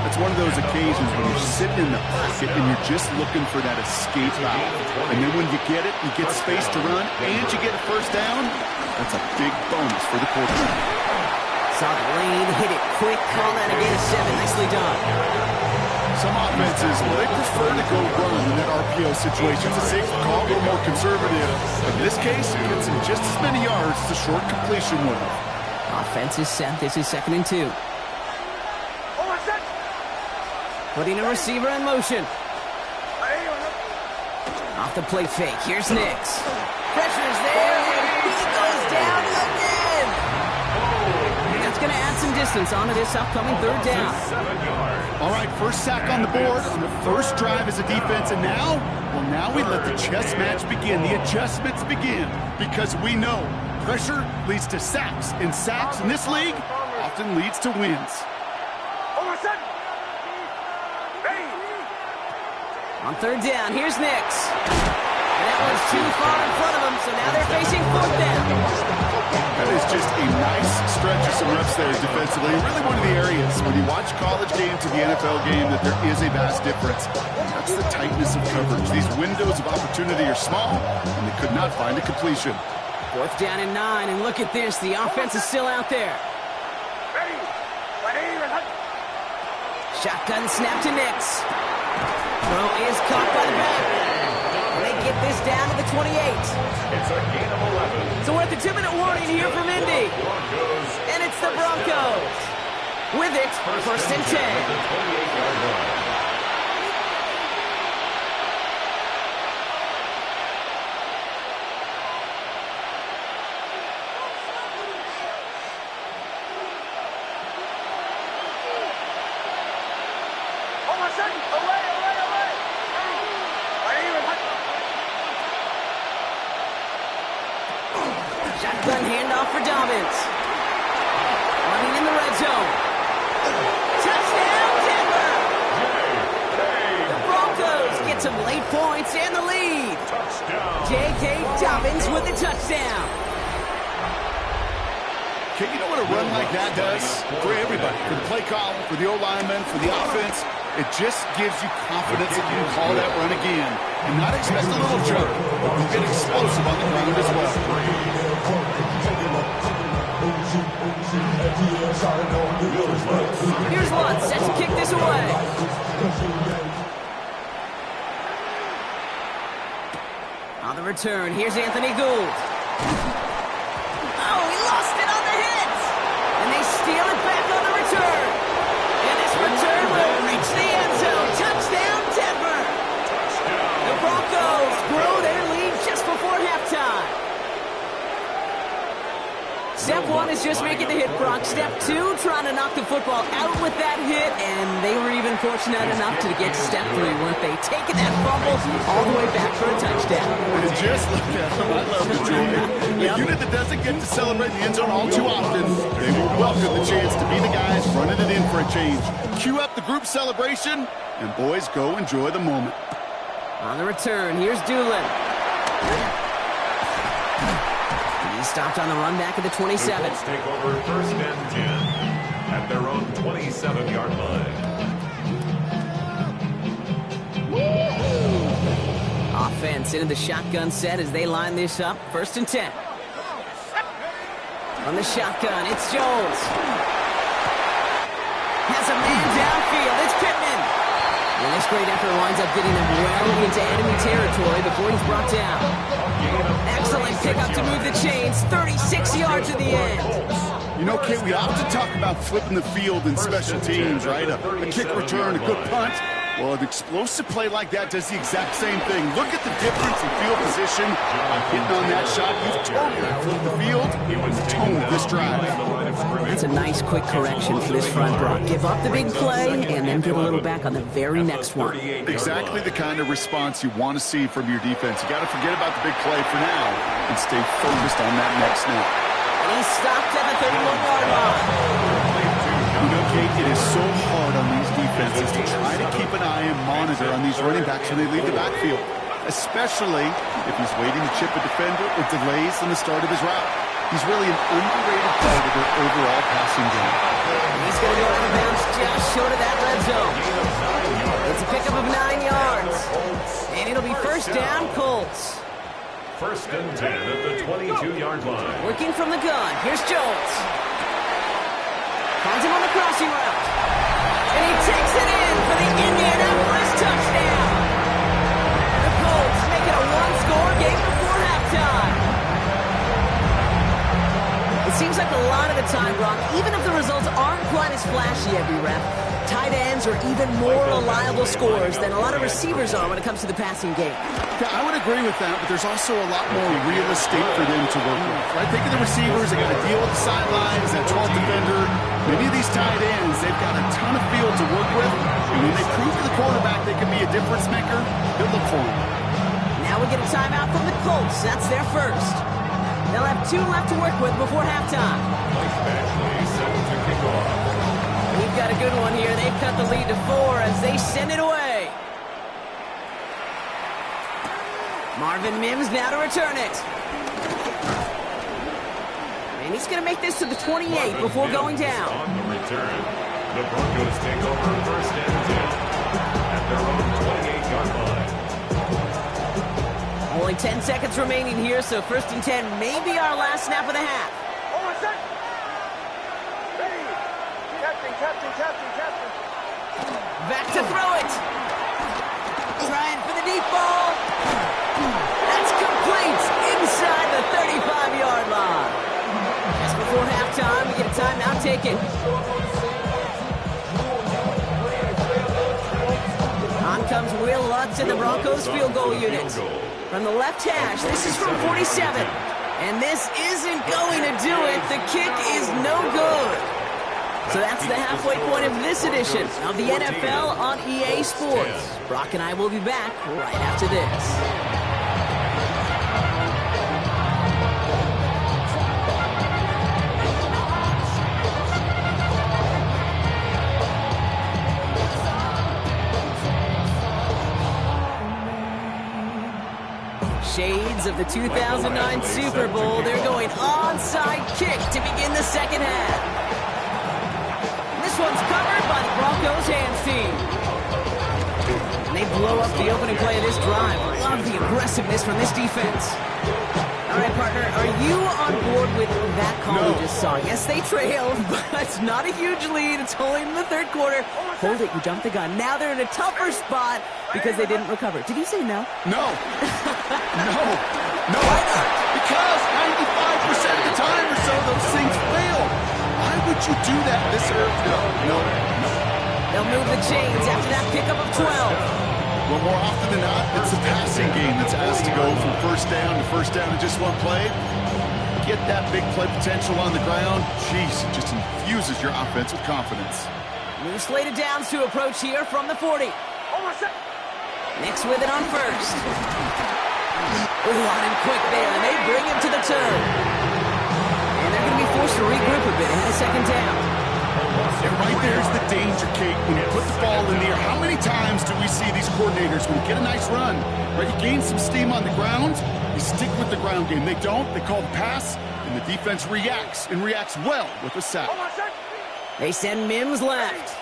It's one of those occasions when you're sitting in the pocket and you're just looking for that escape route. And then when you get it, you get space to run, and you get a first down, that's a big bonus for the quarterback. Saw the lane, hit it quick, call that a gain of 7. Nicely done. Some offenses, well, they prefer to go run in that RPO situation. It's a safe call, a little more conservative. In this case, it gets him just as many yards as a short completion would. Offense is set. This is 2nd and 2. Putting a receiver in motion. Off the play fake. Here's Nix. Pressure's there, and he goes down again. And that's going to add some distance onto this upcoming 3rd down. All right, first sack on the board on the first drive as a defense, and now we let the chess match begin. The adjustments begin, because we know pressure leads to sacks, and sacks in this league often leads to wins. On 3rd down, here's Nix. And that one's too far in front of him, so now they're facing 4th down. That is just a nice stretch of some reps there defensively. Really one of the areas when you watch college game to the NFL game that there is a vast difference. That's the tightness of coverage. These windows of opportunity are small, and they could not find a completion. 4th down and 9, and look at this. The offense is still out there. Shotgun snap to Nix. Throw is caught by the back. And they get this down to the 28. It's a gain of 11. So we're at the 2-minute warning here from Indy. And it's the Broncos. With it, 1st and 10. Shotgun handoff for Dobbins. Running in the red zone. Touchdown, Denver! The Broncos get some late points and the lead. J.K. Dobbins with the touchdown. Okay, you know what a run like that does for everybody? For the play call, for the O-lineman, for the offense. It just gives you confidence that you can call that run again. And not expect a little jump, but you get explosive on the ground as well. Here's one, set to kick this away. On the return, here's Anthony Gould. Oh, he lost it on the hit! And they steal it back on the return. And this return will reach the end zone. Touchdown, Denver! The Broncos grow their lead just before halftime. Step 1 is just making the hit, Brock. Step 2, trying to knock the football out with that hit, and they were even fortunate enough to get to step 3, weren't they? Taking that fumble all the way back for a touchdown. And just like that, I love the joy. A unit that doesn't get to celebrate the end zone all too often, they will welcome the chance to be the guys running it in for a change. Cue up the group celebration, and boys, go enjoy the moment. On the return, here's Doolin. He stopped on the run back at the 27. Let's take over 1st and 10 at their own 27-yard line. Offense into the shotgun set as they line this up. 1st and 10. On the shotgun, it's Jones. Has a man downfield. It's Pittman. And this great effort winds up getting him well into enemy territory before he's brought down. Excellent pickup to move the chains. 36 yards to the end. You know, Kate, we often talk about flipping the field in special teams, right? A kick return, a good punt. Well, an explosive play like that does the exact same thing. Look at the difference in field position. Hitting on that shot, you've totally flipped the field. You've toned this drive. That's a nice quick correction for this front, Brock. Give up the big play and then get a little back on the very next one. Exactly the kind of response you want to see from your defense. You got to forget about the big play for now and stay focused on that next snap. And he stopped at the 31-yard line. You know, Kate, it is so hard on these defenses to try to keep an eye and monitor on these running backs when they leave the backfield, especially if he's waiting to chip a defender or delays in the start of his route. He's really an underrated part of their overall passing game. He's going to go out of bounds just short of that red zone. It's a pickup of 9 yards. And it'll be 1st down, Colts. 1st and 10 at the 22-yard line. Working from the gun. Here's Jones. Finds him on the crossing route. And he takes it in for the Indianapolis reliable scores than a lot of receivers are when it comes to the passing game. Yeah, I would agree with that, but there's also a lot more real estate for them to work with. Right? Think of the receivers. They got to deal with the sidelines, that 12th defender. Many of these tight ends, they've got a ton of field to work with. And when they prove to the quarterback they can be a difference maker, they'll look for him. Now we get a timeout from the Colts. That's their first. They'll have 2 left to work with before halftime. We've got a good one here. They've cut the lead to 4 as they send it away. Marvin Mims now to return it. And he's going to make this to the 28 before going down. On the return, the Broncos take over first and 10 at their own 28-yard line. Only 10 seconds remaining here, so first and 10 may be our last snap of the half. Captain. Back to throw it. Trying for the deep ball. That's complete inside the 35-yard line. Just before halftime, we get a timeout taken. On comes Will Lutz in the Broncos field goal unit. From the left hash, this is from 47. And this isn't going to do it. The kick is no good. So that's the halfway point of this edition of the NFL on EA Sports. Brock and I will be back right after this. Shades of the 2009 Super Bowl. They're going onside kick to begin the second half. This one's covered by the Broncos hands team. And they blow up the opening play of this drive. Love the aggressiveness from this defense. All right, partner, are you on board with that call we just saw? Yes, they trailed, but it's not a huge lead. It's only in the third quarter. Hold it, you jumped the gun. Now they're in a tougher spot because they didn't recover. Did you say no? No. No. Why not? Because 95% of the time or so, those things fail. Why would you do that this early? No. They'll move the chains after that pickup of 12. Well, more often than not, it's the passing game that's asked to go from first down in just one play. Get that big play potential on the ground. Jeez, it just infuses your offense with confidence. New slated downs to approach here from the 40. Nix with it on first. On him quick there, and they bring him to the turn. And they're going to be forced to regroup a bit ahead of second down. And right there's the danger, Kate. When you put the ball in the air, how many times do we see these coordinators, when you get a nice run, right, you gain some steam on the ground, you stick with the ground game. They don't. They call the pass, and the defense reacts, and reacts well with a sack. They send Mims left.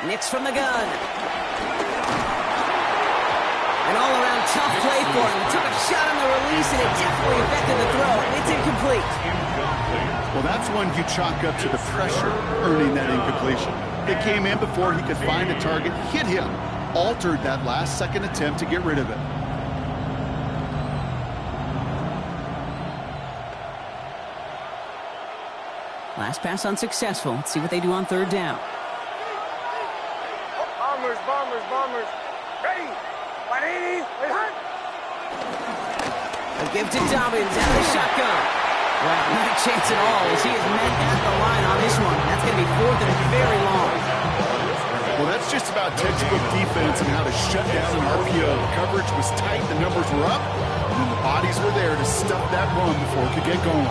Nix from the gun. An all-around tough play for him. He took a shot on the release, and it definitely affected the throw. It's incomplete. Well, that's one you chalk up to the pressure earning that incompletion. It came in before he could find the target, hit him, altered that last-second attempt to get rid of it. Last pass unsuccessful. Let's see what they do on third down. Bombers. Ready. 180. A give to Dobbins out of the shotgun. Well, not a chance at all as he is met at the line on this one. That's going to be fourth and very long. Well, that's just about textbook defense and how to shut down an RPO. The coverage was tight, the numbers were up, and then the bodies were there to stuff that run before it could get going.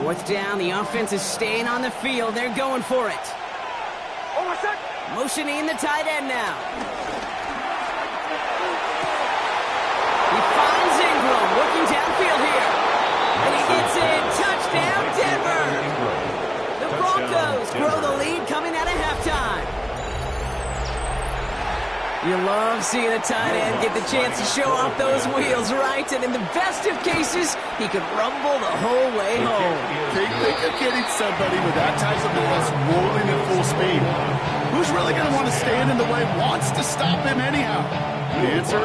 Fourth down, the offense is staying on the field. They're going for it. Motioning the tight end now. He finds Ingram working downfield here. And he gets in. Touchdown, Denver. The Broncos grow the lead coming out of halftime. You love seeing a tight end get the chance to show off those wheels, right? And in the best of cases, he could rumble the whole way home. Think of getting somebody with that type of mass rolling at full speed. Who's really going to want to stand in the way, wants to stop him anyhow? The answer?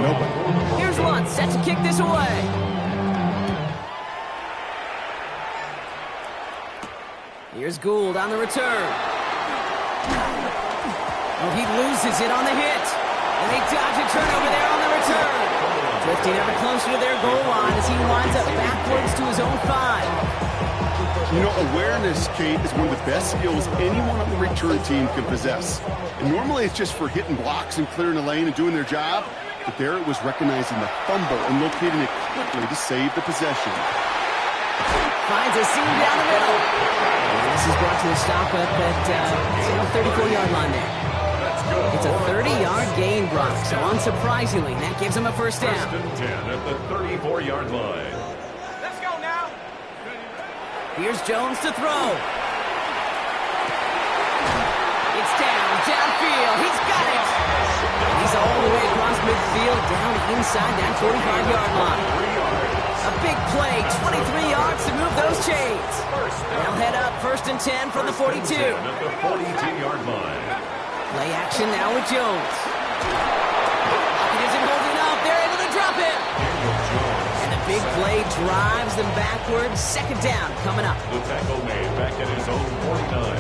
Nobody. Here's Luntz set to kick this away. Here's Gould on the return. Oh, he loses it on the hit. And they dodge a turnover there on the return. Drifting ever closer to their goal line as he winds up backwards to his own 5. You know, awareness, Kate, is one of the best skills anyone on the return team can possess. And normally it's just for hitting blocks and clearing the lane and doing their job. But there it was recognizing the fumble and locating it quickly to save the possession. Finds a seam down the middle. And this is brought to a stop up at the 34-yard line there. It's a 30-yard gain, Brock, so unsurprisingly, that gives him a first down. First and 10 at the 34-yard line. Let's go now. Here's Jones to throw. It's downfield. He's got it. He's all the way across midfield, down inside that 45-yard line. A big play, 23 yards to move those chains. They'll head up first and 10 from the 42. At the 42-yard line. Play action now with Jones. He isn't holding up. They're able to drop it. And the big play drives them backwards. Second down coming up. The tackle made back at his own 49.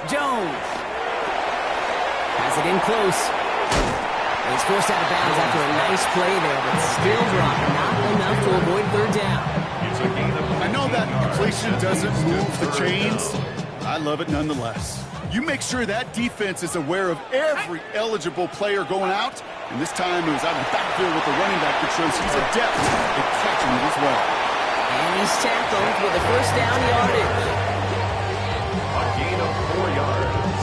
Jones has it in close. He's forced out of bounds after a nice play there, but still dropped. Not enough to avoid third down. I know that completion doesn't move the chains. I love it nonetheless. You make sure that defense is aware of every eligible player going out. And this time it was out of the backfield with the running back that shows he's adept at catching it as well. And he's tackled with a first down yardage. A gain of 4 yards.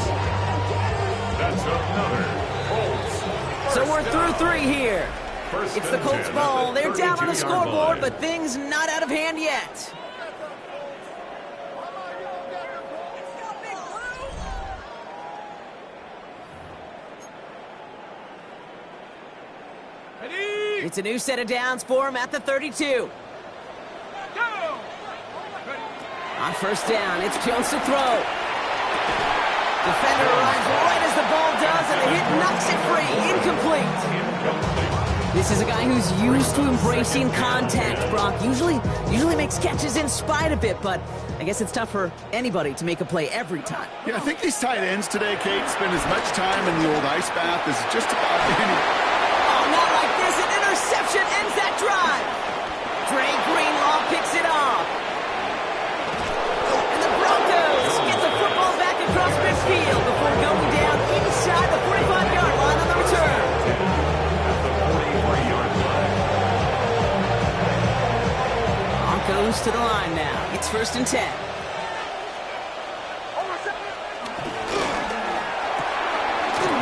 That's another Colts. So we're through 3 here. It's the Colts ball. They're down on the scoreboard, but things not out of hand yet. It's a new set of downs for him at the 32. On first down, it's Jones to throw. Defender arrives right as the ball does, and the hit knocks it free. Incomplete. This is a guy who's used to embracing contact, Brock. Usually makes catches in spite of it, but I guess it's tough for anybody to make a play every time. Yeah, I think these tight ends today, Kate, spend as much time in the old ice bath as just about any. Oh, not like this. An interception ends that drive. Dre Greenlaw picks it off. And the Broncos get the football back across midfield before going down inside the 45-yard line on the return. Broncos to the line now. It's first and 10.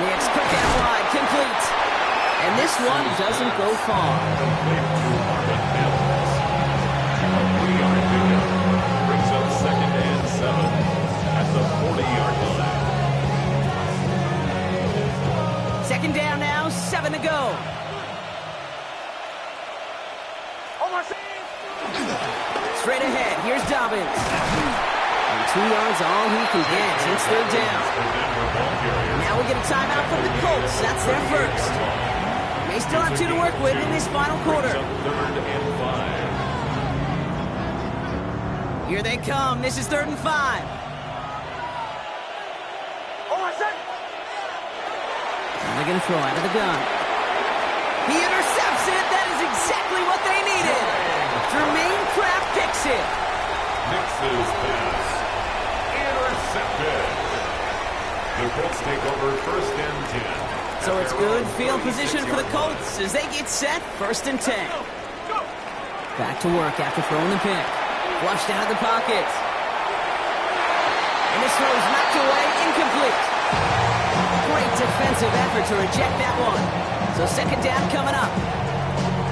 Nix quick out wide, complete. And this one doesn't go far. Brings up second and 7 at the 40-yard line. Second down now, 7 to go. Straight ahead, here's Dobbins. And 2 yards all he can get. It's third down. Now we get a timeout from the Colts. That's their first. They still have 2 to work with in this final quarter. Third and 5. Here they come. This is 3rd and 5. And they're going to throw out of the gun. He intercepts it. That is exactly what they needed. Jermaine Kraft picks it. Nix's pass. Intercepted. The Colts take over first and 10. So it's good field position for the Colts as they get set, first and 10. Back to work after throwing the pick. Flushed out of the pocket. And this throw's knocked away, incomplete. Great defensive effort to reject that one. So second down coming up.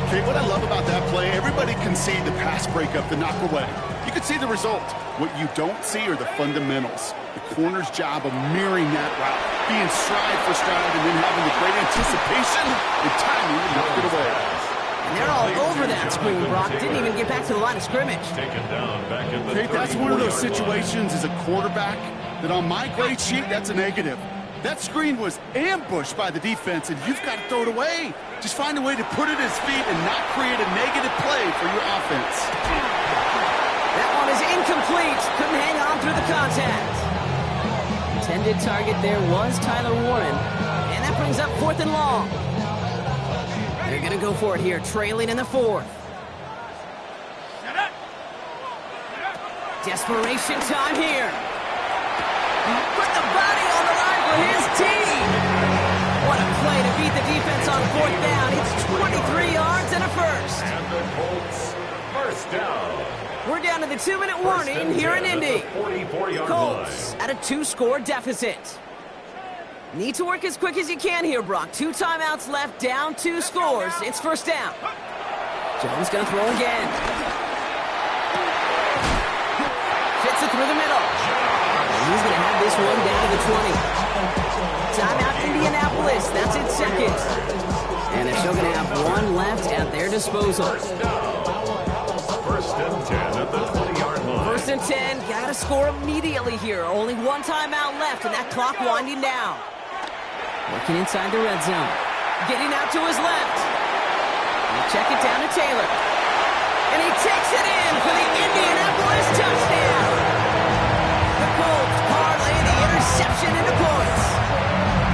Okay, what I love about that play, everybody can see the pass breakup, the knock away. You can see the result. What you don't see are the fundamentals. The corner's job of mirroring that route, being stride for stride, and then having the great anticipation and timing to knock it away. And they're all over that screen, Brock. Didn't even get back to the line of scrimmage. Okay, that's one of those situations as a quarterback that on my grade sheet, that's a negative. That screen was ambushed by the defense, and you've got to throw it away. Just find a way to put it at his feet and not create a negative play for your offense. That one is incomplete. Couldn't hang on through the contact. Intended target there was Tyler Warren. And that brings up 4th and long. They're going to go for it here, trailing in the 4th. Desperation time here. Put the body on the line for his team. What a play to beat the defense on 4th down. It's 23 yards and a first. And the Colts, first down. We're down to the 2-minute warning here in Indy. Colts at a 2-score deficit. Need to work as quick as you can here, Brock. 2 timeouts left, down 2 scores. It's first down. Jones going to throw again. Fits it through the middle. And he's going to have this one down to the 20. Timeout Indianapolis. That's its second. And they're still going to have 1 left at their disposal. First and 10 at the 20-yard line. First and 10. Got to score immediately here. Only 1 timeout left, and that clock winding down. Working inside the red zone. Getting out to his left. We'll check it down to Taylor. And he takes it in for the Indianapolis touchdown. The Colts parlay the interception into points.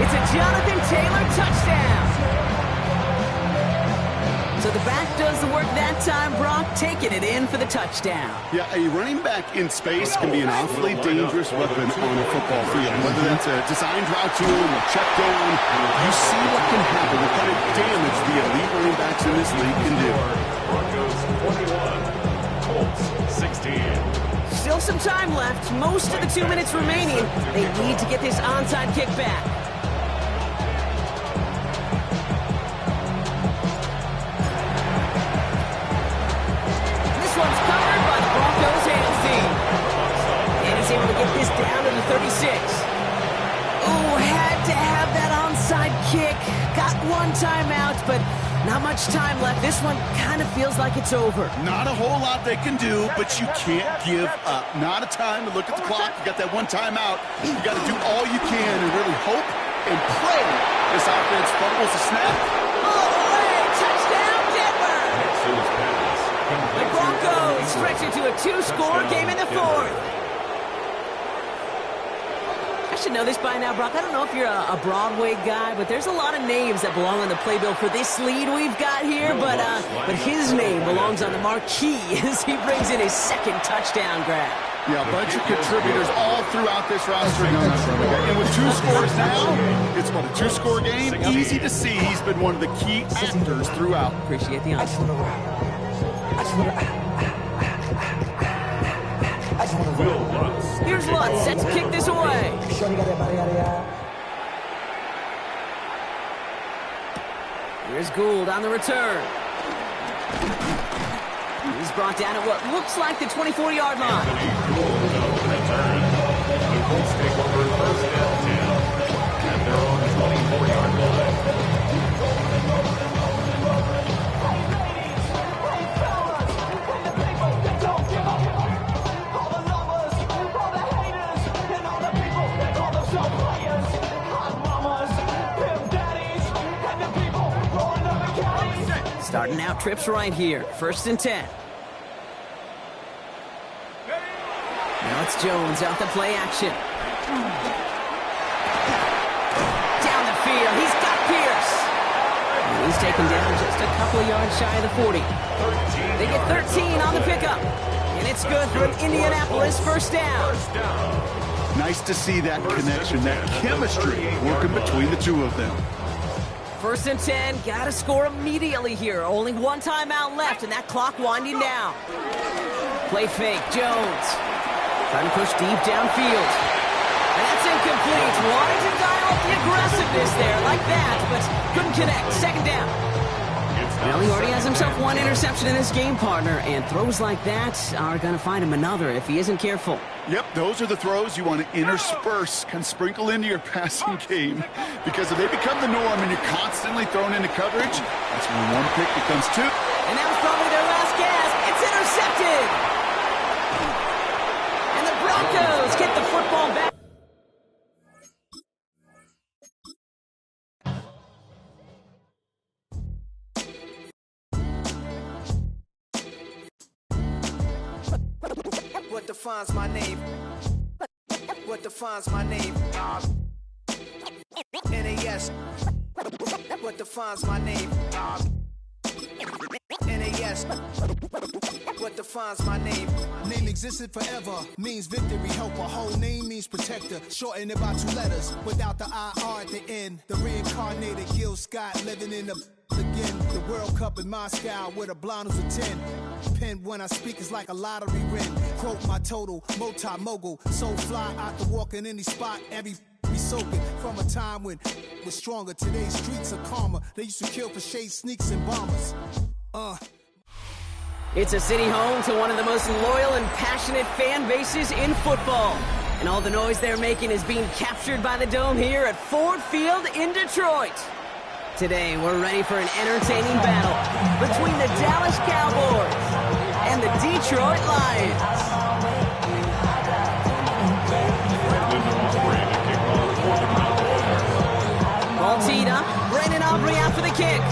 It's a Jonathan Taylor touchdown. So the back does the work that time, Brock, taking it in for the touchdown. Yeah, a running back in space can be an awfully dangerous weapon on a football field. Whether that's a designed route to him, a check down, you see what can happen, what kind of damage the elite running backs in this league can do. Broncos 21, Colts 16. Still some time left, most of the 2 minutes remaining. They need to get this onside kick back. Able to get this down to the 36. Oh, had to have that onside kick. Got 1 timeout, but not much time left. This one kind of feels like it's over. Not a whole lot they can do, but you can't give up. Not a time to look at the clock. You got that 1 timeout. You got to do all you can and really hope and pray this offense fumbles the snap. All the way, touchdown Denver! The Broncos stretch it to a 2-score game in the 4th. I should know this by now, Brock. I don't know if you're a Broadway guy, but there's a lot of names that belong on the playbill for this lead we've got here, but his name belongs on the marquee as he brings in his 2nd touchdown grab. Yeah, a bunch of contributors all throughout this roster. And with 2 scores now, it's what, a 2-score game? Easy to see he's been one of the key actors throughout. Appreciate the honor. Here's Lutz, set to kick this away. Here's Gould on the return. He's brought down at what looks like the 24-yard line. The Colts take over first and 10 at their own 24-yard line. Starting out trips right here. First and 10. Now it's Jones out the play action. Down the field. He's got Pierce. And he's taken down just a couple of yards shy of the 40. They get 13 on the pickup. And it's good for an Indianapolis first down. Nice to see that connection, that chemistry working between the 2 of them. First and 10, gotta score immediately here. Only 1 timeout left, and that clock winding down. Play fake, Jones. Trying to push deep downfield. And that's incomplete. Wanting to dial up the aggressiveness. swiftness there, like that, but couldn't connect. Second down. Well, he already has himself one interception in this game, partner, and throws like that are going to find him another if he isn't careful. Yep, those are the throws you want to intersperse, can sprinkle into your passing game, because if they become the norm and you're constantly thrown into coverage, that's when one pick becomes two. And that was probably their last gasp. It's intercepted! And the Broncos get the football back. What defines my name? What defines my name? NAS. What defines my name? NAS. What defines my name? Name existed forever, means victory, helper. Whole name means protector. Shorten it by 2 letters, without the IR at the end. The reincarnated Gil Scott living in the again. The World Cup in Moscow with a blind who's a 10. Pen when I speak is like a lottery win. Quote my total, multi-mogul. So fly out to walk in any spot, every be soaking. From a time when was stronger, today's streets are calmer. They used to kill for shade sneaks and bombers. It's a city home to one of the most loyal and passionate fan bases in football. And all the noise they're making is being captured by the Dome here at Ford Field in Detroit. Today, we're ready for an entertaining battle between the Dallas Cowboys and the Detroit Lions. Ball teed up, Brandon Aubrey out for the kick.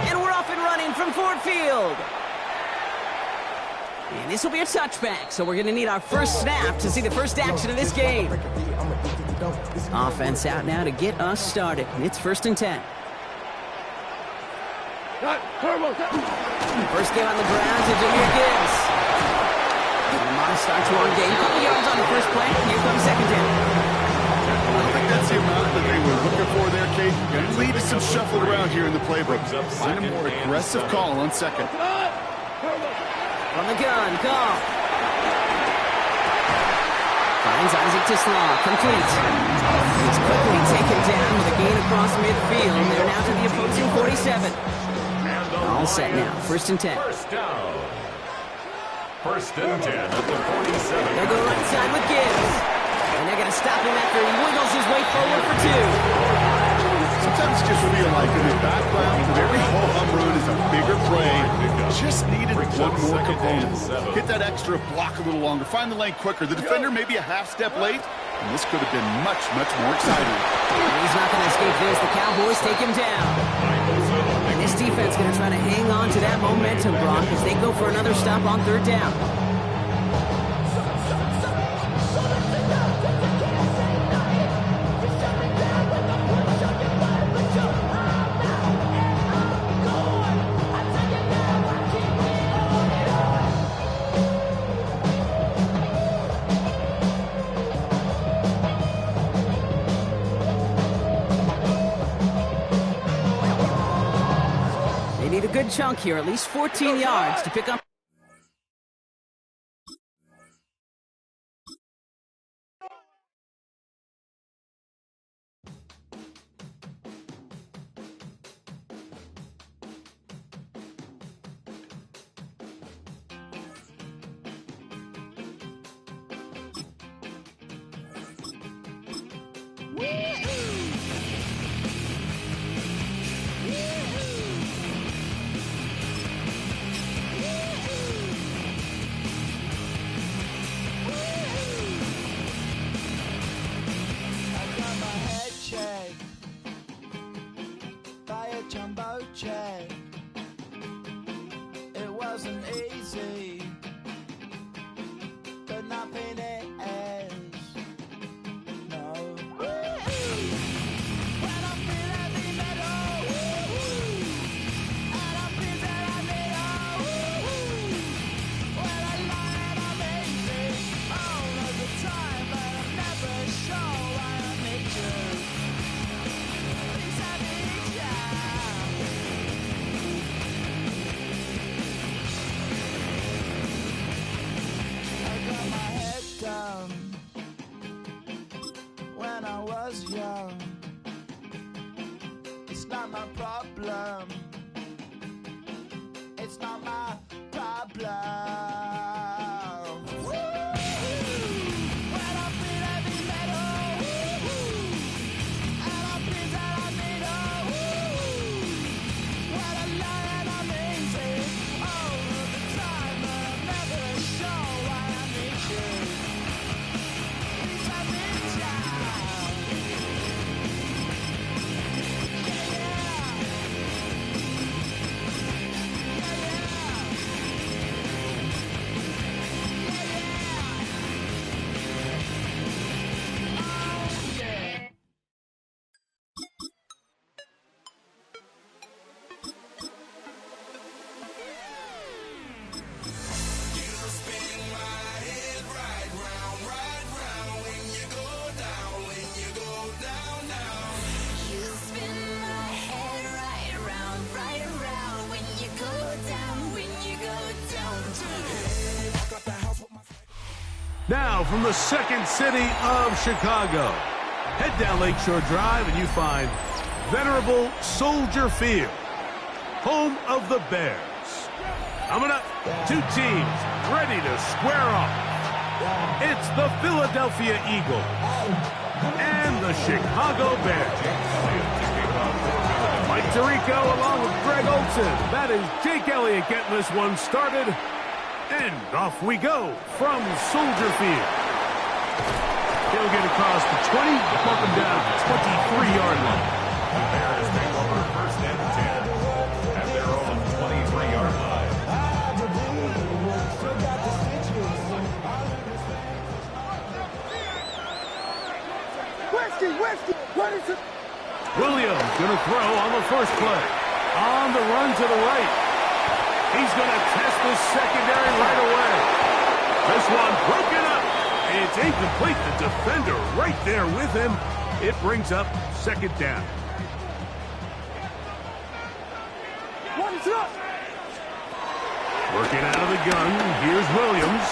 And we're off and running from Ford Field. And this will be a touchback, so we're going to need our first snap to see the first action of this game. Offense out now to get us started. It's 1st and 10. First game on the ground to Jahmyr Gibbs. Modest start to our game. Couple yards on the first play. Here comes second down. I don't think that's the amount that they were looking for there, Kate. Going to leave us some shuffling around here in the playbook. Find a more aggressive call on second. From the gun, call. Finds Isaac Tisslaw, complete. He's quickly taken down with a gain across midfield. They're now to the opposing 47. All set now, 1st and 10. First down. 1st and 10 at the 47. They'll go right side with Gibbs. And they're going to stop him after he wiggles his way forward for 2. Sometimes you just feel like in the background of every home run is a bigger play. Just needed one more component. Hit that extra block a little longer. Find the lane quicker. The defender may be a half step late, and this could have been much, much more exciting. And he's not going to escape this. The Cowboys take him down. And this defense going to try to hang on to that momentum, Brock, as they go for another stop on 3rd down. Need a good chunk here, at least 14 yards to pick up. not my problem. It's not my problem. Now, from the second city of Chicago, head down Lakeshore Drive and you find venerable Soldier Field, home of the Bears. Coming up, two teams ready to square off. It's the Philadelphia Eagles and the Chicago Bears. Mike Tirico along with Greg Olson. That is Jake Elliott getting this one started. And off we go from Soldier Field. He'll get across the 20, bump him down to the 23-yard line. The Bears take over first and 10 at their own 23-yard line. Whiskey, what is it? Williams going to throw on the first play. On the run to the right. He's going to test the secondary right away. This one broken up. It's incomplete. The defender right there with him. It brings up second down. What is up? Working out of the gun. Here's Williams.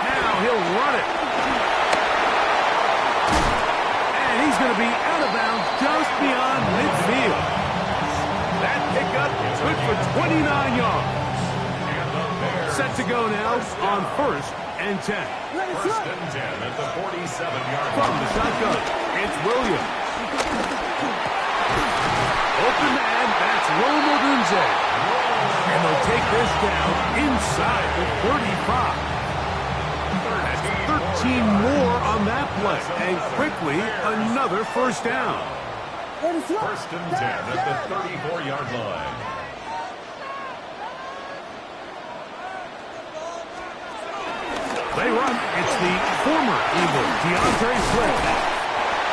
Now he'll run it. And he's going to be out of bounds just beyond midfield. That pickup is good for 29 yards. Set to go now on first and 10. First and 10 at the 47-yard line. From the shotgun, it's Williams. Open man, that's Roma Dunze. And they'll take this down inside the 35. That's 13 more on that play. And quickly, another first down. First and 10 at the 34-yard line. They run. It's the former Eagle, DeAndre Swift.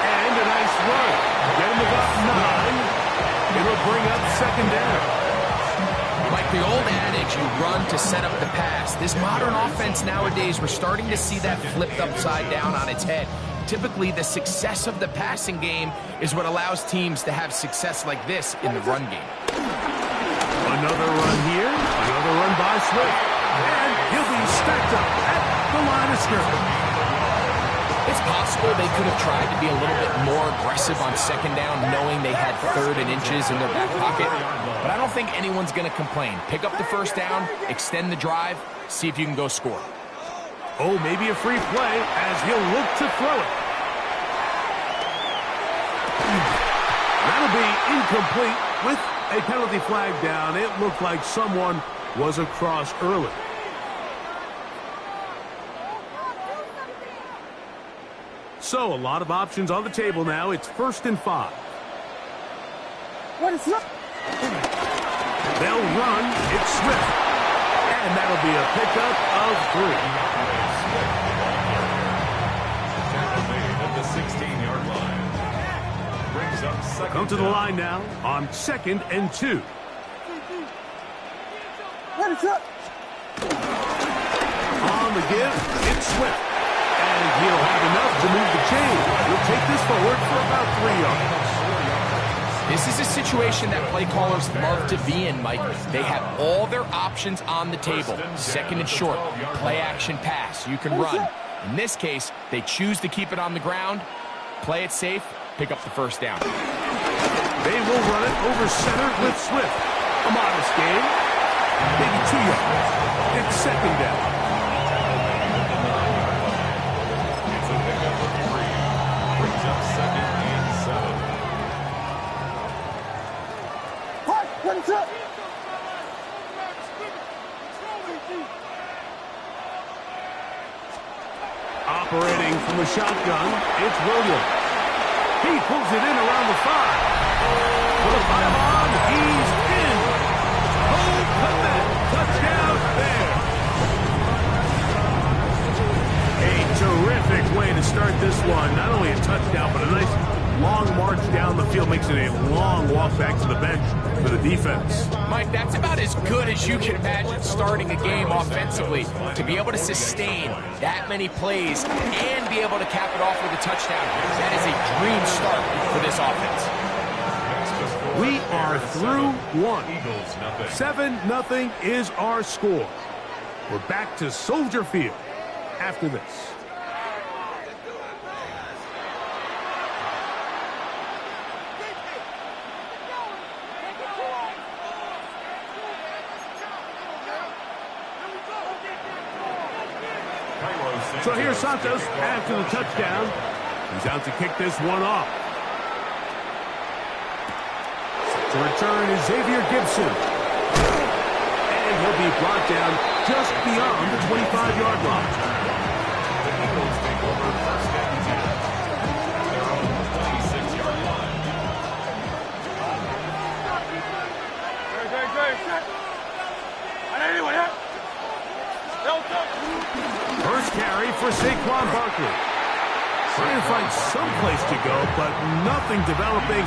And a nice run. Get him about 9. It'll bring up second down. Like the old adage, you run to set up the pass. This modern offense nowadays, we're starting to see that flipped upside down on its head. Typically, the success of the passing game is what allows teams to have success like this in the run game. Another run here, another run by Swift, and he'll be stacked up at the line of scrimmage. It's possible they could have tried to be a little bit more aggressive on second down, knowing they had 3rd and inches in their back pocket, but I don't think anyone's going to complain. Pick up the first down, extend the drive, see if you can go score. Oh, maybe a free play as he'll look to throw it. That'll be incomplete with a penalty flag down. It looked like someone was across early. So a lot of options on the table now. It's first and 5. What is up? They'll run. It's Swift. And that'll be a pickup of 3. The 16-yard line. Brings up second. Come to the line now on 2nd and 2. What is up? On the give, it's Swift. And he'll have enough to move the chain. He'll take this forward for about 3 yards. This is a situation that play callers love to be in, Mike. They have all their options on the table. 2nd and short, play action pass. You can run. In this case, they choose to keep it on the ground, play it safe, pick up the first down. They will run it over center with Swift. A modest gain. Maybe 2 yards. It's second down. It's a pickup of 3. Brings up 2nd and 7. Operating from a shotgun, it's Williams. He pulls it in around the 5. For the pylon, he's in. Oh, comeback. Touchdown there. A terrific way to start this one. Not only a touchdown, but a nice long march down the field. Makes it a long walk back to the bench for the defense. Mike, that's about as good as you can imagine starting a game offensively. To be able to sustain that many plays and be able to cap it off with a touchdown, that is a dream start for this offense. We are through one. 7-0 is our score. We're back to Soldier Field after this. So here's Santos after the touchdown. He's out to kick this one off. To return is Xavier Gibson. And he'll be brought down just beyond the 25-yard line. The Eagles take over 1st and 10. Their own 26-yard line. First carry for Saquon Barkley. Trying to find some place to go, but nothing developing.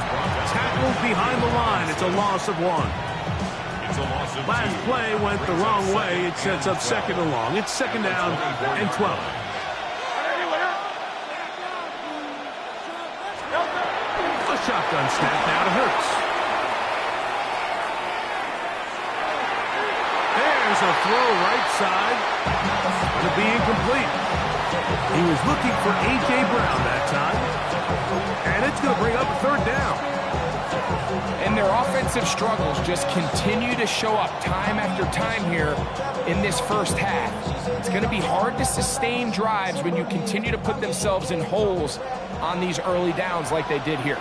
Tackled behind the line. It's a loss of 1. It's a loss of 2. Last play went the wrong way. It sets up 2nd and long. It's 2nd down and 12. A shotgun snap now to Hurts. There's a throw right side. To be incomplete. He was looking for A.J. Brown that time. And it's going to bring up 3rd down. And their offensive struggles just continue to show up time after time here in this first half. It's going to be hard to sustain drives when you continue to put themselves in holes on these early downs like they did here.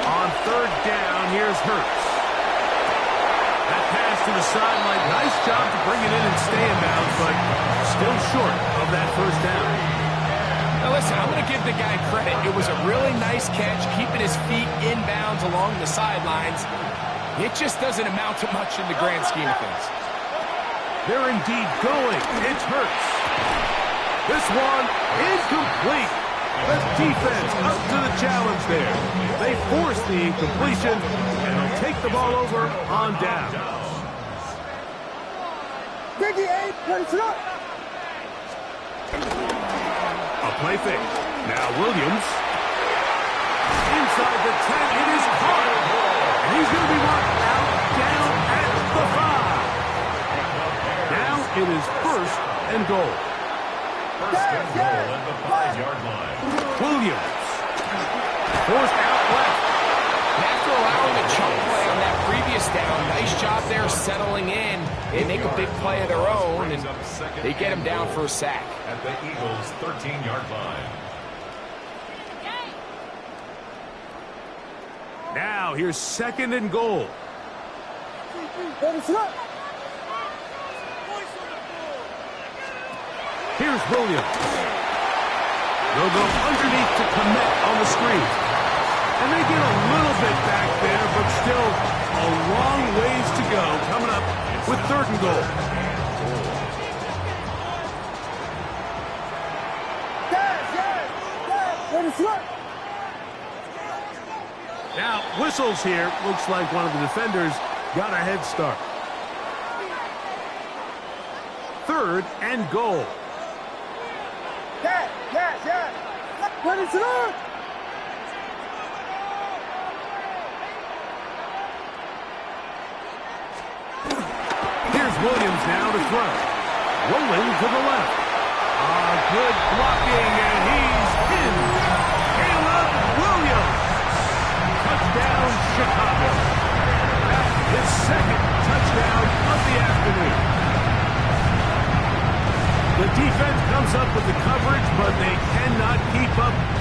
On 3rd down, here's Hurts. That pass to the sideline. Nice job to bring it in and stay in bounds, but still short of that 1st down. Now listen, I'm going to give the guy credit. It was a really nice catch, keeping his feet in bounds along the sidelines. It just doesn't amount to much in the grand scheme of things. They're indeed going. It's Hurts. This one incomplete. The defense up to the challenge there. They force the incompletion, and they'll take the ball over on down. A play fake. Now Williams. Inside the 10, it is hard. And he's going to be marked out down at the 5. Now it is 1st and goal. 1st and goal at the 5-yard line. Williams. Forced out left. After allowing a chunk play on that previous down, nice job there settling in. They make a big play of their own, and they get him down for a sack. At the Eagles' 13-yard line. Now here's 2nd and goal. Here's Williams. They'll go underneath to commit on the screen. And they get a little bit back there, but still a long ways to go coming up with 3rd and goal. Now, whistles here. Looks like one of the defenders got a head start. 3rd and goal. Here's Williams now to throw. Rolling to the left. Good blocking, and he's in.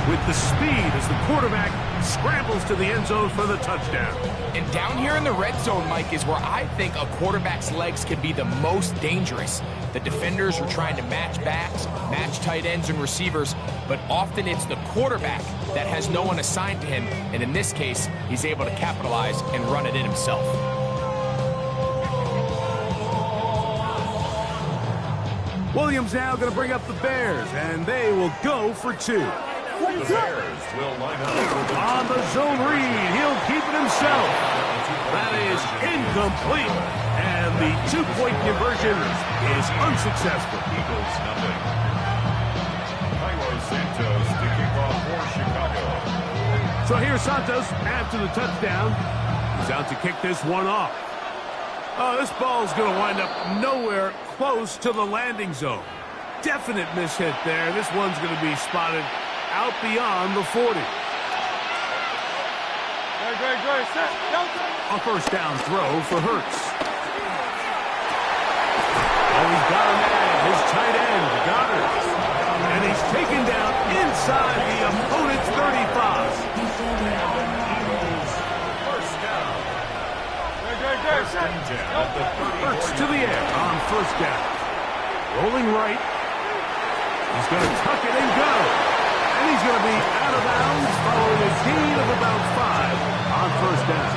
with the speed as the quarterback scrambles to the end zone for the touchdown. And down here in the red zone, Mike, is where I think a quarterback's legs can be the most dangerous. The defenders are trying to match backs, match tight ends and receivers, but often it's the quarterback that has no one assigned to him, and in this case, he's able to capitalize and run it in himself. Williams now going to bring up the Bears, and they will go for 2. The Bears will line up on the zone read. He'll keep it himself. That is incomplete. And the 2-point conversion is unsuccessful. Eagles nothing. Santos to kick off for Chicago. So here's Santos after the touchdown. He's out to kick this one off. Oh, this ball is going to wind up nowhere close to the landing zone. Definite mishit there. This one's going to be spotted out beyond the 40. A first down throw for Hurts. Oh, he's got a man, his tight end, Goddard. And he's taken down inside the opponent's 35. First down. First and 10 at the 30. Hurts to the air on first down. Rolling right. He's going to tuck it and go. And he's going to be out of bounds following a gain of about 5 on first down.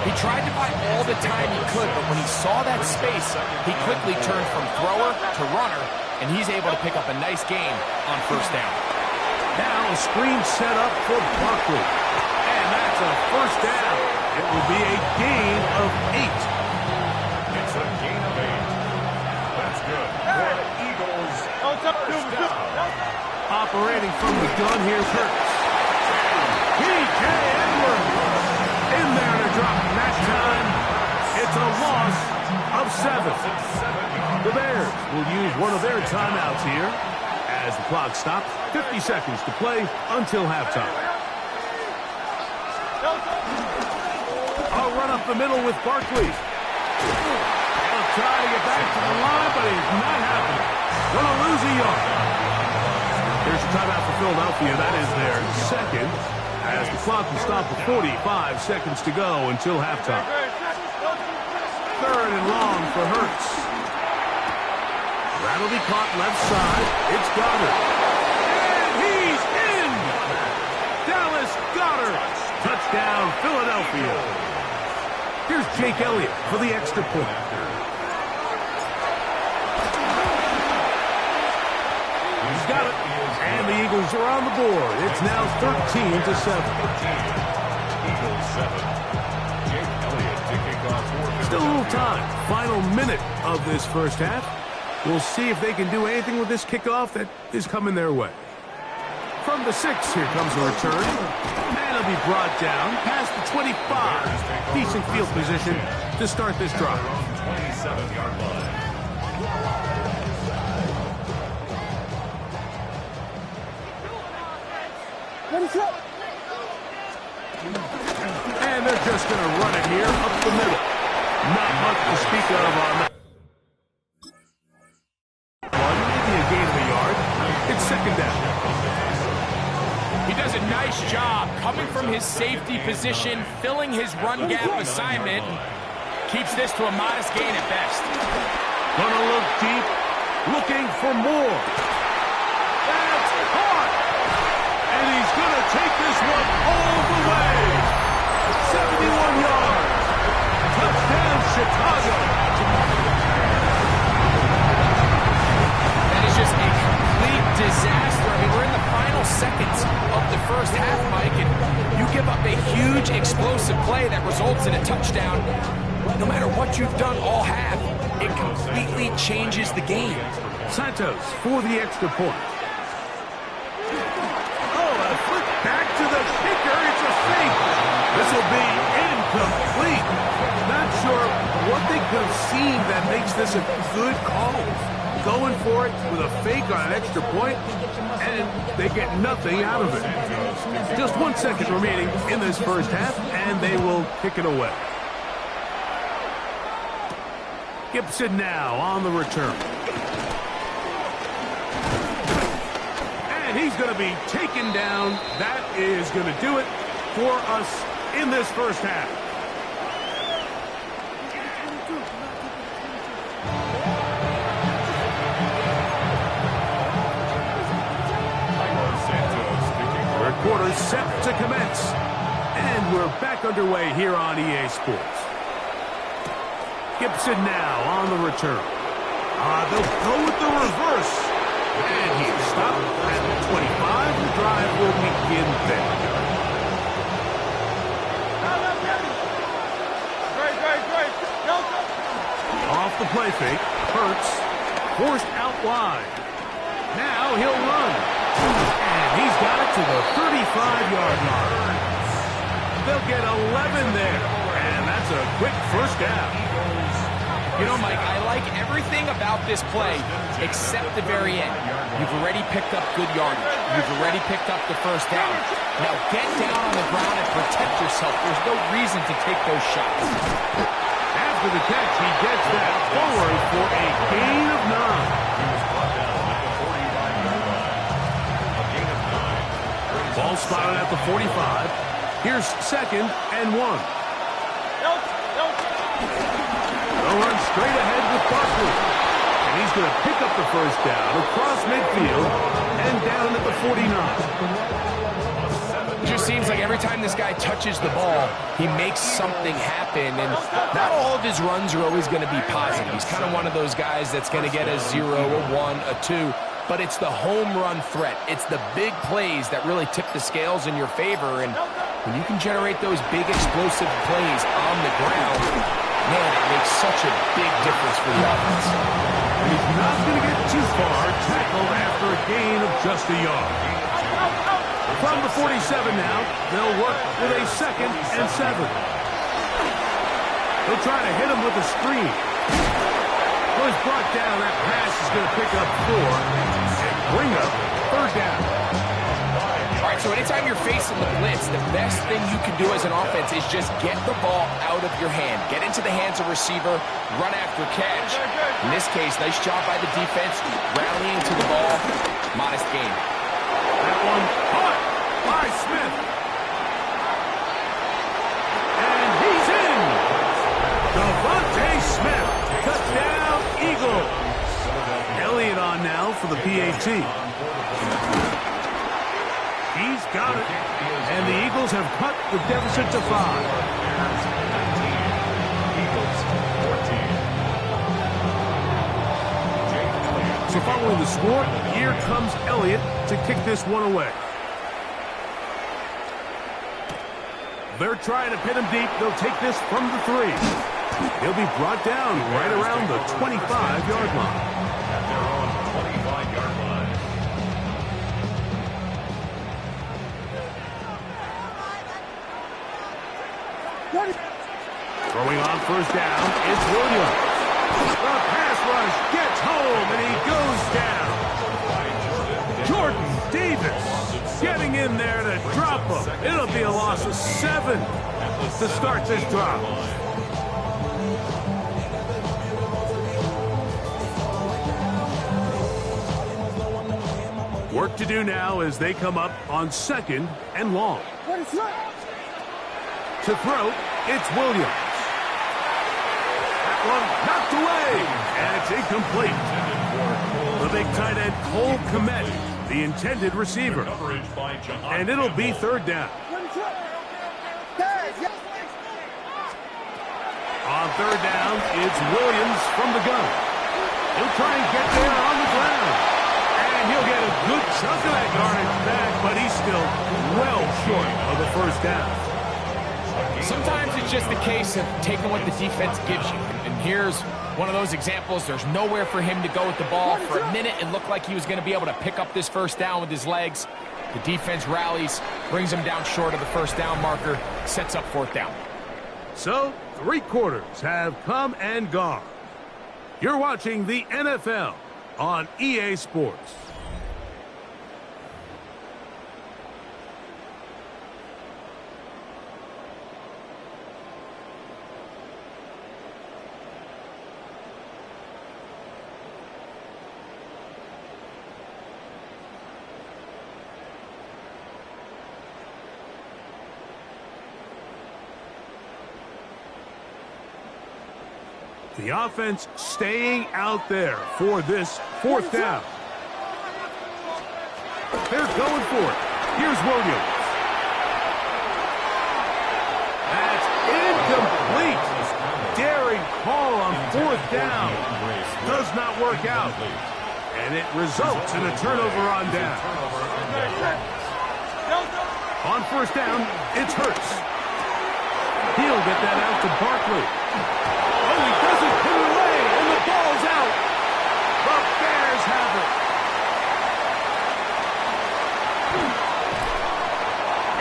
He tried to buy all the time he could, but when he saw that space, he quickly turned from thrower to runner, and he's able to pick up a nice gain on first down. Now a screen set up for Barkley. And that's a first down. It will be a gain of 8. It's a gain of 8. That's good. For the Eagles. First down. Operating from the gun, here's Hurts. P.J. Edwards in there to drop. That time, it's a loss of 7. The Bears will use one of their timeouts here as the clock stops. 50 seconds to play until halftime. I'll run up the middle with Barkley. He'll try to get back to the line, but he's not happening. Gonna lose a yard. Here's a timeout for Philadelphia. That is their second, as the clock will stop with 45 seconds to go until halftime. Third and long for Hurts. That'll be caught left side. It's Goddard. And he's in! Dallas Goddard. Touchdown, Philadelphia. Here's Jake Elliott for the extra point. He's got it. And the Eagles are on the board. It's now 13-7. Eagles 7. Jake Elliott to kick off for. Still a little time. Final minute of this first half. We'll see if they can do anything with this kickoff that is coming their way. From the 6, here comes a return. And it'll be brought down past the 25. Decent field position to start this drive. 27-yard line. And they're just going to run it here up the middle. Not much to speak of on that. Maybe a gain of a yard. It's second down. He does a nice job coming from his safety position, filling his run gap assignment, and keeps this to a modest gain at best. Gonna look deep, looking for more. That's caught! And he's gonna take this one all the way. 71 yards. Touchdown, Chicago. That is just a complete disaster. I mean, we're in the final seconds of the first half, Mike, and you give up a huge explosive play that results in a touchdown. No matter what you've done all half, it completely changes the game. Santos for the extra point. Oh, a flip back to the kicker. It's a fake. This will be incomplete. Not sure what they could have seen that makes this a good call. Going for it with a fake on an extra point, and they get nothing out of it. Just 1 second remaining in this first half, and they will kick it away. Gibson now on the return. And And he's going to be taken down. That is going to do it for us in this first half. Third quarter set to commence. And we're back underway here on EA Sports. Gibson now on the return. They'll go with the reverse. And he's stopped at the 25. The drive will begin there. Off the play fake. Hurts. Forced out wide. Now he'll run. And he's got it to the 35-yard line. They'll get 11 there. And that's a quick first down. You know, Mike, I like everything about this play except the very end. You've already picked up good yardage. You've already picked up the first down. Now get down on the ground and protect yourself. There's no reason to take those shots. After the catch, he gets that forward for a gain of 9. He was brought down at the 45-yard line. A gain of 9. Ball spotted at the 45. Here's 2nd and 1. They'll run straight ahead with Barkley. And he's going to pick up the first down across midfield and down at the 49. It just seems like every time this guy touches the ball, he makes something happen. And not all of his runs are always going to be positive. He's kind of one of those guys that's going to get a 0, a 1, a 2. But it's the home run threat. It's the big plays that really tip the scales in your favor. And when you can generate those big explosive plays on the ground, man, it makes such a big difference for the offense. And he's not going to get too far, tackled after a gain of just a yard. From the 47 now, they'll work with a 2nd and 7. They'll try to hit him with a screen. Well, he's brought down. That pass is going to pick up 4 and bring up 3rd down. All right, so anytime you're facing the blitz, the best thing you can do as an offense is just get the ball out of your hand. Get into the hands of receiver, run after catch. In this case, nice job by the defense, rallying to the ball. Modest gain. That one caught by Smith. And he's in. Devontae Smith. Touchdown, Eagles. Elliott on now for the PAT. He's got it. And the Eagles have cut the deficit to 5. So following the score, here comes Elliott to kick this one away. They're trying to pin him deep. They'll take this from the 3. He'll be brought down right around the 25-yard line. At their own 25-yard line. Throwing on first down, it's Williams. The pass rush gets home, and he goes down. Jordan Davis getting in there to drop him. It'll be a loss of 7 to start this drive. Work to do now as they come up on 2nd and long. To throw, it's Williams. That one knocked away, and it's incomplete. The big tight end, Cole Kmet, the intended receiver. And it'll be 3rd down. On 3rd down, it's Williams from the gun. He'll try and get there on the ground. And he'll get a good chunk of that yardage back, but he's still well short of the first down. Sometimes it's just a case of taking what the defense gives you. And here's one of those examples. There's nowhere for him to go with the ball. For a minute, it looked like he was going to be able to pick up this first down with his legs. The defense rallies, brings him down short of the first down marker, sets up 4th down. So, 3 quarters have come and gone. You're watching the NFL on EA Sports. The offense staying out there for this fourth down. They're going for it. Here's Williams. That's incomplete. Daring call on fourth down. Does not work out. And it results in a turnover on down. On first down, it's Hurts. He'll get that out to Barkley. Oh, he doesn't put it away, and the ball's out. The Bears have it.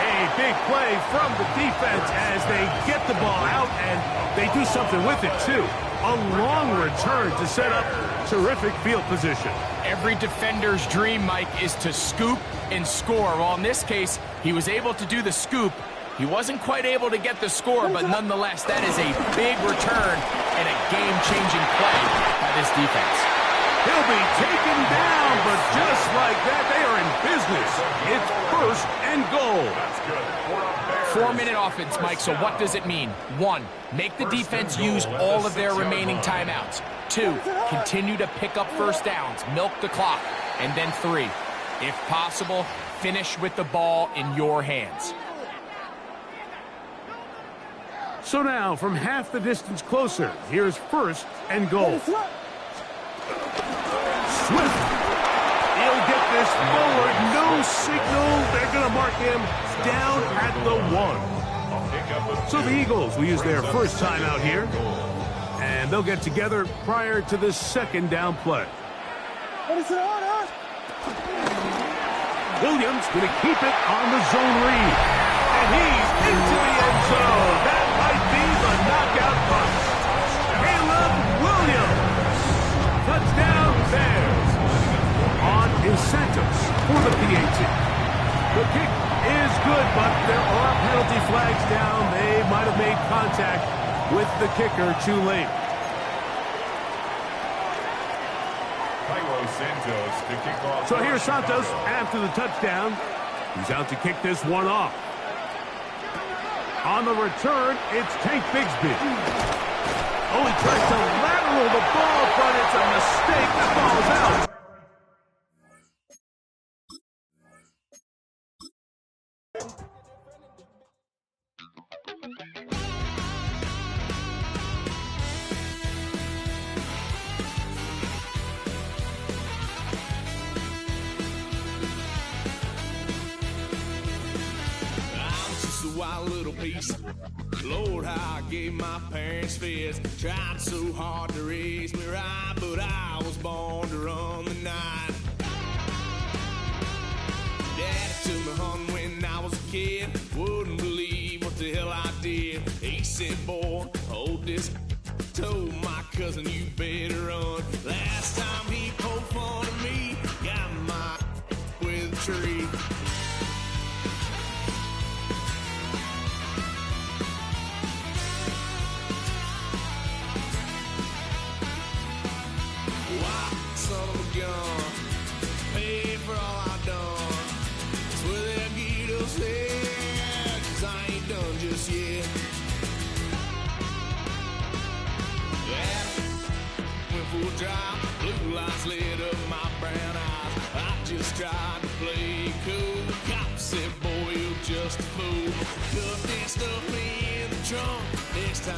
A big play from the defense as they get the ball out, and they do something with it, too. A long return to set up terrific field position. Every defender's dream, Mike, is to scoop and score. Well, in this case, he was able to do the scoop. He wasn't quite able to get the score, but nonetheless, that is a big return and a game-changing play by this defense. He'll be taken down, but just like that, they are in business. It's first and goal. That's good. 4-minute offense, Mike, so what does it mean? 1, make the defense use all of their remaining timeouts. 2, continue to pick up first downs, milk the clock. And then 3, if possible, finish with the ball in your hands. So now, from half the distance closer, here's first and goal. Swift. He'll get this forward. No signal. They're going to mark him down at the 1. So the Eagles will use their first time out here. And they'll get together prior to the second down play. Williams going to keep it on the zone read. And he's into the end zone. That might be the knockout punch. Caleb Williams. Touchdown Bears. On incentives for the PAT. The kick is good, but there are penalty flags down. They might have made contact with the kicker too late. So here's Santos after the touchdown. He's out to kick this one off. On the return, it's Tank Bigsby. Oh, he tries to lateral the ball, but it's a mistake. The ball's out. Wild little piece. Lord, how I gave my parents fits. Tried so hard to raise me right, but I was born to run the night. Daddy took me home when I was a kid. Wouldn't believe what the hell I did. He said, boy, hold this. Told my cousin, you better run. Last time he poked fun at me, got my with a tree. Son of a gun, pay for all I done. Swear they'll get us there, 'cause I ain't done just yet. Yeah, went for a drive, blue lights lit up my brown eyes. I just tried to play cool. Cop said, boy, you're just a fool. Ducked and stuffed me in the trunk. Next time